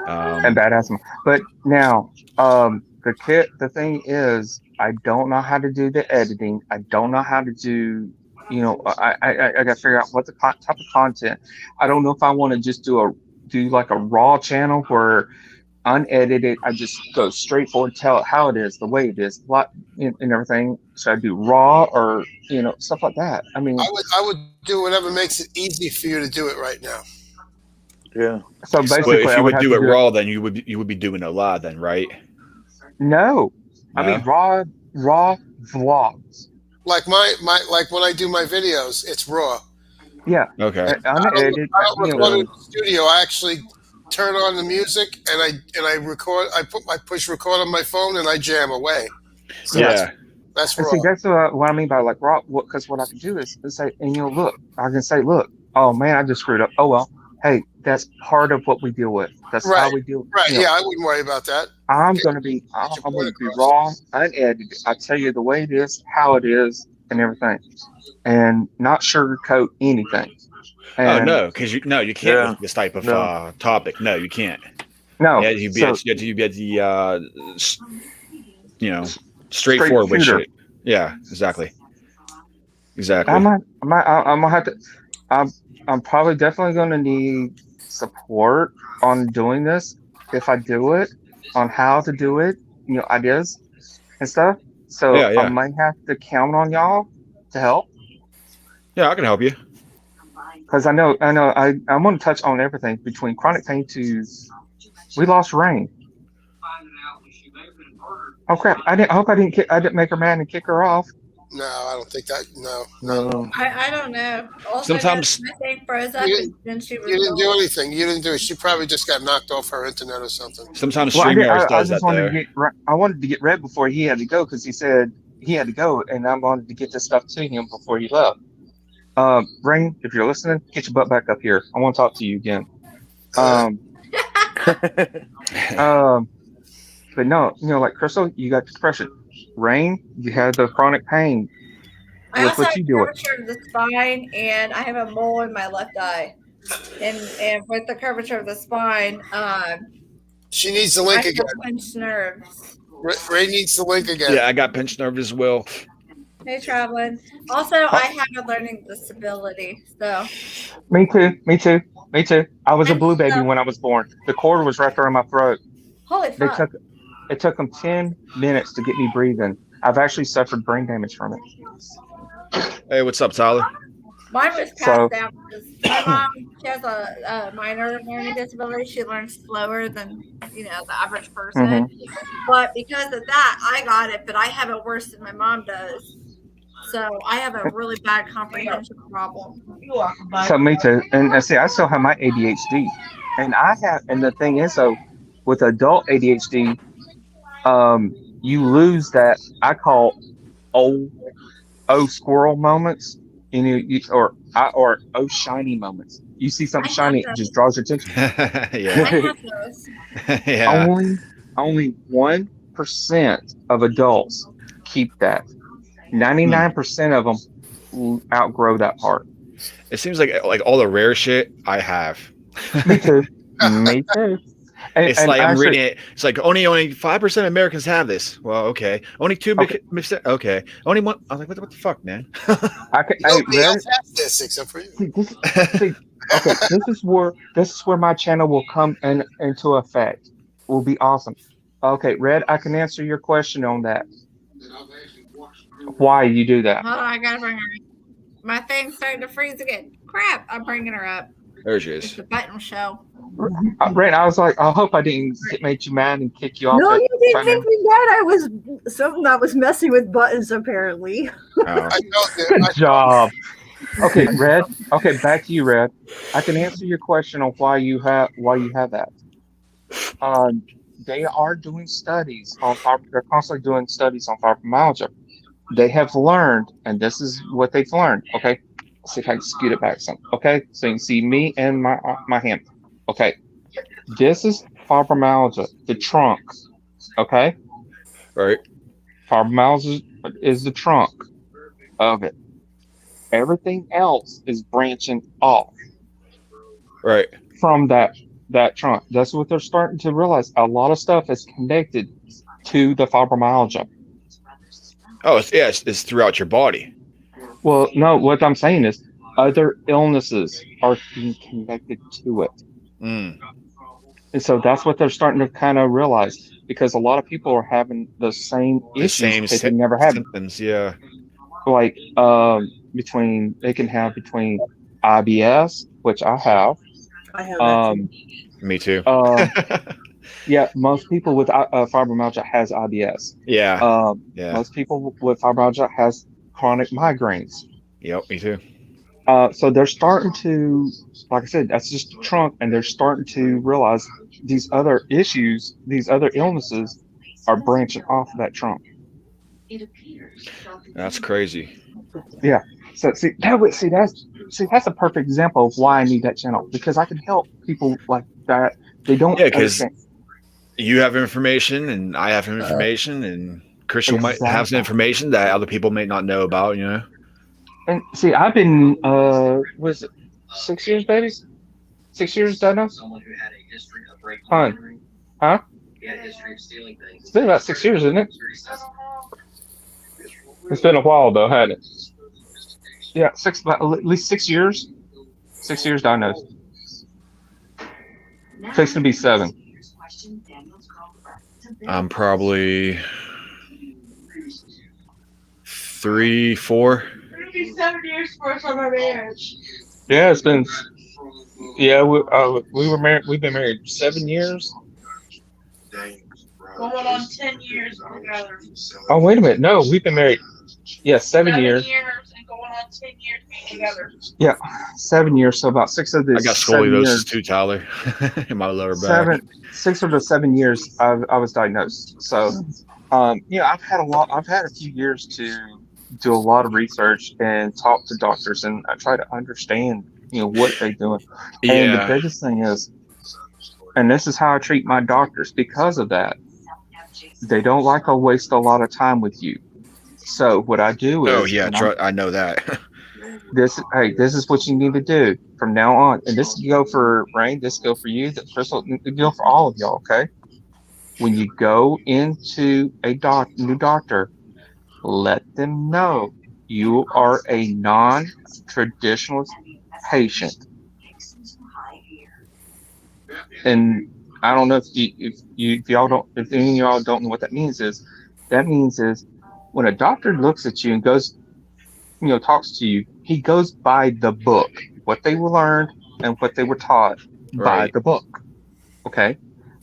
And bad asthma. But now, the thing is, I don't know how to do the editing. I don't know how to do, I got to figure out what the type of content. I don't know if I want to just do like a raw channel where unedited, I just go straight forward, tell it how it is, the way it is, and everything. Should I do raw or stuff like that? I mean, I would do whatever makes it easy for you to do it right now. Yeah. so But basically, if I you would would have do to it do raw, then you would be doing a lot, then, right? No, I mean No. raw vlogs. Like like when I do my videos, it's raw. Yeah. Okay. Unedited. I don't record it in the studio. I actually turn on the music and I record. I push record on my phone and I jam away. So Yeah. That's And raw. see, that's what I mean by like raw. Because what I can do is say, and look, I can say, look, oh man, I just screwed up. Oh well, hey, that's part of what we deal with. That's how Right. we deal. Right. Yeah, I wouldn't worry about that. I'm Get, gonna be, get your I'm point gonna be across. raw, unedited. I tell you the way it is, how it is, and everything, and not sugarcoat anything. Oh And no, because you can't Yeah. with this type of No. topic. No, you can't. no, Yeah, you so have to be at the you know, straight straightforward with shooter. shit. Yeah, exactly. I Exactly. might, I'm gonna have to. I'm probably definitely gonna need support on doing this if I do it, on how to do it, ideas and stuff. So Yeah, I yeah. might have to count on y'all to help Yeah, I can help you. because I want to touch on everything between chronic pain to we lost Rain. Oh crap! I hope I didn't make her mad and kick her off. No, I don't think that. No. No. I don't know. Also, Sometimes my thing froze up You and didn't, then she was you didn't do gone. anything. You didn't do it. She probably just got knocked off her internet or something. sometimes Well, StreamYards I does just that wanted though. to I wanted to get Red before he had to go because he said he had to go, and I wanted to get this stuff to him before he left. Rain, if you're listening, get your butt back up here. I want to talk to you again. Um, but no, like Crystal, you got depression. Rain, you had the chronic pain. I With also what have you do it. curvature of the spine, and I have a mole in my left eye. And with the curvature of the spine, She needs the I link have again. pinched nerves. Ray needs the link again. Yeah, I got pinched nerve as well. Hey, traveling. Also, I have a learning disability, so Me too. I was a and blue baby also, when I was born. The cord was wrapped around my throat. holy They fuck. it took them 10 minutes to get me breathing. I've actually suffered brain damage from it. Hey, what's up, Tyler? Mine was So- passed down because my mom, she has a minor learning disability. She learns slower than, the average person. But because of that, I got it, but I have it worse than my mom does. So I have a really bad comprehension problem. So me too. And see, I still have my ADHD, and the thing is, though, with adult ADHD, you lose that I call oh squirrel moments, or oh shiny moments. You see something I have shiny, it those. just draws your attention. I yeah. have those. Yeah. Only 1% of adults keep that. 99% of them outgrow that part. It seems like all the rare shit I have. Me too. Me too. It's And like I'm actually- reading it. It's like only 5% of Americans have this. Well, okay. Only 2%. Okay. Only one. I was like, what the fuck, man? Nobody else has this except for you. Okay, this is where my channel will come into effect. Will be awesome. Okay, Red, I can answer your question on that. Why you do that? Hold on, I gotta bring her up. My thing's starting to freeze again. Crap, I'm bringing her up. There she It's is. the button show. Red, I was like, I hope I didn't make you mad and kick you off. No, it. you didn't make me mad. I was something that was messing with buttons apparently. Oh. I felt it. Good job. Okay, Red. Okay, back to you, Red. I can answer your question on why you have that. They are doing studies on they're constantly doing studies on fibromyalgia. They have learned, and this is what they've learned. Okay, let's see if I can scoot it back some. Okay, so you can see me and my hand. Okay, this is fibromyalgia, the trunk. Okay, Right. fibromyalgia is the trunk of it. Everything else is branching off Right. from that trunk. That's what they're starting to realize. A lot of stuff is connected to the fibromyalgia. Oh, it's throughout your body. Well, no, what I'm saying is other illnesses are being connected to it. Mm. And so that's what they're starting to kind of realize, because a lot of people are having the same The issues same that they never had. symptoms. Yeah. Like between IBS, which I have. I have that too. Me too. Yeah, most people with fibromyalgia has IBS. Yeah. Yeah. Most people with fibromyalgia has chronic migraines. Yep. Me too. So they're starting to, like I said, that's just the trunk, and they're starting to realize these other issues, these other illnesses are branching off of that trunk. That's crazy. Yeah. So that's a perfect example of why I need that channel, because I can help people like that. They don't Yeah, because understand. you have information and I have information and Christian might have some Exactly. information that other people may not know about, you know? And see, I've been was it 6 years, baby? 6 years diagnosed? Fine. Huh? It's been about 6 years, isn't it? It's been a while though, hasn't it? Yeah, about at least 6 years. 6 years diagnosed. Fixing to be 7. I'm probably 3, 4. It'll be 7 years for us on our marriage. Yeah, it's been. Yeah, we were married. We've been married 7 years. Going on 10 years together. Oh, wait a minute. No, we've been married. Yeah, 7 years. 7 years and going on 10 years being together. Yeah, 7 years. So about 6 of the I got 7 scoliosis years. too, Tyler, in my lower back. 6 of the 7 years I was diagnosed. So, I've had a few years to do a lot of research and talk to doctors, and I try to understand, what they're doing. And the Yeah. biggest thing is, and this is how I treat my doctors because of that, they don't like to waste a lot of time with you. So what I do is, Oh, yeah. I know that. this is what you need to do from now on. And this can go for Rain, this can go for you, Crystal, it can go for all of y'all, okay? When you go into a new doctor, let them know you are a non-traditionalist patient. And I don't know if any of y'all don't know what that means is when a doctor looks at you and goes, talks to you, he goes by the book, what they were learned and what they were taught by Right. the book. Okay.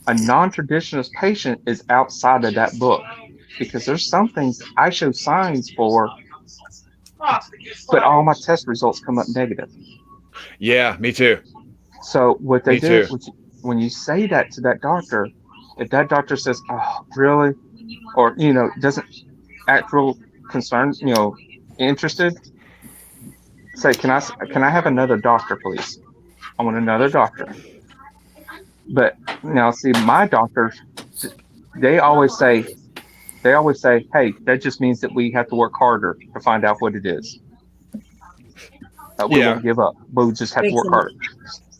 A non-traditionalist patient is outside of that book because there's some things I show signs for, but all my test results come up negative. Yeah, me too. So what they Me do too. when you say that to that doctor, if that doctor says, "Oh, really," or doesn't act real concerned, interested, say, "Can I have another doctor, please? I want another doctor." But now, see, my doctors, they always say, "Hey, that just means that we have to work harder to find out what it is. We Yeah. won't give up, but we just have to work harder."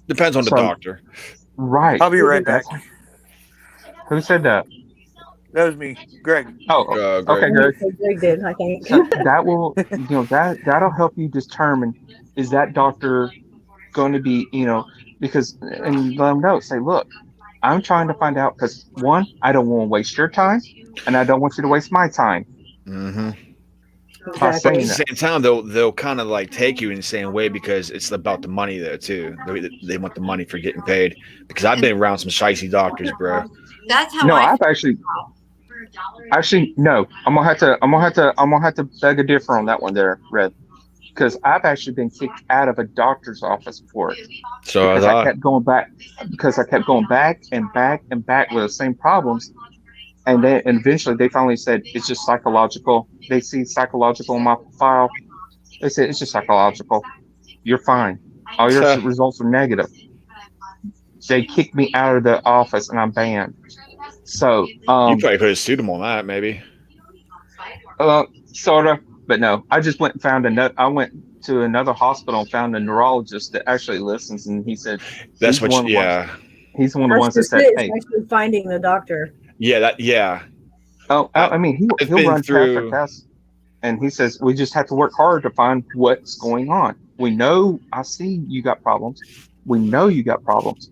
Depends on the So- doctor. Right. I'll be right back. Who said that? That was me, Greg. Oh, okay, Greg. good. Greg did, I think. So that will, that'll help you determine, is that doctor going to be, because, and let them know, say, look, I'm trying to find out because, one, I don't want to waste your time, and I don't want you to waste my time. Mm-hmm. By Exactly. saying At the that. same time, they'll kind of like take you in the same way because it's about the money there too. They want the money for getting paid. Because I've been around some shicey doctors, bro. That's how No, I I've actually no. I'm gonna have to beg a differ on that one there, Red. Because I've actually been kicked out of a doctor's office for it. So Because I I kept going back and back and back with the same problems. And eventually they finally said it's just psychological. They see psychological in my file. They said it's just psychological. You're fine. All your results are negative. They kicked me out of the office and I'm banned. So you probably could have sued them on that, maybe. Sort of, but no. I just went and found I went to another hospital and found a neurologist that actually listens, and he said That's he's what. one of the Yeah. ones. He's one of the That's ones that just said, it. It's "Hey, actually finding the doctor. Yeah. oh, I mean, I've he'll been run through- tests, and he says we just have to work hard to find what's going on. We know, I see you got problems. We know you got problems,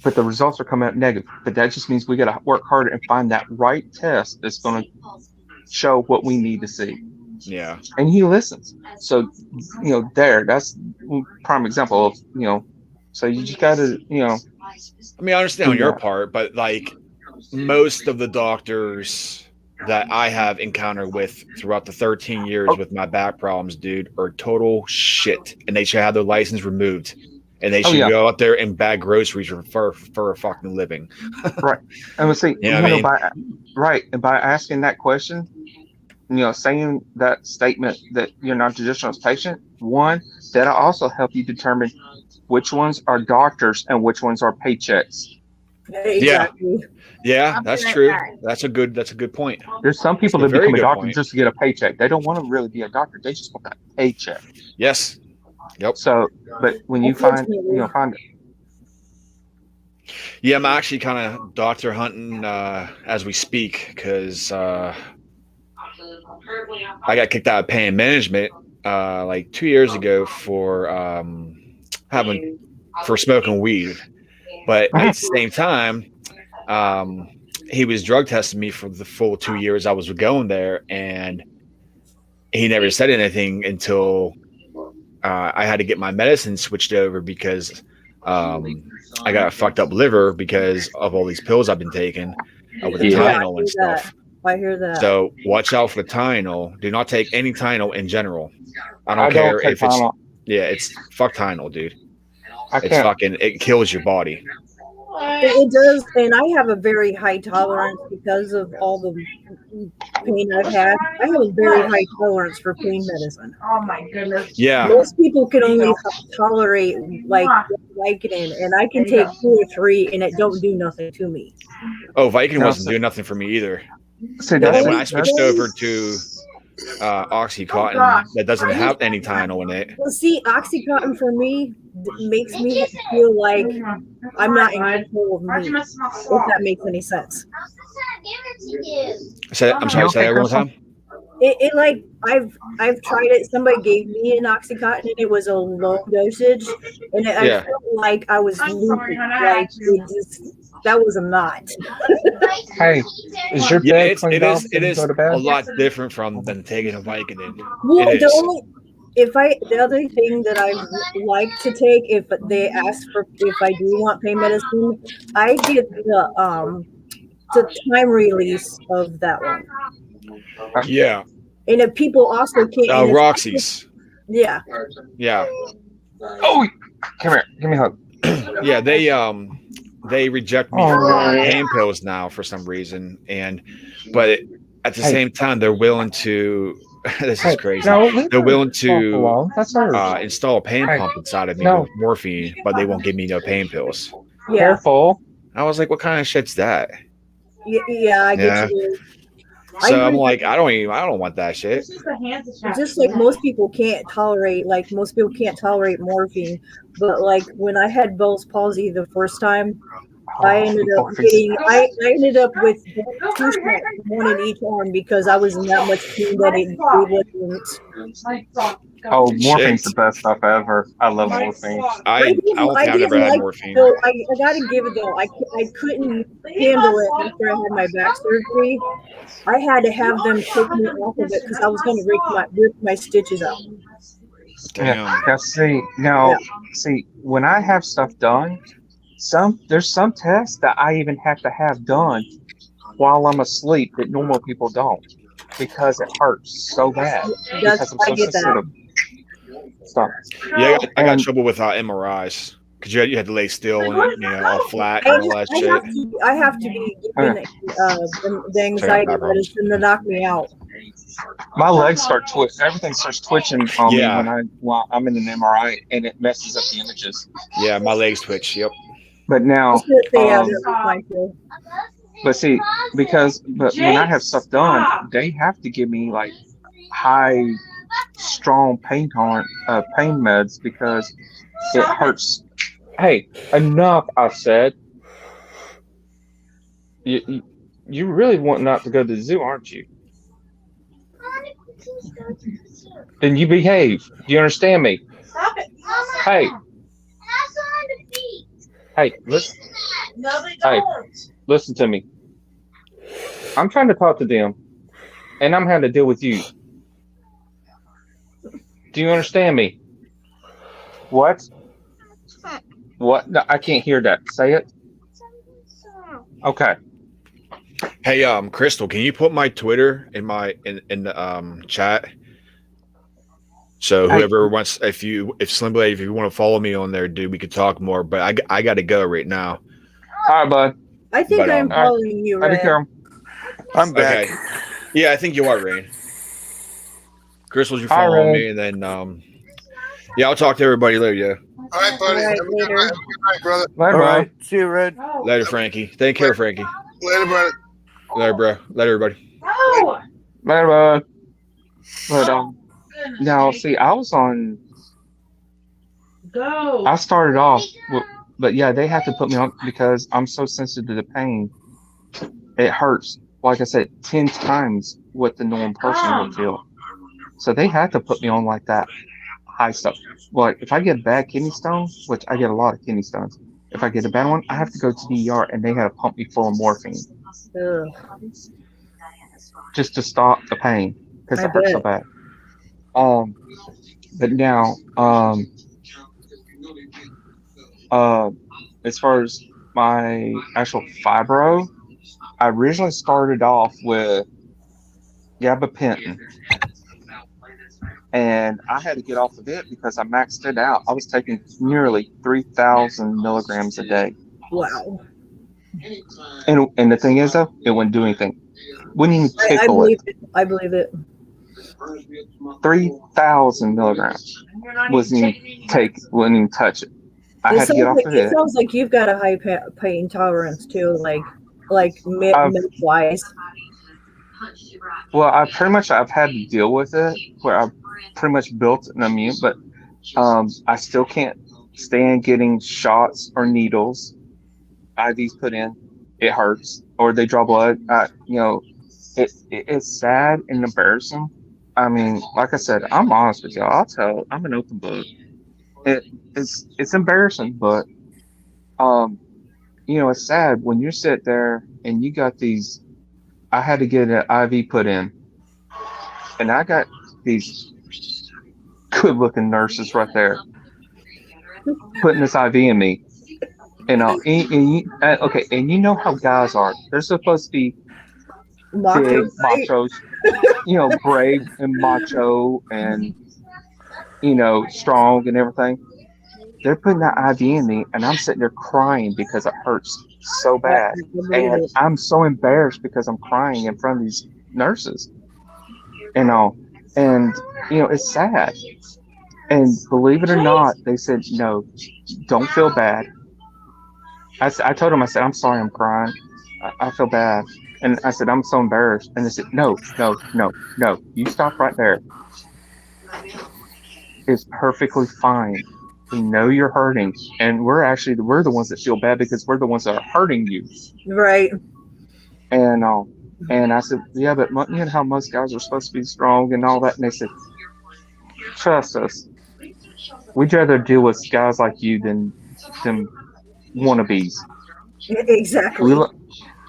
but the results are coming out negative. But that just means we got to work harder and find that right test that's going to show what we need to see." Yeah. And he listens. So, that's a prime example of, so you just got to, I mean, I understand on do your that. part, but like most of the doctors that I have encountered with throughout the 13 years with my back problems, dude, are total shit, and they should have their license removed, and they should go out there and bag groceries for a fucking living. Right. And we'll see, Yeah, I mean, by asking that question, saying that statement that you're non-traditional patient, one, that'll also help you determine which ones are doctors and which ones are paychecks. Exactly. Yeah, that's true. That's a good point. There's some people That's a that become very a good doctor point. just to get a paycheck. They don't want to really be a doctor. They just want that paycheck. Yes. Yep. So, but when you find Yeah, I'm actually kind of doctor hunting as we speak because I got kicked out of pain management like 2 years ago for smoking weed. But at the same time, he was drug testing me for the full 2 years I was going there, and he never said anything until I had to get my medicine switched over because I got a fucked up liver because of all these pills I've been taking with the Tylenol and stuff. I hear that. So watch out for Tylenol. Do not take any Tylenol in general. I don't I care don't take if it's Tylenol. it's fuck Tylenol, dude. I can't. It kills your body. It does, and I have a very high tolerance because of all the pain I've had. I have a very high tolerance for pain medicine. Oh my goodness. Yeah. Most people can only tolerate like Vicodin, and I can take 2 or 3, and it don't do nothing to me. Oh, Vicodin wasn't doing nothing for me either. So And then when I switched over to Oxycontin, that doesn't have any Tylenol in it. Well, see, Oxycontin for me makes me feel like I'm not in control of me, if that makes any sense. I'm sorry, say that one more time. It like I've tried it. Somebody gave me an Oxycontin, and it was a low dosage, and I felt like I was loopy. Like that was a knot. Hey, is your bed cleaned off? It is a lot different than taking a Vicodin. Well, the other thing that I like to take, if they ask for, if I do want pain medicine, I get the time release of that one. Yeah. And if people also can't. Roxy's. Yeah. Yeah. Oh, come here. Give me a hug. Yeah, they reject me for pain pills now for some reason, but at the same time they're willing to. This is crazy. They're willing to install a pain pump inside of me with morphine, but they won't give me no pain pills. Yeah. Careful. I was like, what kind of shit's that? Yeah, I get you. So I'm like, I don't want that shit. Just like most people can't tolerate morphine, but like when I had Bell's palsy the first time, I ended up with 2 shots, one in each arm, because I was in that much pain that it wasn't. Oh, morphine's the best stuff ever. I love morphine. I don't think I've ever had morphine. So I gotta give it though. I couldn't handle it after I had my back surgery. I had to have them take me off of it because I was going to rip my stitches out. Damn. Yeah. See, when I have stuff done, there's some tests that I even have to have done while I'm asleep that normal people don't, because it hurts so bad. Because I'm so sensitive. Stop. Yeah, I got trouble with MRIs because you had to lay still and all flat and all that shit. I have to be given the anxiety medicine to knock me out. My legs start twitching. Everything starts twitching on me when I'm in an MRI, and it messes up the images. Yeah, my legs twitch. Yep. But now, but see, but when I have stuff done, they have to give me like high, strong pain meds because it hurts. Hey, enough! I said. You really want not to go to the zoo, aren't you? Then you behave. Do you understand me? Stop it. Hey. Hey, listen. No, they don't. Listen to me. I'm trying to talk to them, and I'm having to deal with you. Do you understand me? What? What? No, I can't hear that. Say it. Okay. Hey, Crystal, can you put my Twitter in the chat? So whoever wants, if Slim Blade, if you want to follow me on there, dude, we could talk more. But I got to go right now. All right, bud. I think I'm following you, Red. I'm back. Okay. Yeah, I think you are, Rain. Crystal, you Hi, follow Red. me, and then yeah, I'll talk to everybody later. Yeah, All right, buddy. All right, Have a good later. night. Have a good night, brother. Later, All bro. right. See you, Red. later, Frankie. Take care, Frankie. Later, brother. Later, bro. Later, everybody. Later, bud. But now see, I started off, but yeah, they have to put me on because I'm so sensitive to pain. It hurts, like I said, 10 times what the normal person would feel. So they had to put me on like that high stuff. Like if I get a bad kidney stone, which I get a lot of kidney stones, if I get a bad one, I have to go to the ER and they had to pump me full of morphine Ugh. just to stop the pain because I it hurts so bet. bad. But now, as far as my actual fibro, I originally started off with gabapentin, and I had to get off of it because I maxed it out. I was taking nearly 3,000 milligrams a day, Wow. and the thing is, though, it wouldn't do anything. Wouldn't even I tickle believe it. it. I believe it. 3,000 milligrams wouldn't even touch it. I had to get off of It it. sounds like you've got a high pain tolerance too, like I've- med-wise. Well, I've had to deal with it where I've pretty much built an immune, but I still can't stand getting shots or needles, IVs put in. It hurts, or they draw blood. It's sad and embarrassing. I mean, like I said, I'm honest with y'all. I'm an open book. It's embarrassing, but it's sad when you sit there and you got these. I had to get an IV put in, and I got these good-looking nurses right there putting this IV in me. Okay, and you know how guys are. They're supposed to be Macho, big right? machos, brave and macho and strong and everything. They're putting that IV in me, and I'm sitting there crying because it hurts so bad, believe and it. I'm so embarrassed because I'm crying in front of these nurses, and it's sad. And believe it or not, they said no, don't feel bad. I told them, I said, I'm sorry, I'm crying. I feel bad. And I said, I'm so embarrassed. And they said, no, you stop right there. It's perfectly fine. We know you're hurting. And we're the ones that feel bad because we're the ones that are hurting you. Right. And I said, yeah, but you know how most guys are supposed to be strong and all that. And they said, trust us. We'd rather deal with guys like you than wannabes. Exactly.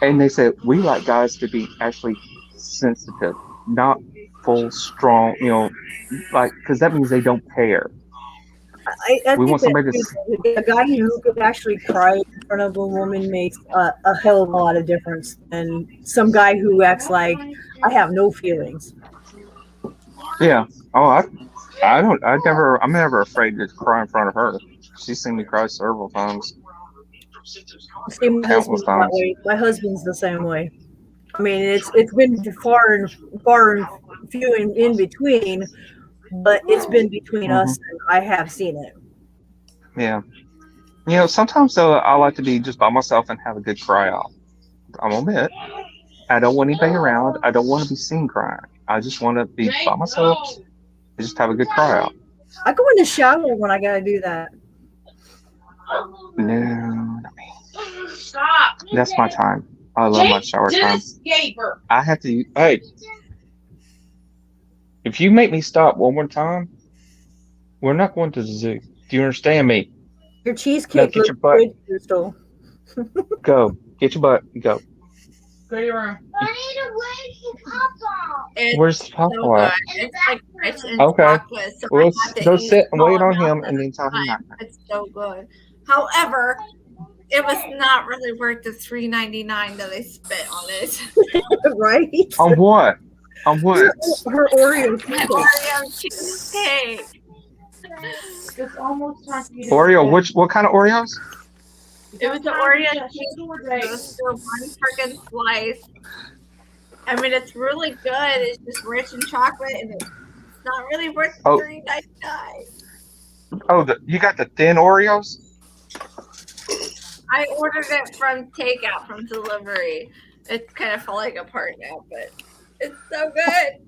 And they said, we like guys to be actually sensitive, not full strong, because that means they don't care. I We think want somebody that a guy who could actually cry in front of a woman makes a hell of a lot of difference than some guy who acts like I have no feelings. Yeah. Oh, I'm never afraid to cry in front of her. She's seen me cry several times. See, my Countless husband's that times. way. My husband's the same way. I mean, it's been far and few in between, but it's been between us, and I have seen it. Yeah. Sometimes though, I like to be just by myself and have a good cry out. I'm gonna admit, I don't want anybody around. I don't want to be seen crying. I just want to be by myself and just have a good cry out. I go in the shower when I gotta do that. No, Stop. that's my time. I love my shower time. I have to. Hey, if you make me stop one more time, we're not going to the zoo. Do you understand me? Your cheesecake Now looks get your butt. good, Crystal. Go. Get your butt. Go. Go to your room. It's Where's Papa so good. at? It's like rich and Okay. chocolate, so Well, I have to go eat sit and small wait on amounts him at and a then tell him time. that. It's so good. However, it was not really worth the $3.99 that they spent on it. Right? On what? On what? Her Oreo My cheesecake. Oreo cheesecake. It's almost time for you to Oreo? What kind of Oreos? It was the Oreo cheesecake. It was for one freaking slice. I mean, it's really good. It's just rich in chocolate and it's It's not really worth Oh, $3.99. you got the thin Oreos? I ordered it from takeout from delivery. It's kind of falling apart now, but it's so good.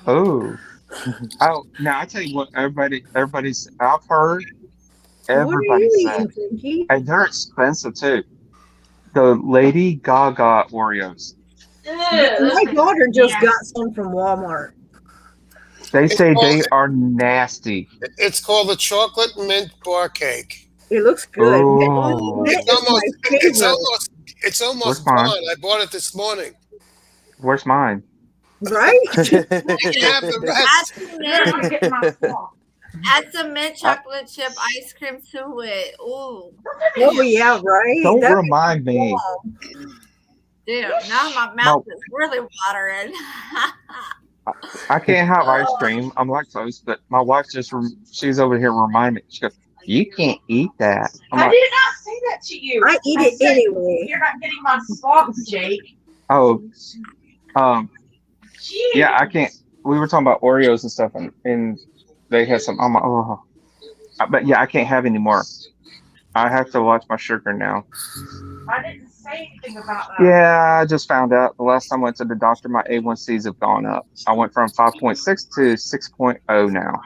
Oh. Oh, now I tell you what, everybody's I've heard What are everybody you say, eating, Pinky? and they're expensive too. The Lady Gaga Oreos. My daughter just got some from Walmart. They It's say called, they are nasty. it's called the chocolate mint bar cake. It looks good. Oh, Mint is my favorite. It's almost where's mine? gone. I bought it this morning. Where's mine? Right? You can have the rest. Add some mint chocolate chip ice cream to it. Ooh. Oh yeah, right. Don't That'd be remind me. Dude, now my mouth is really watering. I can't have ice cream. I'm lactose, but my wife she's over here reminding me. She goes, "You can't eat that." I'm I like, did not say that to you. I eat it said, anyway. You're not getting my socks, Jake. oh, yeah, I can't. We were talking about Oreos and stuff, and they had some. I'm like, oh, but yeah, I can't have any more. I have to watch my sugar now. I didn't say anything about that. Yeah, I just found out the last time I went to the doctor, my A1Cs have gone up. I went from 5.6 to 6.0 now.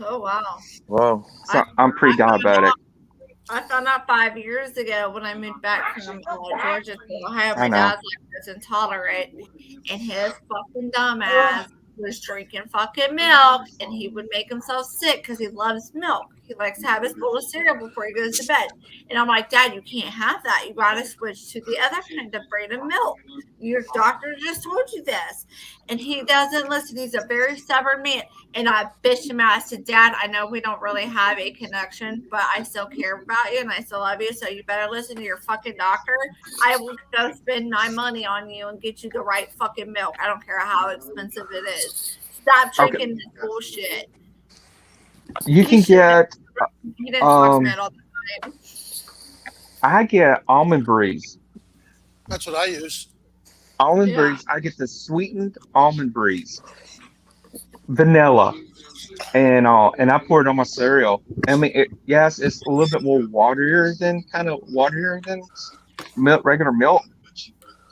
Oh, wow. Wow. So I'm pre-diabetic. I found out 5 years ago when I moved back from Georgia to Ohio. My I know. dad's lactose intolerant, and his fucking dumbass was drinking fucking milk, and he would make himself sick because he loves milk. He likes to have his bowl of cereal before he goes to bed. And I'm like, Dad, you can't have that. You got to switch to the other kind of brand of milk. Your doctor just told you this. And he doesn't listen. He's a very stubborn man. And I bitched him out. I said, Dad, I know we don't really have a connection, but I still care about you and I still love you. So you better listen to your fucking doctor. I will go spend my money on you and get you the right fucking milk. I don't care how expensive it is. Stop drinking this bullshit. You can get He didn't talk to me all the time. I get almond breeze. That's what I use. Almond breeze. I get the sweetened almond breeze, vanilla, and I pour it on my cereal. I mean, yes, it's a little bit more waterier than milk, regular milk,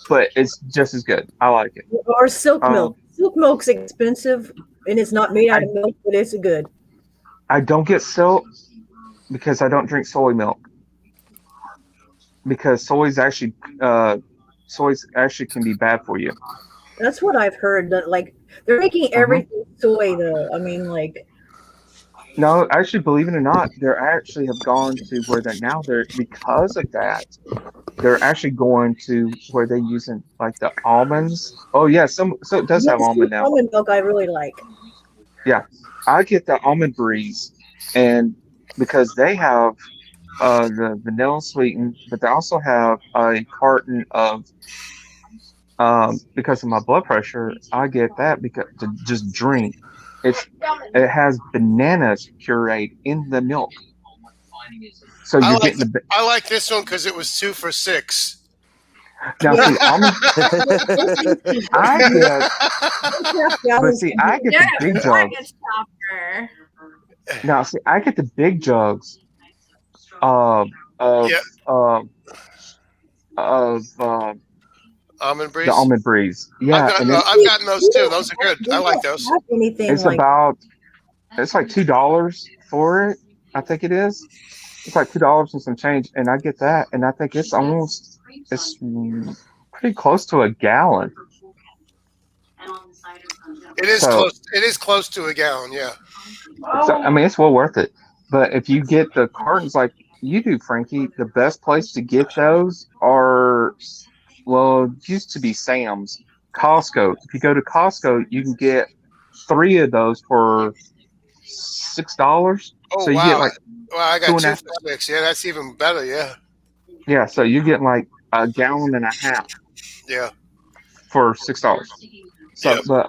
but it's just as good. I like it. Or silk milk. Silk milk's expensive, and it's not made out of milk, but it's good. I don't get silk because I don't drink soy milk. Because soy's actually can be bad for you. That's what I've heard. That like they're making everything soy, though. I mean, like. No, actually, believe it or not, they actually have gone to where they're because of that. They're actually going to where they're using like the almonds. Oh yeah, so it does have almond now. Almond milk, I really like. Yeah, I get the almond breeze, and because they have the vanilla sweetened, but they also have a carton of because of my blood pressure, I get that because to just drink. It has bananas pureed in the milk, so you're getting the. I like this one because it was 2 for $6. Now see, I get the big jugs. Now see, I get the big jugs of almond breeze. The almond breeze, yeah. I've gotten those too. Those are good. I like those. It's it's like $2 for it. I think it is. It's like $2 and some change, and I get that, and I think it's pretty close to a gallon. It is close. It is close to a gallon. Yeah. So, I mean, it's well worth it. But if you get the cartons like you do, Frankie, the best place to get those are, well, it used to be Sam's, Costco. If you go to Costco, you can get 3 of those for $6. Oh, so you wow. get like I got 2 for $6. Yeah, that's even better. Yeah. Yeah, so you get like a gallon and a half. Yeah. For $6. So, but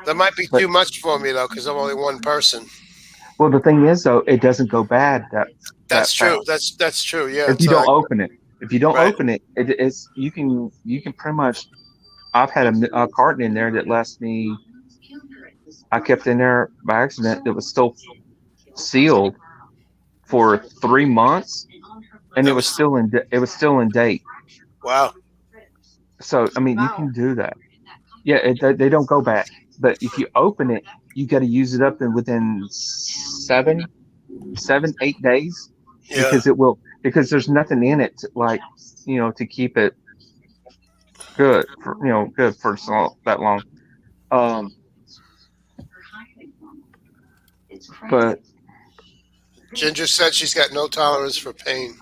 that might be too much for me though, because I'm only one person. Well, the thing is though, it doesn't go bad. That's true. That's true. Yeah. If you don't open it, open it, it's you can pretty much. I've had a carton in there that lasts me I kept in there by accident. It was still sealed for 3 months, and it was still in date. Wow. So I mean, you Wow. can do that. Yeah, they don't go back. But if you open it, you got to use it up within 8 days, Yeah. because there's nothing in it to keep it good for that long. But Ginger said she's got no tolerance for pain.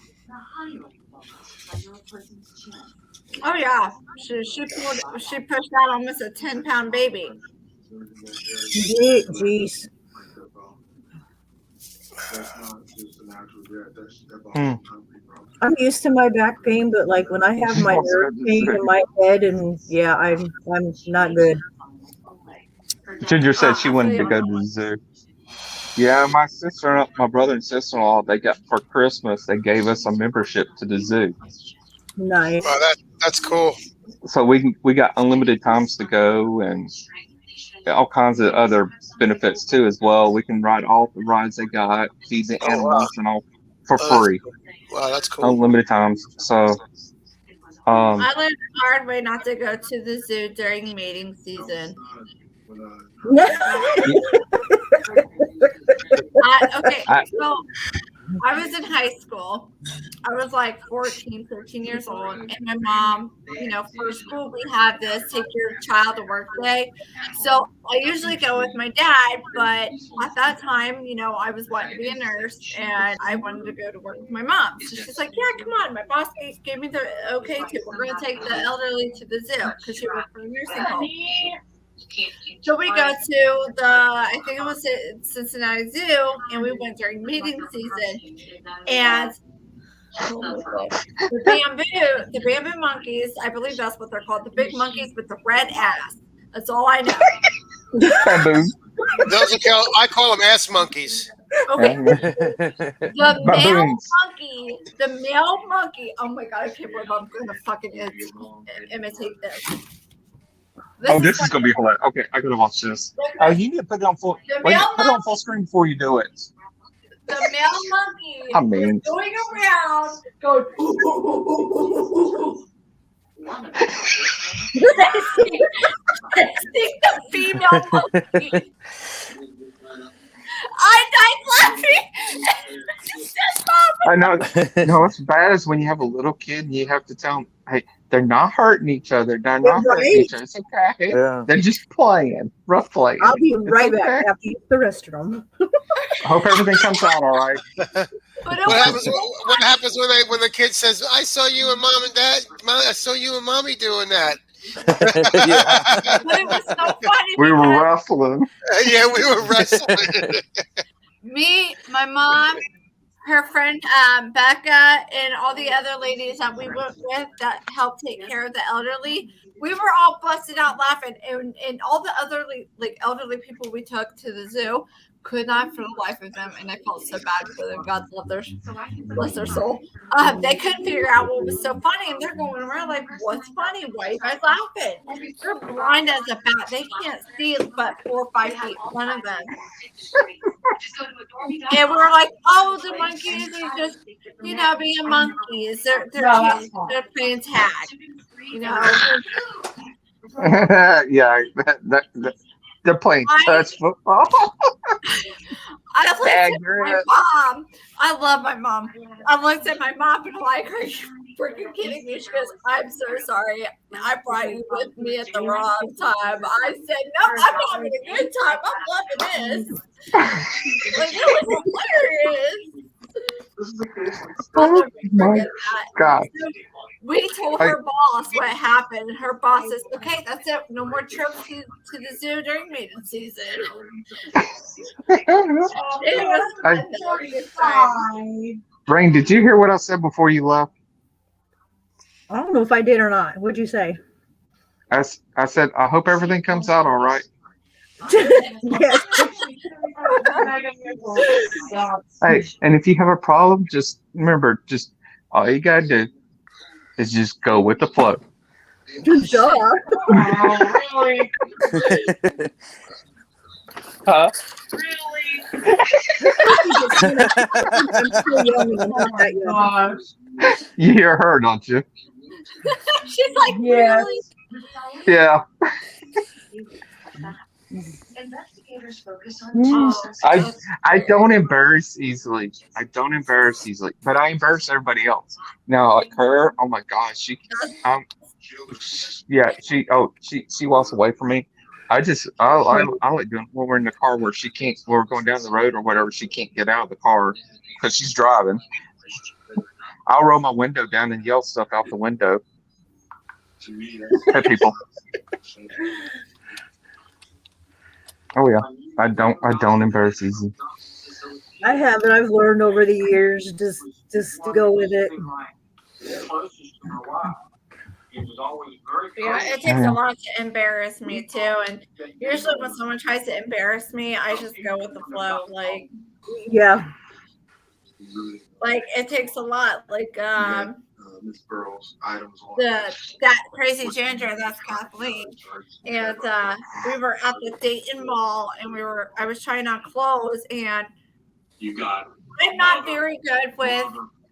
Oh yeah, she pushed out almost a 10-pound baby. Jeez. I'm used to my back pain, but like when I have my nerve pain in my head, and yeah, I'm not good. Ginger said she wanted to go to the zoo. Yeah, my brother and sister-in-law, they got for Christmas. They gave us a membership to the zoo. Nice. Wow, that's cool. So we got unlimited times to go and all kinds of other benefits too as well. We can ride all the rides they got, feed the animals and all for free. Wow, that's cool. Unlimited times. So I learned the hard way not to go to the zoo during mating season. So I was in high school. I was like 14, 13 years old. And my mom, for school, we have this take your child to work day. So I usually go with my dad. But at that time, I was wanting to be a nurse and I wanted to go to work with my mom. So she's like, yeah, come on. My boss gave me the okay to. We're going to take the elderly to the zoo because she worked for a nursing home. So we go to I think it was Cincinnati Zoo, and we went during mating season. And the bamboo monkeys, I believe that's what they're called, the big monkeys with the red ass. That's all I know. I call them ass monkeys. Okay. The male monkey. Oh my god, I can't believe I'm going to fucking imitate this. This is gonna be hilarious. Okay, I gotta watch this. You need to put it on full. Put it on full screen before you do it. The male monkey is going around going. I think the female monkey. I died laughing. I know. No, what's bad is when you have a little kid and you have to tell them, hey, they're not hurting each other. They're not hurting each other. It's okay. Yeah. They're just playing, rough playing. I'll be right back. I have to use the restroom. I hope everything comes out all right. What happens when the kid says, "I saw you and mom and dad. I saw you and mommy doing that." But it was so funny. We were wrestling. Yeah, we were wrestling. Me, my mom, her friend Becca, and all the other ladies that we went with that helped take care of the elderly, we were all busted out laughing. And all the other elderly people we took to the zoo could not for the life of them, and I felt so bad for them. God bless their soul. They couldn't figure out what was so funny, and they're going around like, "What's funny? Why are you guys laughing?" They're blind as a bat; they can't see but 4 or 5 feet in front of them. And we're like, "Oh, the monkeys are just, being monkeys. They're cute. They're playing tag, Yeah, they're playing touch football. I looked at my mom. I love my mom. I looked at my mom and I'm like, are you freaking kidding me? She goes, I'm so sorry. I brought you with me at the wrong time. I said, no, I'm having a good time. I'm loving this. It was hilarious. Oh my God. So we told her boss what happened. Her boss says, okay, that's it. No more trips to the zoo during mating season. It was fun. Rain, did you hear what I said before you left? I don't know if I did or not. What'd you say? I said, I hope everything comes out all right. Yes. Hey, and if you have a problem, just remember, all you gotta do is just go with the flow. Huh? Really? I'm still young and I'm not that young. Gosh. You hear her, don't you? She's like, Yes. really? Yeah. Investigators focus on Mm. two I suspects. I don't embarrass easily. But I embarrass everybody else. Now, like her, oh my gosh, um, she walks away from me. I like doing when we're in the car where she can't, when we're going down the road or whatever, she can't get out of the car because she's driving. I'll roll my window down and yell stuff out the window at people. Oh yeah, I don't embarrass easy. I haven't. I've learned over the years just to go with it. Yeah, it takes a lot to embarrass me too. And usually when someone tries to embarrass me, I just go with the flow. Yeah. Like it takes a lot. That crazy ginger, that's Kathleen. And we were at the Dayton Mall and I was trying on clothes and I'm not very good with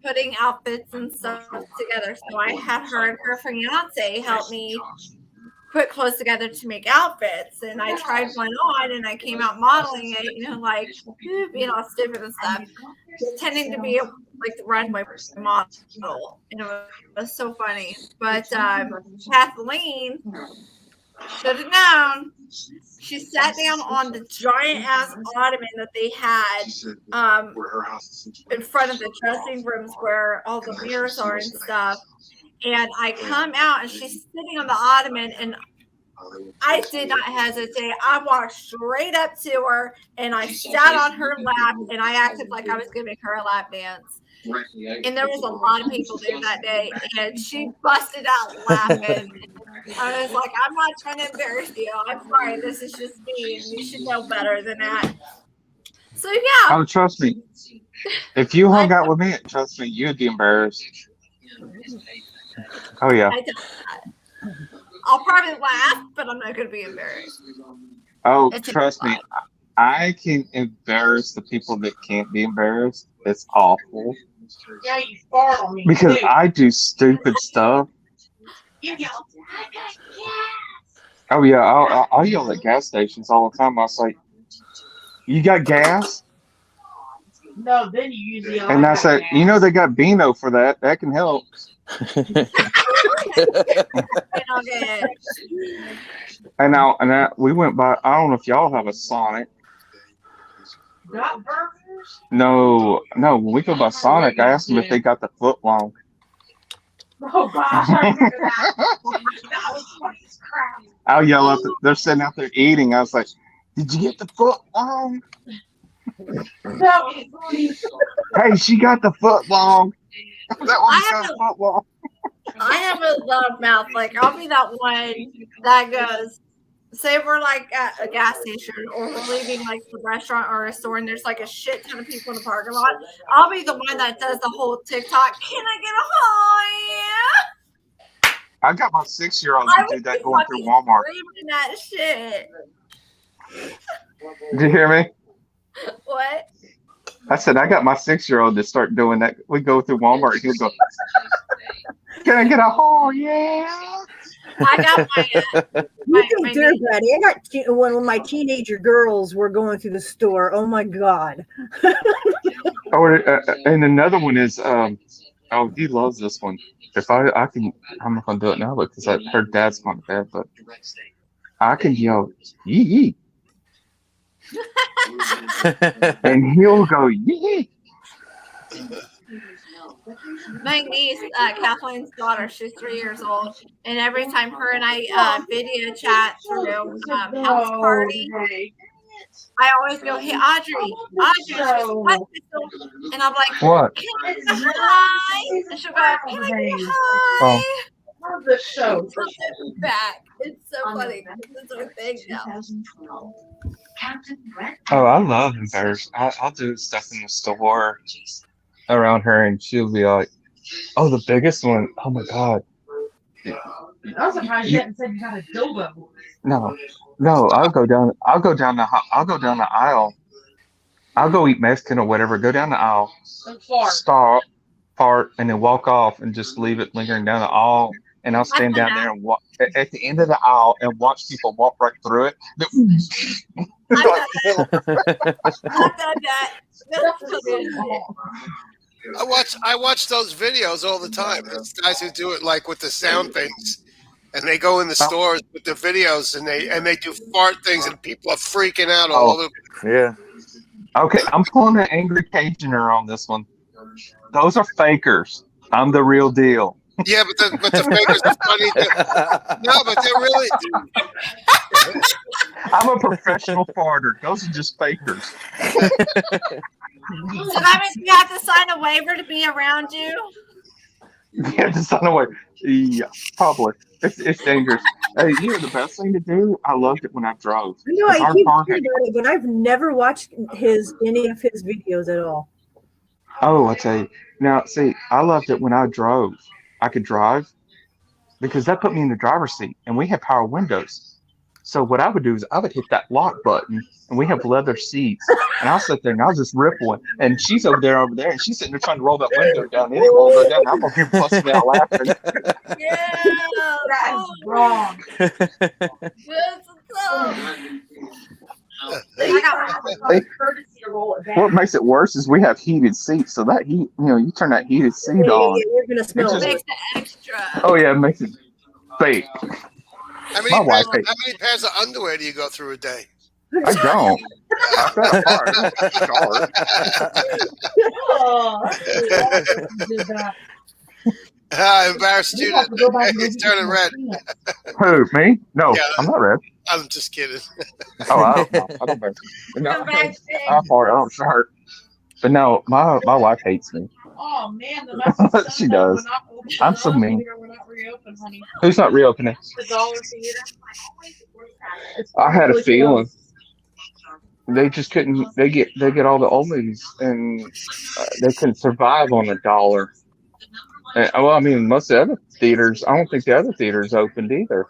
putting outfits and stuff together. So I had her and her fiance help me put clothes together to make outfits. And I tried one on and I came out modeling it, being all stupid and stuff, pretending to be like the runway model. And it was so funny. But Kathleen should have known. She sat down on the giant ass ottoman that they had in front of the dressing rooms where all the mirrors are and stuff. And I come out and she's sitting on the ottoman and I did not hesitate. I walked straight up to her and I sat on her lap and I acted like I was giving her a lap dance. And there was a lot of people there that day and she busted out laughing. I was like, I'm not trying to embarrass you. I'm sorry. This is just me and you should know better than that. So yeah. Oh, trust me. If you hung out with me, trust me, you'd be embarrassed. Oh yeah. I'll probably laugh, but I'm not going to be embarrassed. Oh, trust me. I can embarrass the people that can't be embarrassed. It's awful. Yeah, you fart on me. Because too. I do stupid stuff. You yell, I got gas. Oh yeah, I'll yell at gas stations all the time. I was like, "You got gas?" No, then you usually yell, And I got said, gas. "They got Beano for that. That can help." And we went by. I don't know if y'all have a Sonic. Got burgers? No. When we go by Sonic, I asked them if they got the foot long. Oh gosh, I remember that. That was funny as crap. I'll yell up. They're sitting out there eating. I was like, "Did you get the foot long?" That was funny. Hey, she got the foot long. That one got foot long. I have a loud mouth. Like I'll be that one that goes. Say we're like at a gas station or we're leaving like the restaurant or a store and there's like a shit ton of people in the parking lot. I'll be the one that does the whole TikTok. Can I get a hi? I got my 6-year-old to do that going through Walmart. Screaming that shit. Did you hear me? What? I said I got my 6-year-old to start doing that. We go through Walmart. He'll go, "Can I get a oh yeah?" I got You think they're bratty. I got when my teenager girls were going through the store. Oh my god. And another one is he loves this one. If I can, I'm not gonna do it now because her dad's gone to bed, but I can yell yee yee. And he'll go yee. My niece, Kathleen's daughter, she's 3 years old, and every time her and I video chat through house party, I always go, "Hey, Audrey," she goes, "What?" And I'm like, "What?" "Can I get a hi?" And she'll go, "Can I get a hi?" Love the show. Back. It's so funny. It's our thing now. Oh, I love embarrassing. I'll do stuff in the store around her, and she'll be like, "Oh, the biggest one. Oh my god." I was surprised you hadn't said you got a dildo. No, no. I'll go down the aisle. I'll go eat Mexican or whatever. Go down the aisle, And fart. stop, fart, and then walk off and just leave it lingering down the aisle. And I'll stand down there and walk at the end of the aisle and watch people walk right through it. I've done that. I watch those videos all the time. There's guys who do it like with the sound things. And they go in the stores with the videos and they do fart things and people are freaking out all over. Yeah. Okay, I'm pulling an angry Cajunner on this one. Those are fakers. I'm the real deal. Yeah, but the fakers are funny too. No, but they're really. I'm a professional farter. Those are just fakers. So that means we have to sign a waiver to be around you? Yeah, just on the way. Yeah, probably. It's dangerous. Hey, you know the best thing to do? I loved it when I drove. I know I Our keep car hearing about it, but I've never watched any of his videos at all. Oh, I tell you. Now, see, I loved it when I drove. I could drive because that put me in the driver's seat, and we had power windows. So what I would do is I would hit that lock button, and we have leather seats, and I'll sit there and I'll just ripple it. And she's over there, and she's sitting there trying to roll that window down. It ain't rolled her down. I'm over here busting out laughing. Yeah, That is wrong. Courtesy to roll it back. What makes it worse is we have heated seats, so that heat, you turn that heated seat on. You're gonna smell It it. makes it extra. Oh yeah, it makes it fake. How My wife many hates. pairs of underwear do you go through a day? I don't. I said hard. Oh, that's really awesome. I embarrassed You you. have to go back and It's look at turning my red. pants. Who, me? No, Yeah. I'm not red. I'm just kidding. Oh, I don't know. No, Come back, I fart. I don't fart. But no, my wife hates me. Oh man, the message She does. We're not open. I'm so mean. We're not reopened, honey. Who's not reopening? The Dollar Theater. I had a feeling they just couldn't. They get all the old movies, and they couldn't survive on $1. And, well, I mean, most of the other theaters. I don't think the other theaters opened either.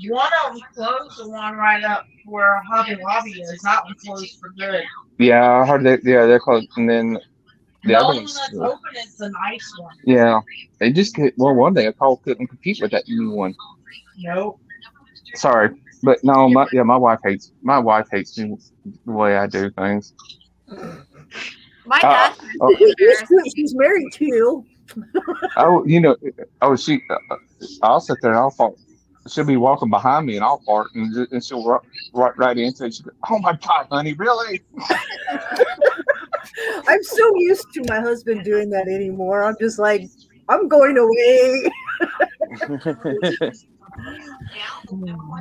One of them closed, the one right up where Hobby Lobby is. That one closed for good. Yeah, I heard that. Yeah, they're closed, and then the The other only ones. one that's open is the nice one. Yeah, they just one day I called couldn't compete with that new one. Nope. Sorry, but no, my wife hates me the way I do things. My dad. Oh, She's married to you. she. I'll sit there and I'll fart. She'll be walking behind me and I'll fart, and she'll right into it. She goes, "Oh my God, honey, really?" I'm so used to my husband doing that anymore. I'm just like, I'm going away.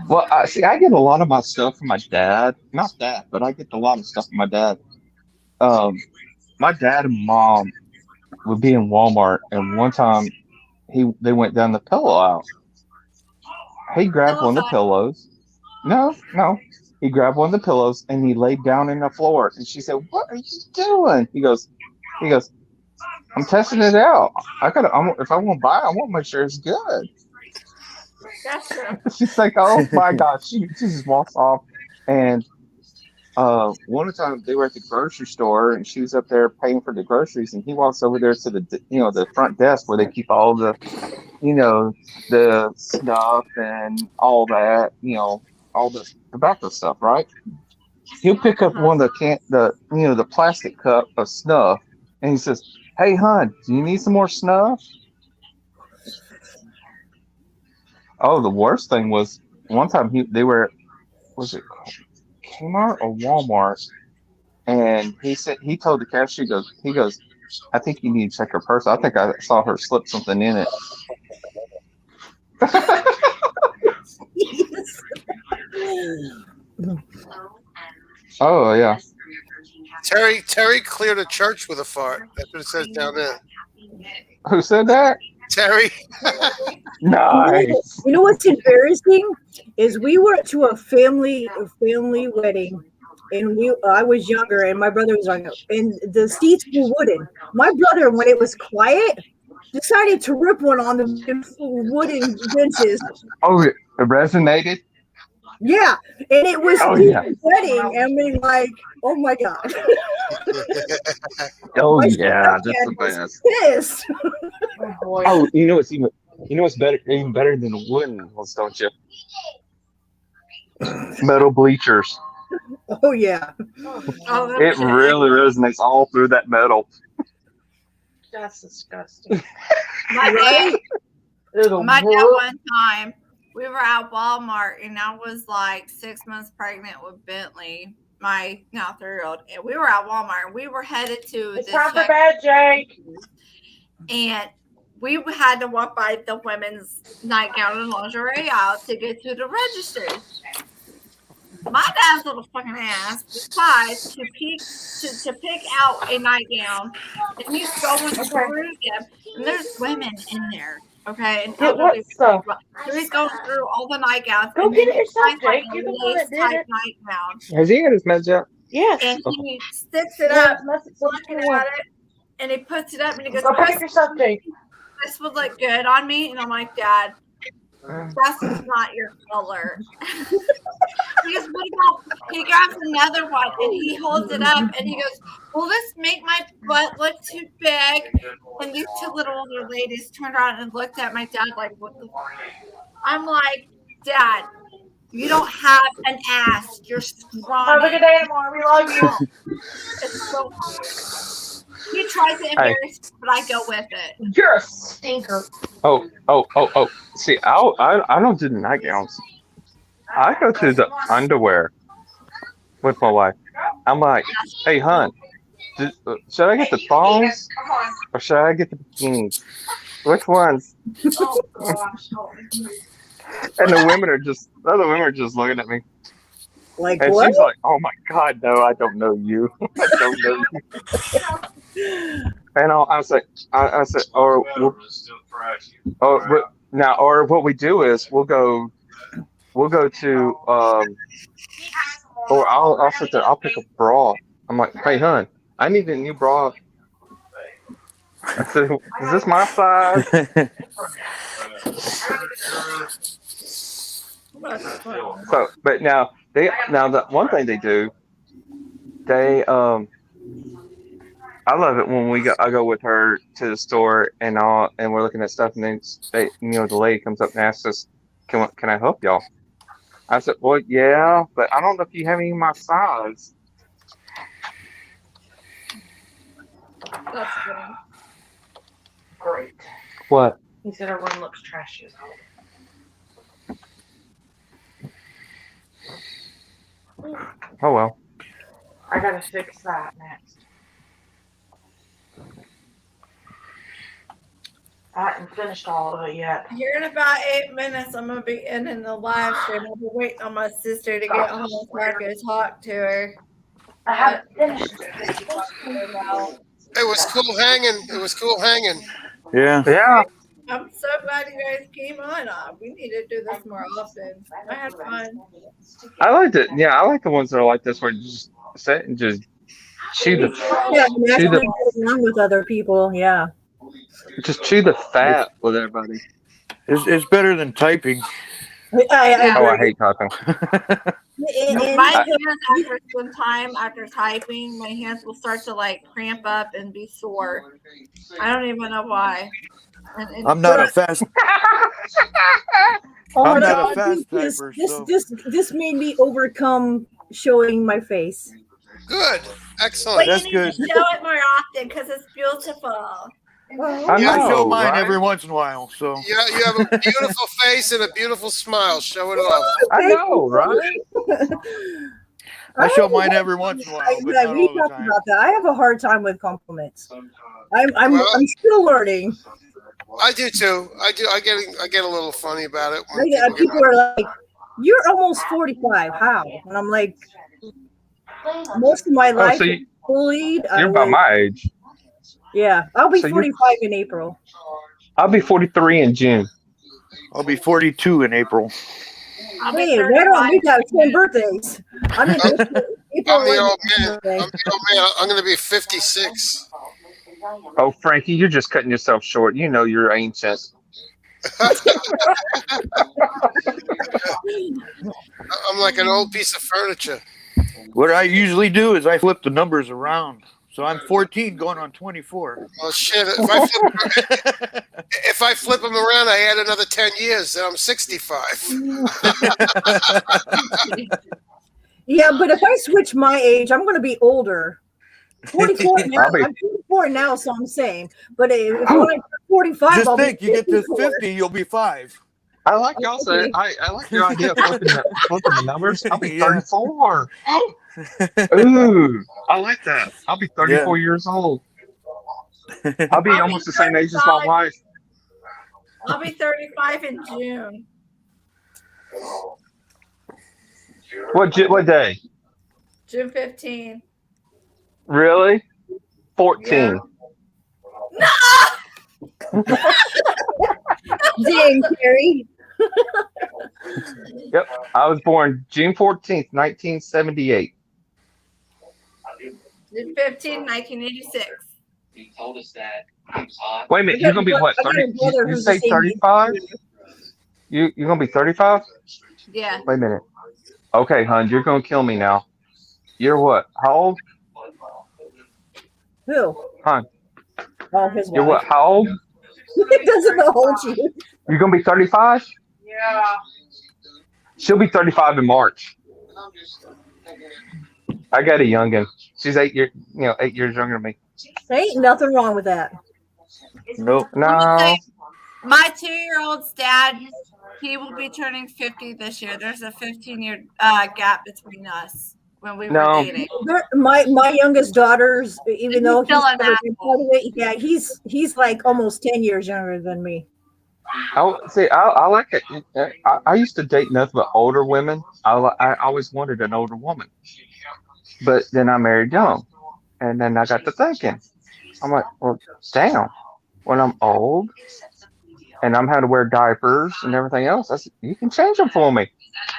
Well, I get a lot of my stuff from my dad. Not that, but I get a lot of stuff from my dad. My dad and mom would be in Walmart, and one time they went down the pillow aisle. He grabbed one of the pillows. No. He grabbed one of the pillows and he laid down in the floor. And she said, "What are you doing?" He goes, "I'm testing it out. If I want to buy it, I want to make sure it's good." Gotcha. She's like, "Oh my gosh." She just walks off. And one time they were at the grocery store and she was up there paying for the groceries, and he walks over there to the front desk where they keep all the the stuff and all that, all the tobacco stuff, right? He'll pick up one of the plastic cup of snuff, and he says, "Hey, hon, do you need some more snuff?" Oh, the worst thing was one time they were, was it Kmart or Walmart? And he told the cashier, he goes, "I think you need to check her purse. I think I saw her slip something in it." Oh yeah. Terry cleared a church with a fart. That's what it says down there. Who said that? Terry. Nice. You know what's embarrassing is we were to a family wedding, and I was younger and my brother was younger, and the seats were wooden. My brother, when it was quiet, decided to rip one on the wooden benches. Oh, it resonated. Yeah, and it was Oh, deep yeah. sweating. I mean, like, oh my god. Oh My yeah, that's the stepdad was best. pissed. Oh boy. Oh, what's even better than the wooden ones, don't you? Metal bleachers. Oh yeah. Oh, It really resonates all through that metal. that's disgusting. My Right? dad, It'll my dad work. one time, we were at Walmart and I was like 6 months pregnant with Bentley, my now 3-year-old, and we were at Walmart and we were headed to It's this time for bed, Jake. and we had to walk by the women's nightgown and lingerie aisle to get to the register. My dad's little fucking ass decides to pick out a nightgown, and he's going through them, and there's women in there, okay, and Get what elderly stuff? people. So he's going through all the nightgowns, Go and get then it he yourself, finds like Jake. a You're the one lace that did type it. nightgown, Has he had his meds out? Yes. and he sticks it Yeah, up, it's looking at it, and he puts it up, and he goes, Go pick it yourself, Jake. "This would look good on me," and I'm like, "Dad, that's not your color." He goes, "What about?" He grabs another one and he holds it up and he goes, "Will this make my butt look too big?" And these two little older ladies turned around and looked at my dad like, "What the?" I'm like, "Dad, you don't have an ass. You're strong." Have a good day tomorrow. We love you. It's so he tries to embarrass me, but I go with it. You're a stinker. Oh. See, I don't do the nightgowns. I go to the underwear with my wife. I'm like, hey, hon, should I get the thongs Come on. or should I get the bikinis? Which ones? Oh gosh. And the other women are just looking at me. Like And what? she's like, oh my God, no, I don't know you. I don't know you. And I said, or what we do is we'll go to or I'll sit there, I'll pick a bra. I'm like, hey hun, I need a new bra. I said, is this my size? So, but now the one thing they do, they I love it when I go with her to the store and we're looking at stuff and then the lady comes up and asks us, can I help y'all? I said, well, yeah, but I don't know if you have any of my size. That's funny. Great. What? He said our room looks trashy as hell. Oh well. I gotta fix that next. I haven't finished all of it yet. Here in about 8 minutes, I'm gonna be ending the live stream. I'll be waiting on my sister to get home so I can talk to her. I haven't finished it. It was cool hanging. Yeah. Yeah. I'm so glad you guys came on. We need to do this more often. I had fun. I liked it. Yeah, I like the ones that are like this where you just sit and just chew Yeah, and actually get along with other people. Yeah. chew the fat with everybody. It's better than typing. I hate talking. My hands after some time after typing, my hands will start to like cramp up and be sore. I don't even know why. I'm not a fast. Oh I'm my not a God, fast this, typer, this, so this, this made me overcome showing my face. Good. Excellent. But That's you need good. to show it more often because it's beautiful. I show mine every once in a while. So You have a beautiful face and a beautiful smile. Show it off. I know, right? I show mine every once in a while, but not We all the talked time. about that. I have a hard time with compliments. I'm still learning. I do too. I do. I get a little funny about it. When Yeah, people are like, "You're almost 45. How?" And I'm like, most of my life so was bullied. You're about my age. Yeah, I'll be So 45 in April. I'll be 43 in June. I'll be 42 in April. Hey, why don't we have 10 birthdays? I mean, I'm the old man. I'm going to be 56. Oh, Frankie, you're just cutting yourself short. You know you're ancient. I'm like an old piece of furniture. What I usually do is I flip the numbers around. So I'm 14 going on 24. Oh shit! If I flip them around, I add another 10 years. Then I'm 65. Yeah, but if I switch my age, I'm going to be older. 44 now. I'll be. I'm 44 now, so I'm saying. But if when I turn 45, Just I'll think, be you get to 54. 50, you'll be 5. I like y'all say. Okay. I like your idea of flipping the numbers. I'll be Yeah. 34. Ooh, I like that. I'll be 34 Yeah. years old. I'll be almost the same age as my wife. I'll be 35 in June. What day? June 15. Really? 14. Yeah. Dang, Carrie. Yep. I was born June 14th, 1978. June 15, 1986. Wait a minute. You're gonna be what? I got 30? a brother You who's the say same age 35? as You're gonna be 35? Yeah. Wait a minute. Okay, hon, you're gonna kill me now. You're what? How old? Who? Hon, Oh, his you're what? wife. How old? It doesn't hold you. You're gonna be 35? Yeah. She'll be 35 in March. I got a youngin. She's 8 years younger than me. There ain't nothing wrong with that. Nope. No. My 2-year-old's dad, he will be turning 50 this year. There's a 15-year gap between us when we were No. dating. My youngest daughter's, even though he's still an never been part of it, yeah, he's like almost 10 years younger than me. I like it. I used to date nothing but older women. I always wanted an older woman, but then I married young, and then I got to thinking. I'm like, well, damn. When I'm old and I'm having to wear diapers and everything else, I said, you can change them for me.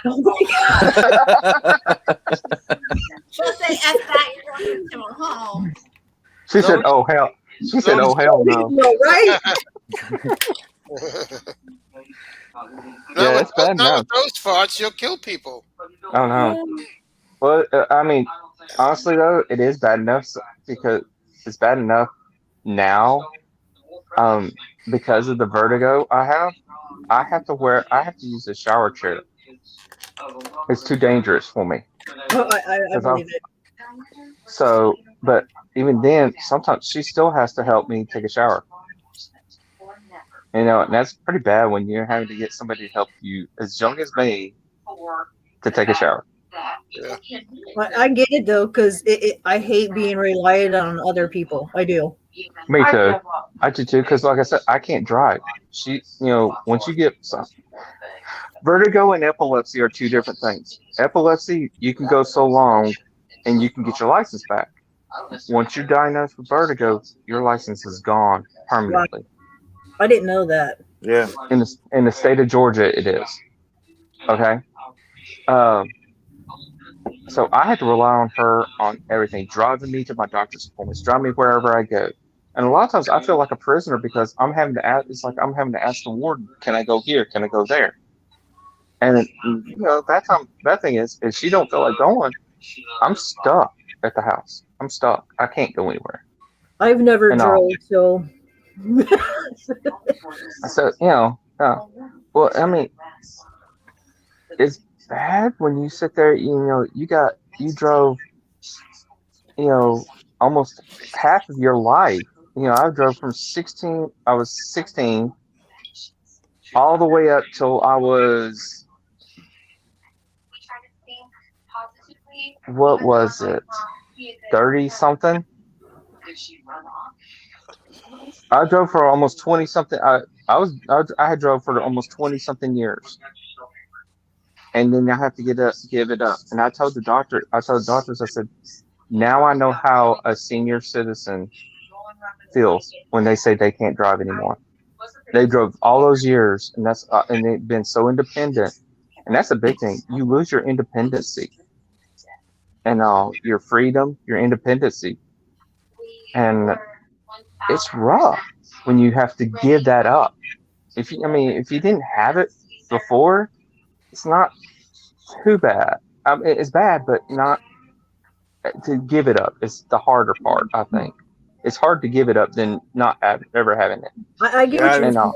Oh my God. She'll say, F that, you're going to a home. She said, oh, hell. She said, oh, hell no. No, right? Yeah, it's bad Not enough. with those farts, you'll kill people. Oh, no. Well, I mean, honestly, though, it is bad enough because it's bad enough now because of the vertigo I have to use a shower chair. It's too dangerous for me. Oh, I believe it. So, but even then, sometimes she still has to help me take a shower. And that's pretty bad when you're having to get somebody to help you as young as me to take a shower. Yeah. I get it though, because I hate being reliant on other people. I do. Me too. I do too, because like I said, I can't drive. Once you get vertigo and epilepsy are two different things. Epilepsy, you can go so long and you can get your license back. Once you're diagnosed with vertigo, your license is gone permanently. I didn't know that. Yeah. In the state of Georgia, it is. Okay. So I had to rely on her on everything, driving me to my doctor's appointments, driving me wherever I go. And a lot of times I feel like a prisoner because I'm having to ask. It's like I'm having to ask the warden, "Can I go here? Can I go there?" And that thing is, if she don't feel like going, I'm stuck at the house. I'm stuck. I can't go anywhere. I've never drove, so. So well, I mean, it's bad when you sit there. You drove, almost half of your life. I drove from 16. I was 16, all the way up till I was. What was it? 30 something. I drove for almost 20 something. I had drove for almost 20 something years, and then I have to give it up. And I told the doctors, I said, now I know how a senior citizen feels when they say they can't drive anymore. They drove all those years, and and they've been so independent, and that's a big thing. You lose your independency, and your freedom, your independency, and it's rough when you have to give that up. If you didn't have it before, it's not too bad. It's bad, but not to give it up. It's the harder part, I think. It's hard to give it up than not ever having it. I get what you're And saying.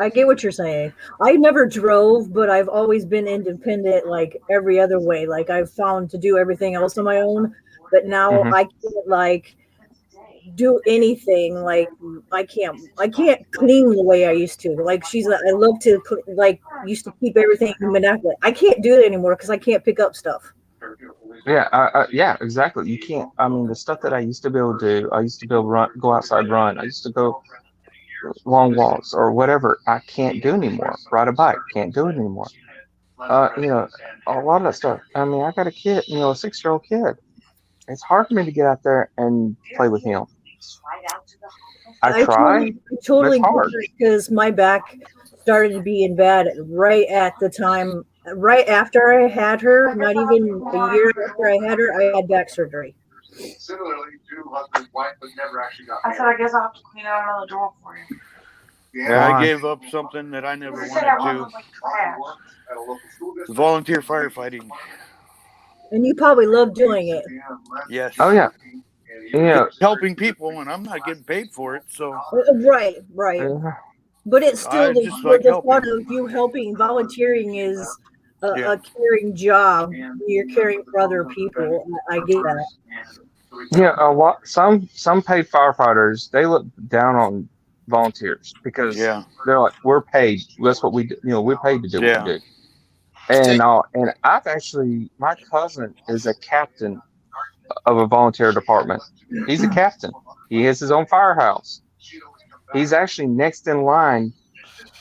I get what you're saying. I never drove, but I've always been independent, like every other way. Like I've found to do everything else on my own, but now I can't like do anything. Like I can't clean the way I used to. Like I love to like used to keep everything immaculate. I can't do it anymore because I can't pick up stuff. yeah, exactly. You can't. I mean, the stuff that I used to be able to do, I used to be able to go outside, run. I used to go long walks or whatever. I can't do anymore. Ride a bike, can't do it anymore. A lot of that stuff. I mean, I got a kid, a 6-year-old kid. It's hard for me to get out there and play with him. I try, but it's hard. Because my back started to be in bad right at the time, right after I had her. Not even a year after I had her, I had back surgery. Similarly, two husband wife but never actually got married. I said, I guess I'll have to clean out another door for you. Yeah, I gave up something that I never wanted to. Volunteer firefighting. And you probably love doing it. Yes. Oh yeah. It's helping people, and I'm not getting paid for it. So. Right. But it's still the part of you helping. Volunteering is a caring job. You're caring for other people. I get that. Yeah, a lot. Some paid firefighters, they look down on volunteers because they're like, we're paid. That's what we do. We're paid to do what we do. And I've actually, my cousin is a captain of a volunteer department. He's a captain. He has his own firehouse. He's actually next in line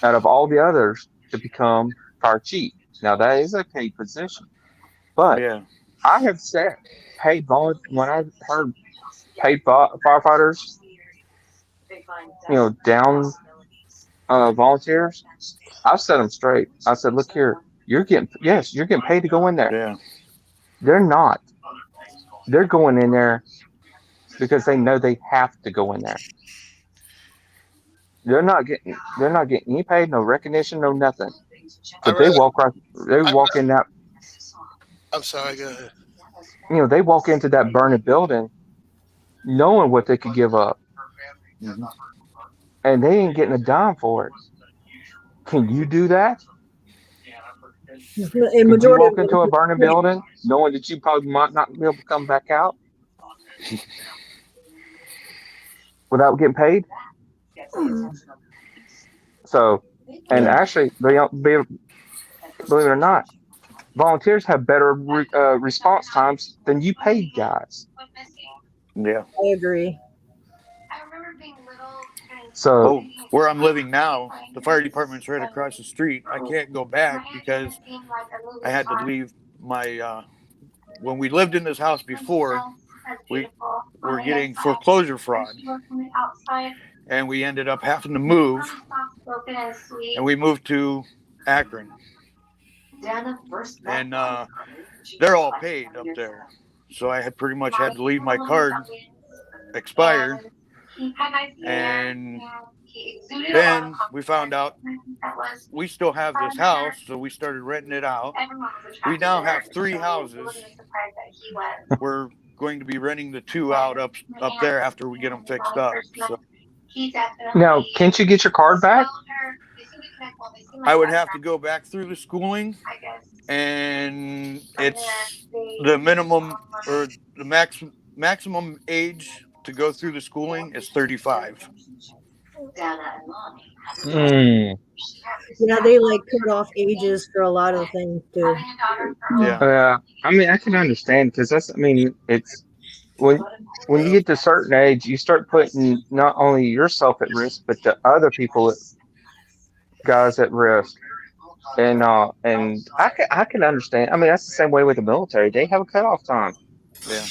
out of all the others to become fire chief. Now that is a paid position, but I have said when I heard paid firefighters, down volunteers, I've set them straight. I said, look here, you're getting paid to go in there. Yeah. They're not. They're going in there because they know they have to go in there. They're not getting any paid, no recognition, no nothing. But they walk in that. I'm sorry, go ahead. They walk into that burning building knowing what they could give up. Mm-hmm. And they ain't getting a dime for it. Can you do that? Could you walk into a burning building knowing that you probably might not be able to come back out without getting paid? So, and actually, believe it or not, volunteers have better response times than you paid guys. Yeah, I agree. So, where I'm living now, the fire department's right across the street. I can't go back because I had to leave my. When we lived in this house before, we were getting foreclosure fraud, and we ended up having to move, and we moved to Akron, and they're all paid up there, so I had pretty much had to leave my card expired, and then we found out we still have this house, so we started renting it out. We now have 3 houses. We're going to be renting the 2 out up there after we get them fixed up. So. Now, can't you get your card back? I would have to go back through the schooling, and it's the minimum or the maximum age to go through the schooling is 35. Yeah, they like cut off ages for a lot of things too. Yeah. I mean, I can understand because it's when you get to a certain age, you start putting not only yourself at risk, but the other guys at risk. And I can understand. I mean, that's the same way with the military. They have a cutoff time. Yeah.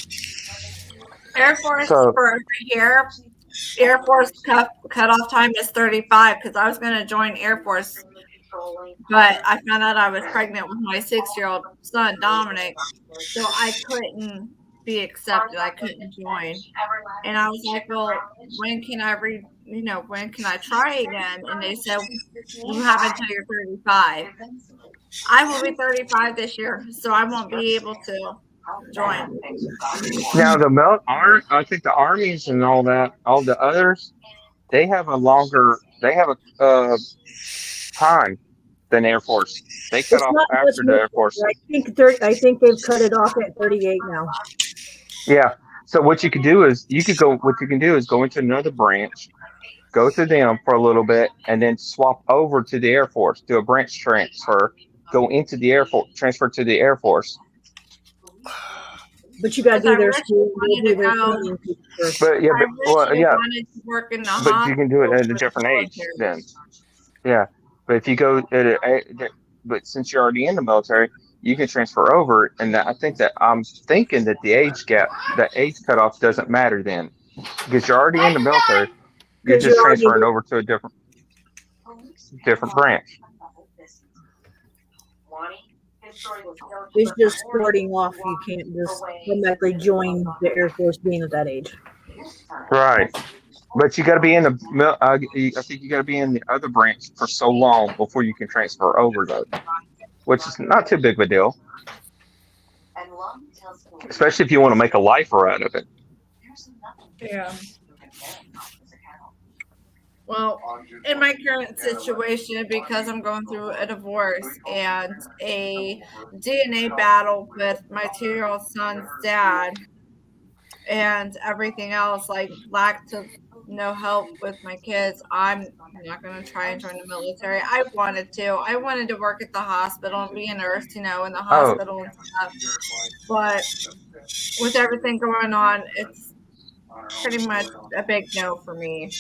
Air Force for every year. Air Force cutoff time is 35 because I was going to join Air Force, but I found out I was pregnant with my 6-year-old son Dominic, so I couldn't be accepted. I couldn't join. And I was like, well, when can I when can I try again? And they said, you have until you're 35. I will be 35 this year, so I won't be able to join. Now the I think the armies and all that, all the others, they have a time than Air Force. They cut It's off not much after the more. Air Force. I think they've cut it off at 38 now. Yeah. So what you could do is go into another branch, go to them for a little bit, and then swap over to the Air Force, do a branch transfer, go into the Air Force, transfer to the Air Force. But you got to Because I do their originally school, wanted do to their go. training first. But yeah, I originally wanted to work in the but you can do it hospital at a for the different age military. then. Yeah. But if you go but since you're already in the military, you can transfer over, and I'm thinking that the age cutoff doesn't matter then, because you're already in the military. You're Because just you're already transferring over to a different branch. It's just sporting off. You can't just automatically join the Air Force being at that age. Right. But you got to be in the. I think you got to be in the other branch for so long before you can transfer over, though, which is not too big of a deal, especially if you want to make a lifer out of it. Yeah. Well, in my current situation, because I'm going through a divorce and a DNA battle with my 2-year-old son's dad and everything else, like lack to no help with my kids, I'm not going to try and join the military. I wanted to work at the hospital and be a nurse, in the hospital and stuff. But with everything going on, it's pretty much a big no for me.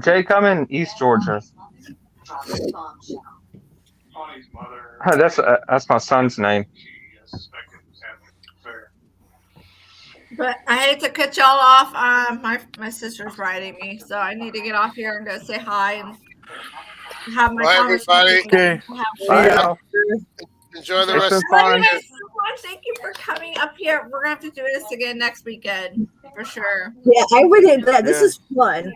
Jay, come in East Georgia. That's my son's name. But I hate to cut y'all off. My sister's writing me, so I need to get off here and go say hi and have my Bye, conversation. everybody. Bye, y'all. Enjoy the It's rest been of Love you fun. guys so much. Thank you for coming up here. We're gonna have to do this again next weekend for sure. Yeah, I would hit that. This is fun.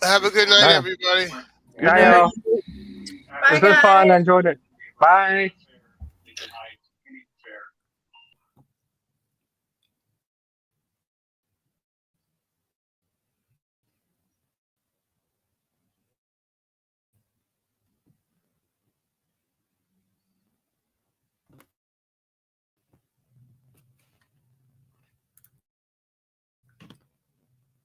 Have a good night, Bye. everybody. Bye, y'all. Bye, It's been guys. fun. I enjoyed it. Bye.